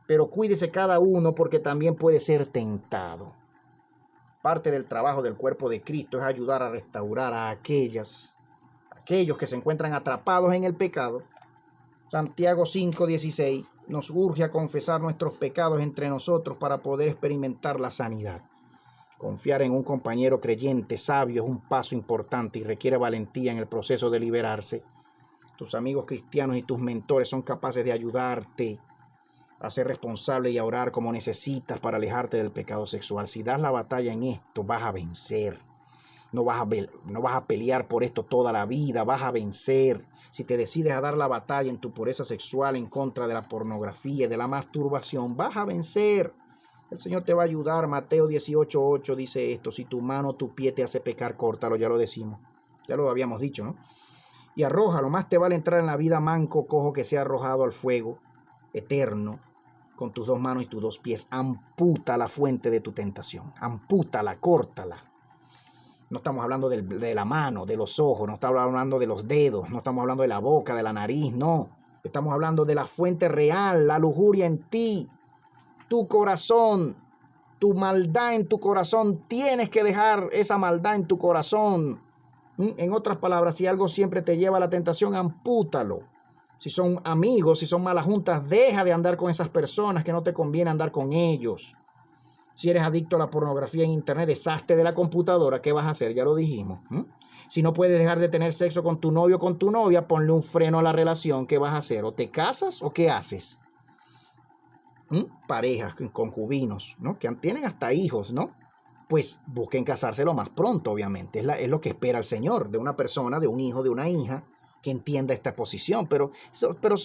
Pero cuídese cada uno porque también puede ser tentado. Parte del trabajo del cuerpo de Cristo es ayudar a restaurar a aquellos que se encuentran atrapados en el pecado. Santiago 5:16 nos urge a confesar nuestros pecados entre nosotros para poder experimentar la sanidad. Confiar en un compañero creyente sabio es un paso importante y requiere valentía en el proceso de liberarse. Tus amigos cristianos y tus mentores son capaces de ayudarte a ser responsable y a orar como necesitas para alejarte del pecado sexual. Si das la batalla en esto, vas a vencer. No vas a pelear por esto toda la vida, vas a vencer. Si te decides a dar la batalla en tu pureza sexual en contra de la pornografía y de la masturbación, vas a vencer. El Señor te va a ayudar. Mateo 18:8 dice esto: si tu mano o tu pie te hace pecar, córtalo. Ya lo decimos, ya lo habíamos dicho, ¿no? Y arrójalo. Más te vale entrar en la vida manco, cojo, que sea arrojado al fuego eterno con tus dos manos y tus dos pies. Amputa la fuente de tu tentación. Ampútala, córtala. No estamos hablando de la mano, de los ojos, no estamos hablando de los dedos, no estamos hablando de la boca, de la nariz, no. Estamos hablando de la fuente real, la lujuria en ti, tu corazón, tu maldad en tu corazón. Tienes que dejar esa maldad en tu corazón. En otras palabras, si algo siempre te lleva a la tentación, ampútalo. Si son amigos, si son malas juntas, deja de andar con esas personas, que no te conviene andar con ellos. Si eres adicto a la pornografía en internet, deshazte de la computadora. ¿Qué vas a hacer? Ya lo dijimos. Si no puedes dejar de tener sexo con tu novio o con tu novia, ponle un freno a la relación. ¿Qué vas a hacer? ¿O te casas o qué haces? Parejas, concubinos, ¿no? Que tienen hasta hijos, ¿no? Pues busquen casarse lo más pronto, obviamente. Es lo que espera el Señor de una persona, de un hijo, de una hija, que entienda esta posición. Pero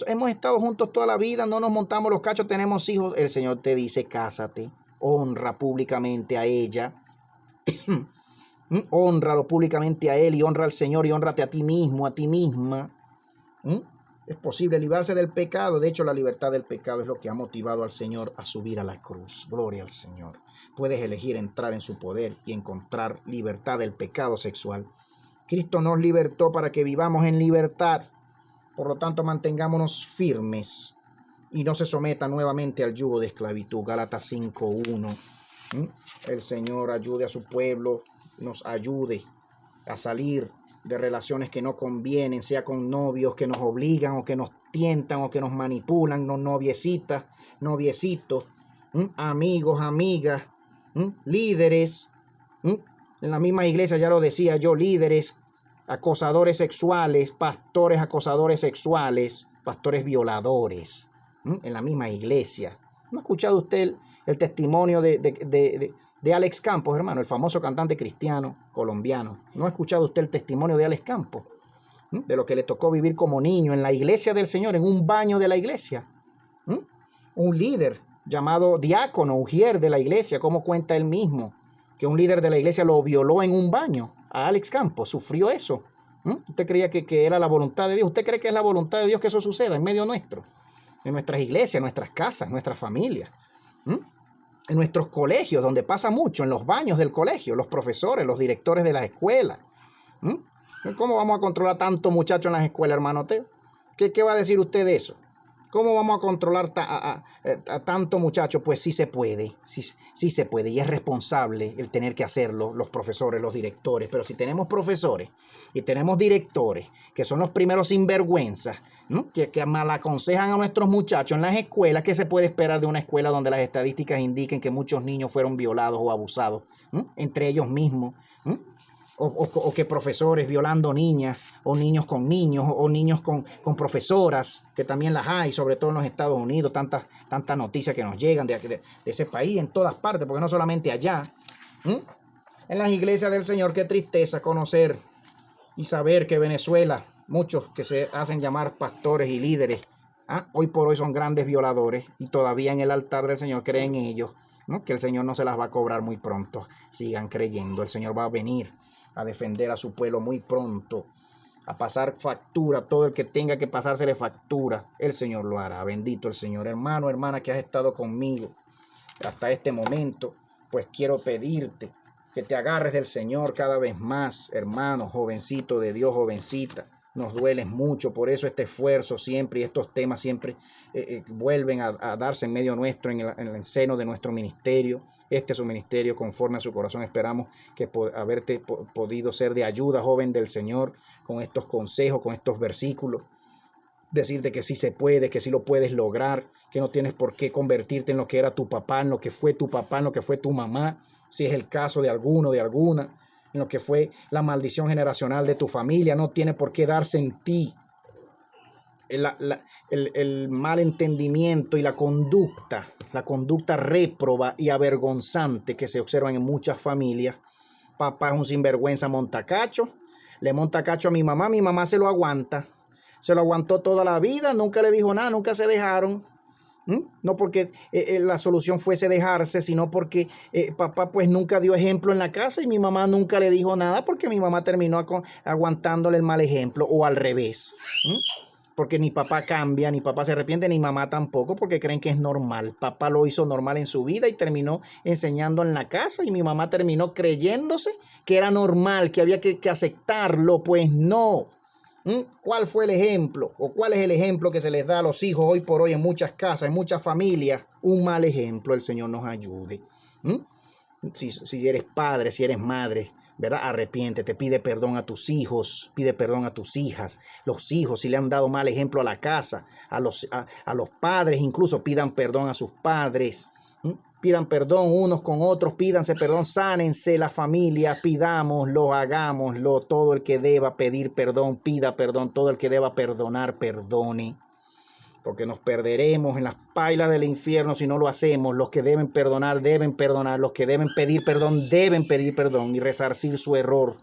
hemos estado juntos toda la vida, no nos montamos los cachos, tenemos hijos. El Señor te dice, cásate. Honra públicamente a ella, honralo públicamente a él y honra al Señor y honrate a ti mismo, a ti misma. Es posible librarse del pecado. De hecho, la libertad del pecado es lo que ha motivado al Señor a subir a la cruz. Gloria al Señor. Puedes elegir entrar en su poder y encontrar libertad del pecado sexual. Cristo nos libertó para que vivamos en libertad. Por lo tanto, mantengámonos firmes y no se someta nuevamente al yugo de esclavitud. Gálatas 5:1. El Señor ayude a su pueblo, nos ayude a salir de relaciones que no convienen, sea con novios que nos obligan o que nos tientan o que nos manipulan, no noviecitas, noviecitos, amigos, amigas, líderes. En la misma iglesia, ya lo decía yo, líderes, acosadores sexuales, pastores acosadores sexuales, pastores violadores. En la misma iglesia. ¿No ha escuchado usted el testimonio de Alex Campos, hermano, el famoso cantante cristiano colombiano? ¿No ha escuchado usted el testimonio de Alex Campos? De lo que le tocó vivir como niño en la iglesia del Señor, en un baño de la iglesia. Un líder llamado diácono, ujier de la iglesia, como cuenta él mismo, que un líder de la iglesia lo violó en un baño. A Alex Campos sufrió eso. ¿Usted creía que era la voluntad de Dios? ¿Usted cree que es la voluntad de Dios que eso suceda en medio nuestro? En nuestras iglesias, en nuestras casas, en nuestras familias, en nuestros colegios, donde pasa mucho, en los baños del colegio, los profesores, los directores de las escuelas. ¿Cómo vamos a controlar tanto muchacho en las escuelas, hermano Teo? ¿Qué va a decir usted de eso? ¿Cómo vamos a controlar a tanto muchacho? Pues sí se puede, sí se puede, y es responsable el tener que hacerlo los profesores, los directores. Pero si tenemos profesores y tenemos directores que son los primeros sinvergüenzas, ¿no? que mal aconsejan a nuestros muchachos en las escuelas, ¿qué se puede esperar de una escuela donde las estadísticas indiquen que muchos niños fueron violados o abusados entre ellos mismos? O que profesores violando niñas, o niños, o niños con profesoras, que también las hay, sobre todo en los Estados Unidos, tantas noticias que nos llegan de ese país, en todas partes, porque no solamente allá. En las iglesias del Señor, qué tristeza conocer y saber que Venezuela, muchos que se hacen llamar pastores y líderes, hoy por hoy son grandes violadores, y todavía en el altar del Señor creen ellos, ¿no? Que el Señor no se las va a cobrar muy pronto. Sigan creyendo, el Señor va a venir a defender a su pueblo muy pronto, a pasar factura, todo el que tenga que pasársele factura, el Señor lo hará. Bendito el Señor. Hermano, hermana, que has estado conmigo hasta este momento, pues quiero pedirte que te agarres del Señor cada vez más, hermano, jovencito de Dios, jovencita. nos duele mucho, por eso este esfuerzo siempre y estos temas siempre vuelven a darse en medio nuestro, en el seno de nuestro ministerio. Este es su ministerio conforme a su corazón. Esperamos que haberte podido ser de ayuda, joven del Señor, con estos consejos, con estos versículos. Decirte que sí se puede, que sí lo puedes lograr, que no tienes por qué convertirte en lo que era tu papá, en lo que fue tu papá, en lo que fue tu mamá, si es el caso de alguno, de alguna, en lo que fue la maldición generacional de tu familia. No tiene por qué darse en ti el mal entendimiento y la conducta réproba y avergonzante que se observan en muchas familias. Papá es un sinvergüenza montacacho, le monta cacho a mi mamá se lo aguanta. Se lo aguantó toda la vida, nunca le dijo nada, nunca se dejaron. No porque la solución fuese dejarse, sino porque papá pues nunca dio ejemplo en la casa y mi mamá nunca le dijo nada porque mi mamá terminó aguantándole el mal ejemplo, o al revés. Porque ni papá cambia, ni papá se arrepiente, ni mamá tampoco, porque creen que es normal. Papá lo hizo normal en su vida y terminó enseñando en la casa, y mi mamá terminó creyéndose que era normal, que había que aceptarlo. Pues no. ¿Cuál fue el ejemplo? ¿O cuál es el ejemplo que se les da a los hijos hoy por hoy en muchas casas, en muchas familias? Un mal ejemplo. El Señor nos ayude. Si eres padre, si eres madre, ¿verdad? Arrepiéntete, pide perdón a tus hijos, pide perdón a tus hijas. Los hijos, si le han dado mal ejemplo a la casa, a los padres, incluso pidan perdón a sus padres. Pidan perdón unos con otros, pídanse perdón, sánense la familia, pidámoslo, hagámoslo. Todo el que deba pedir perdón, pida perdón. Todo el que deba perdonar, perdone. Porque nos perderemos en las pailas del infierno si no lo hacemos. Los que deben perdonar, los que deben pedir perdón y resarcir su error,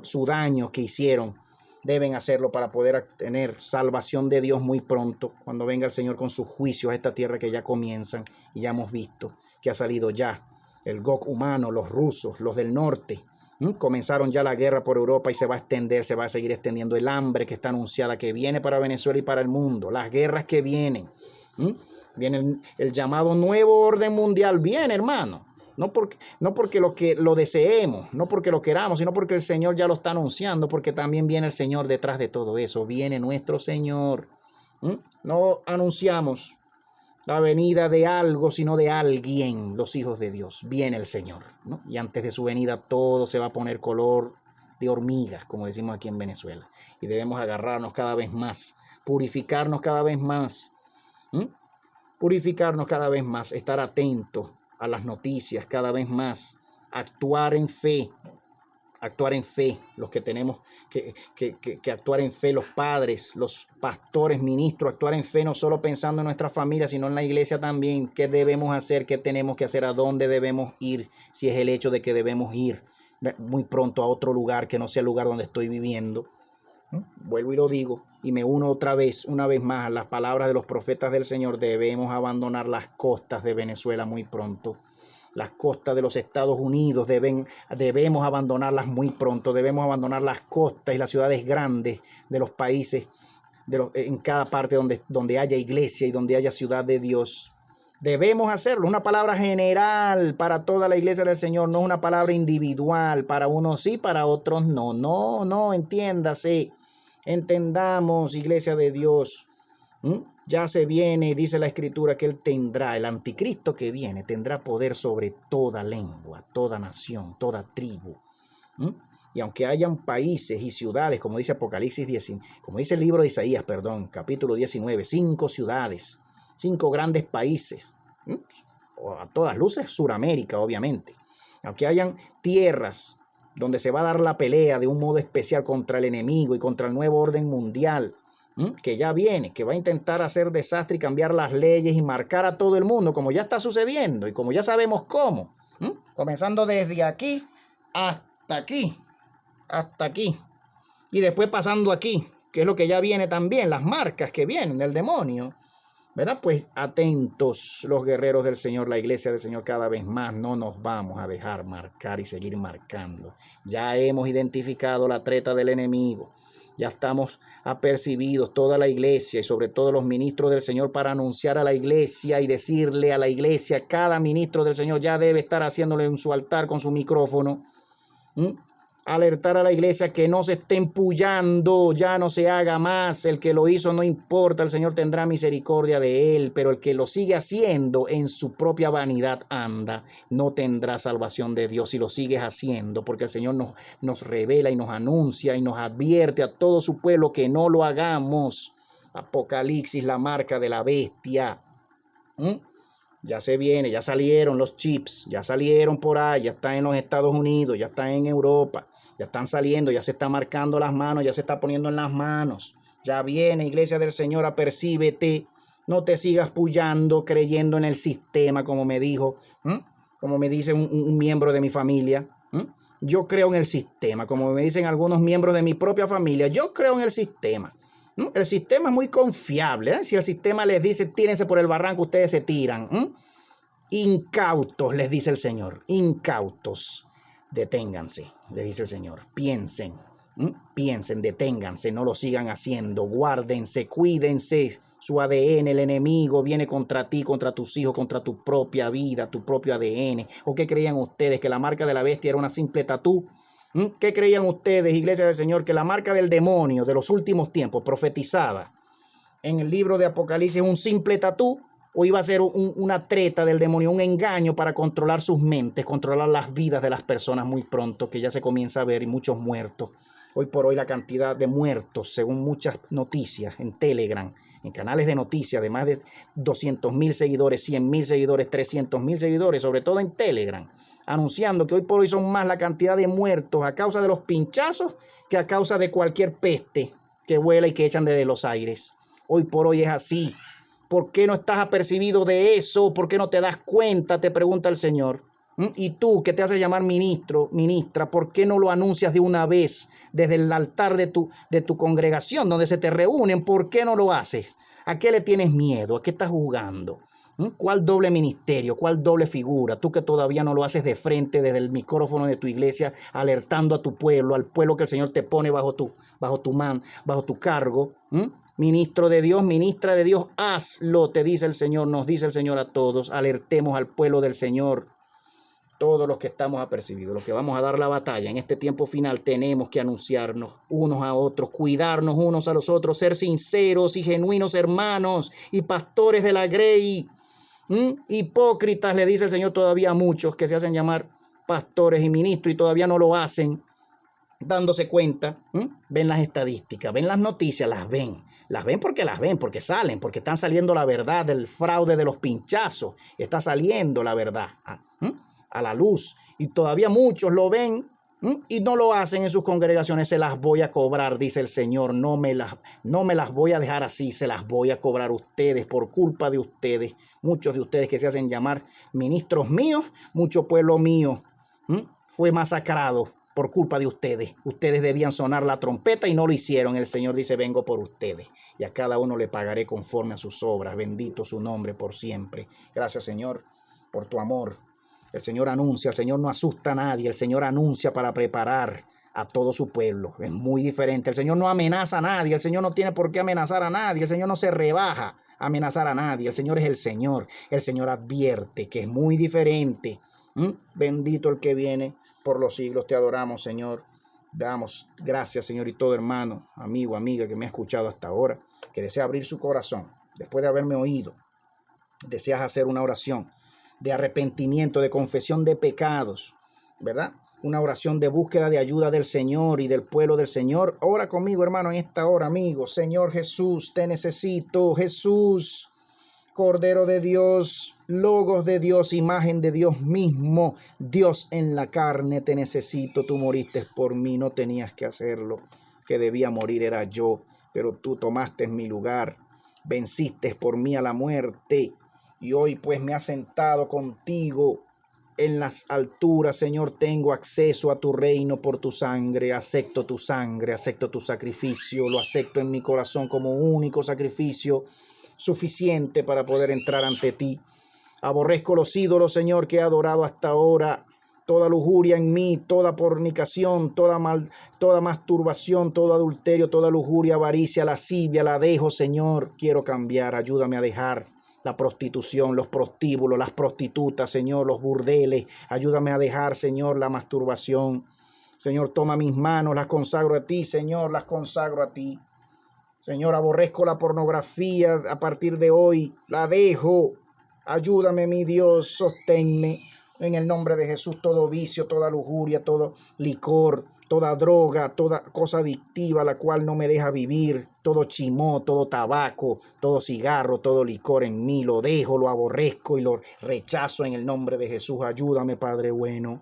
su daño que hicieron. Deben hacerlo para poder tener salvación de Dios muy pronto, cuando venga el Señor con sus juicios a esta tierra que ya comienzan, y ya hemos visto que ha salido ya el Gog humano, los rusos, los del norte. Comenzaron ya la guerra por Europa y se va a extender, se va a seguir extendiendo el hambre que está anunciada, que viene para Venezuela y para el mundo, las guerras que vienen. Viene el llamado nuevo orden mundial, viene, hermano. No porque lo deseemos, no porque lo queramos, sino porque el Señor ya lo está anunciando, porque también viene el Señor detrás de todo eso. Viene nuestro Señor. No anunciamos la venida de algo, sino de alguien, los hijos de Dios. Viene el Señor, ¿no? Y antes de su venida todo se va a poner color de hormigas, como decimos aquí en Venezuela. Y debemos agarrarnos cada vez más, purificarnos cada vez más. Purificarnos cada vez más, estar atentos a las noticias cada vez más, actuar en fe, los que tenemos que actuar en fe, los padres, los pastores, ministros, actuar en fe, no solo pensando en nuestra familia, sino en la iglesia también. ¿Qué debemos hacer? ¿Qué tenemos que hacer? ¿A dónde debemos ir? Si es el hecho de que debemos ir muy pronto a otro lugar que no sea el lugar donde estoy viviendo. Vuelvo y lo digo, y me uno una vez más a las palabras de los profetas del Señor. Debemos abandonar las costas de Venezuela muy pronto. Las costas de los Estados Unidos debemos abandonarlas muy pronto. Debemos abandonar las costas y las ciudades grandes de los países, en cada parte donde haya iglesia y donde haya ciudad de Dios. Debemos hacerlo. Una palabra general para toda la iglesia del Señor, no es una palabra individual. Para unos sí, para otros no. No, entiéndase. Entendamos, iglesia de Dios. Ya se viene, dice la Escritura, que Él tendrá, el anticristo que viene, tendrá poder sobre toda lengua, toda nación, toda tribu. Y aunque hayan países y ciudades, como dice Apocalipsis 10, como dice el libro de Isaías, capítulo 19, 5 ciudades, 5 grandes países, a todas luces Suramérica, obviamente. Aunque hayan tierras donde se va a dar la pelea de un modo especial contra el enemigo y contra el nuevo orden mundial, que ya viene, que va a intentar hacer desastre y cambiar las leyes y marcar a todo el mundo, como ya está sucediendo y como ya sabemos cómo, comenzando desde aquí hasta aquí, y después pasando aquí, que es lo que ya viene también, las marcas que vienen del demonio, ¿verdad? Pues atentos los guerreros del Señor, la iglesia del Señor, cada vez más no nos vamos a dejar marcar y seguir marcando. Ya hemos identificado la treta del enemigo. Ya estamos apercibidos, toda la iglesia y sobre todo los ministros del Señor, para anunciar a la iglesia y decirle a la iglesia, cada ministro del Señor ya debe estar haciéndole en su altar con su micrófono, alertar a la iglesia que no se estén pullando, ya no se haga más. El que lo hizo no importa, el Señor tendrá misericordia de él, pero el que lo sigue haciendo en su propia vanidad anda, no tendrá salvación de Dios si lo sigues haciendo, porque el Señor nos revela y nos anuncia y nos advierte a todo su pueblo que no lo hagamos. Apocalipsis, la marca de la bestia. Ya se viene, ya salieron los chips, ya salieron por ahí, ya están en los Estados Unidos, ya están en Europa, ya están saliendo, ya se está marcando las manos, ya se está poniendo en las manos. Ya viene, iglesia del Señor, apercíbete. No te sigas pullando, creyendo en el sistema, como me dijo, como me dice un miembro de mi familia. Yo creo en el sistema, como me dicen algunos miembros de mi propia familia. Yo creo en el sistema. El sistema es muy confiable. Si el sistema les dice tírense por el barranco, ustedes se tiran. Incautos, les dice el Señor. Incautos. Deténganse, les dice el Señor. Piensen, piensen, deténganse, no lo sigan haciendo. Guárdense, cuídense. Su ADN, el enemigo viene contra ti, contra tus hijos, contra tu propia vida, tu propio ADN. ¿O qué creían ustedes? ¿Que la marca de la bestia era una simple tatú? ¿Qué creían ustedes, iglesia del Señor? Que la marca del demonio de los últimos tiempos, profetizada en el libro de Apocalipsis, un simple tatú, o iba a ser una treta del demonio, un engaño para controlar sus mentes, controlar las vidas de las personas muy pronto, que ya se comienza a ver, y muchos muertos. Hoy por hoy la cantidad de muertos, según muchas noticias en Telegram, en canales de noticias de más de 200,000 seguidores, 100,000 seguidores, 300,000 seguidores, sobre todo en Telegram, anunciando que hoy por hoy son más la cantidad de muertos a causa de los pinchazos que a causa de cualquier peste que vuela y que echan desde los aires. Hoy por hoy es así. ¿Por qué no estás apercibido de eso? ¿Por qué no te das cuenta? Te pregunta el Señor. Y tú, que te haces llamar ministro, ministra, ¿por qué no lo anuncias de una vez desde el altar de tu congregación donde se te reúnen? ¿Por qué no lo haces? ¿A qué le tienes miedo? ¿A qué estás jugando? ¿Cuál doble ministerio? ¿Cuál doble figura? Tú que todavía no lo haces de frente desde el micrófono de tu iglesia, alertando a tu pueblo, al pueblo que el Señor te pone bajo tu cargo. Ministro de Dios, ministra de Dios, hazlo, te dice el Señor, nos dice el Señor a todos. Alertemos al pueblo del Señor. Todos los que estamos apercibidos, los que vamos a dar la batalla en este tiempo final, tenemos que anunciarnos unos a otros, cuidarnos unos a los otros, ser sinceros y genuinos hermanos y pastores de la grey. Hipócritas, le dice el Señor todavía a muchos que se hacen llamar pastores y ministros y todavía no lo hacen, dándose cuenta. Ven las estadísticas, ven las noticias, las ven porque salen, porque están saliendo la verdad del fraude de los pinchazos, está saliendo la verdad a la luz, y todavía muchos lo ven y no lo hacen en sus congregaciones. Se las voy a cobrar, dice el Señor, no me las voy a dejar así, se las voy a cobrar a ustedes por culpa de ustedes. Muchos de ustedes que se hacen llamar ministros míos, mucho pueblo mío fue masacrado por culpa de ustedes. Ustedes debían sonar la trompeta y no lo hicieron. El Señor dice, vengo por ustedes y a cada uno le pagaré conforme a sus obras. Bendito su nombre por siempre. Gracias, Señor, por tu amor. El Señor anuncia, el Señor no asusta a nadie, el Señor anuncia para preparar a todo su pueblo. Es muy diferente. El Señor no amenaza a nadie, el Señor no tiene por qué amenazar a nadie, el Señor no se rebaja a amenazar a nadie. El Señor es el Señor advierte, que es muy diferente. Bendito el que viene por los siglos, te adoramos, Señor. Damos gracias, Señor, y todo hermano, amigo, amiga que me ha escuchado hasta ahora, que desea abrir su corazón, después de haberme oído, deseas hacer una oración de arrepentimiento, de confesión de pecados, ¿verdad? Una oración de búsqueda de ayuda del Señor y del pueblo del Señor. Ora conmigo, hermano, en esta hora, amigo. Señor Jesús, te necesito. Jesús, Cordero de Dios, Logos de Dios, imagen de Dios mismo, Dios en la carne, te necesito. Tú moriste por mí, no tenías que hacerlo. Que debía morir era yo, pero tú tomaste mi lugar. Venciste por mí a la muerte. Y hoy pues me has sentado contigo en las alturas, Señor. Tengo acceso a tu reino por tu sangre. Acepto tu sangre, acepto tu sacrificio. Lo acepto en mi corazón como único sacrificio suficiente para poder entrar ante ti. Aborrezco los ídolos, Señor, que he adorado hasta ahora. Toda lujuria en mí, toda fornicación, toda masturbación, todo adulterio, toda lujuria, avaricia, lascivia, la dejo, Señor. Quiero cambiar, ayúdame a dejar la prostitución, los prostíbulos, las prostitutas, Señor, los burdeles. Ayúdame a dejar, Señor, la masturbación. Señor, toma mis manos, las consagro a ti, Señor, las consagro a ti. Señor, aborrezco la pornografía a partir de hoy, la dejo. Ayúdame, mi Dios, sosténme. En el nombre de Jesús, todo vicio, toda lujuria, todo licor, toda droga, toda cosa adictiva la cual no me deja vivir, todo chimó, todo tabaco, todo cigarro, todo licor en mí, lo dejo, lo aborrezco y lo rechazo en el nombre de Jesús. Ayúdame, Padre bueno.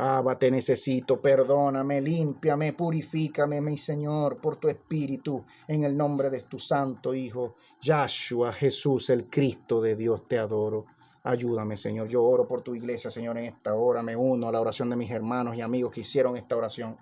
Abba, te necesito, perdóname, límpiame, purifícame, mi Señor, por tu Espíritu, en el nombre de tu Santo Hijo, Yahshua, Jesús, el Cristo de Dios, te adoro. Ayúdame, Señor. Yo oro por tu iglesia, Señor, en esta hora. Me uno a la oración de mis hermanos y amigos que hicieron esta oración.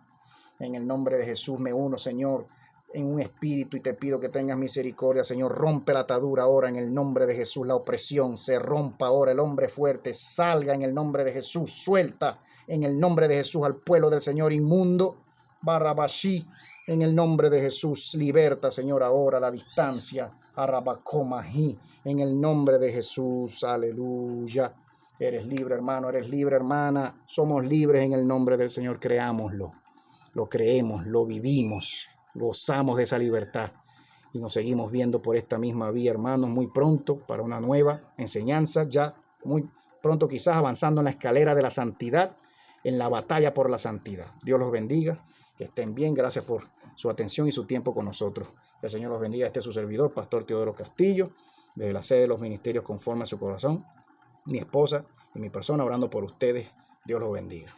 En el nombre de Jesús me uno, Señor, en un espíritu y te pido que tengas misericordia, Señor. Rompe la atadura ahora en el nombre de Jesús. La opresión se rompa ahora. El hombre fuerte salga en el nombre de Jesús. Suelta en el nombre de Jesús al pueblo del Señor inmundo. Barabashi, en el nombre de Jesús. Liberta, Señor, ahora la distancia. Arabacomají, en el nombre de Jesús. Aleluya. Eres libre, hermano. Eres libre, hermana. Somos libres en el nombre del Señor. Creámoslo. Lo creemos, lo vivimos, gozamos de esa libertad y nos seguimos viendo por esta misma vía, hermanos, muy pronto para una nueva enseñanza, ya muy pronto quizás avanzando en la escalera de la santidad, en la batalla por la santidad. Dios los bendiga, que estén bien, gracias por su atención y su tiempo con nosotros. Que el Señor los bendiga. Este es su servidor, Pastor Teodoro Castillo, desde la sede de los ministerios Conforme a su Corazón, mi esposa y mi persona orando por ustedes. Dios los bendiga.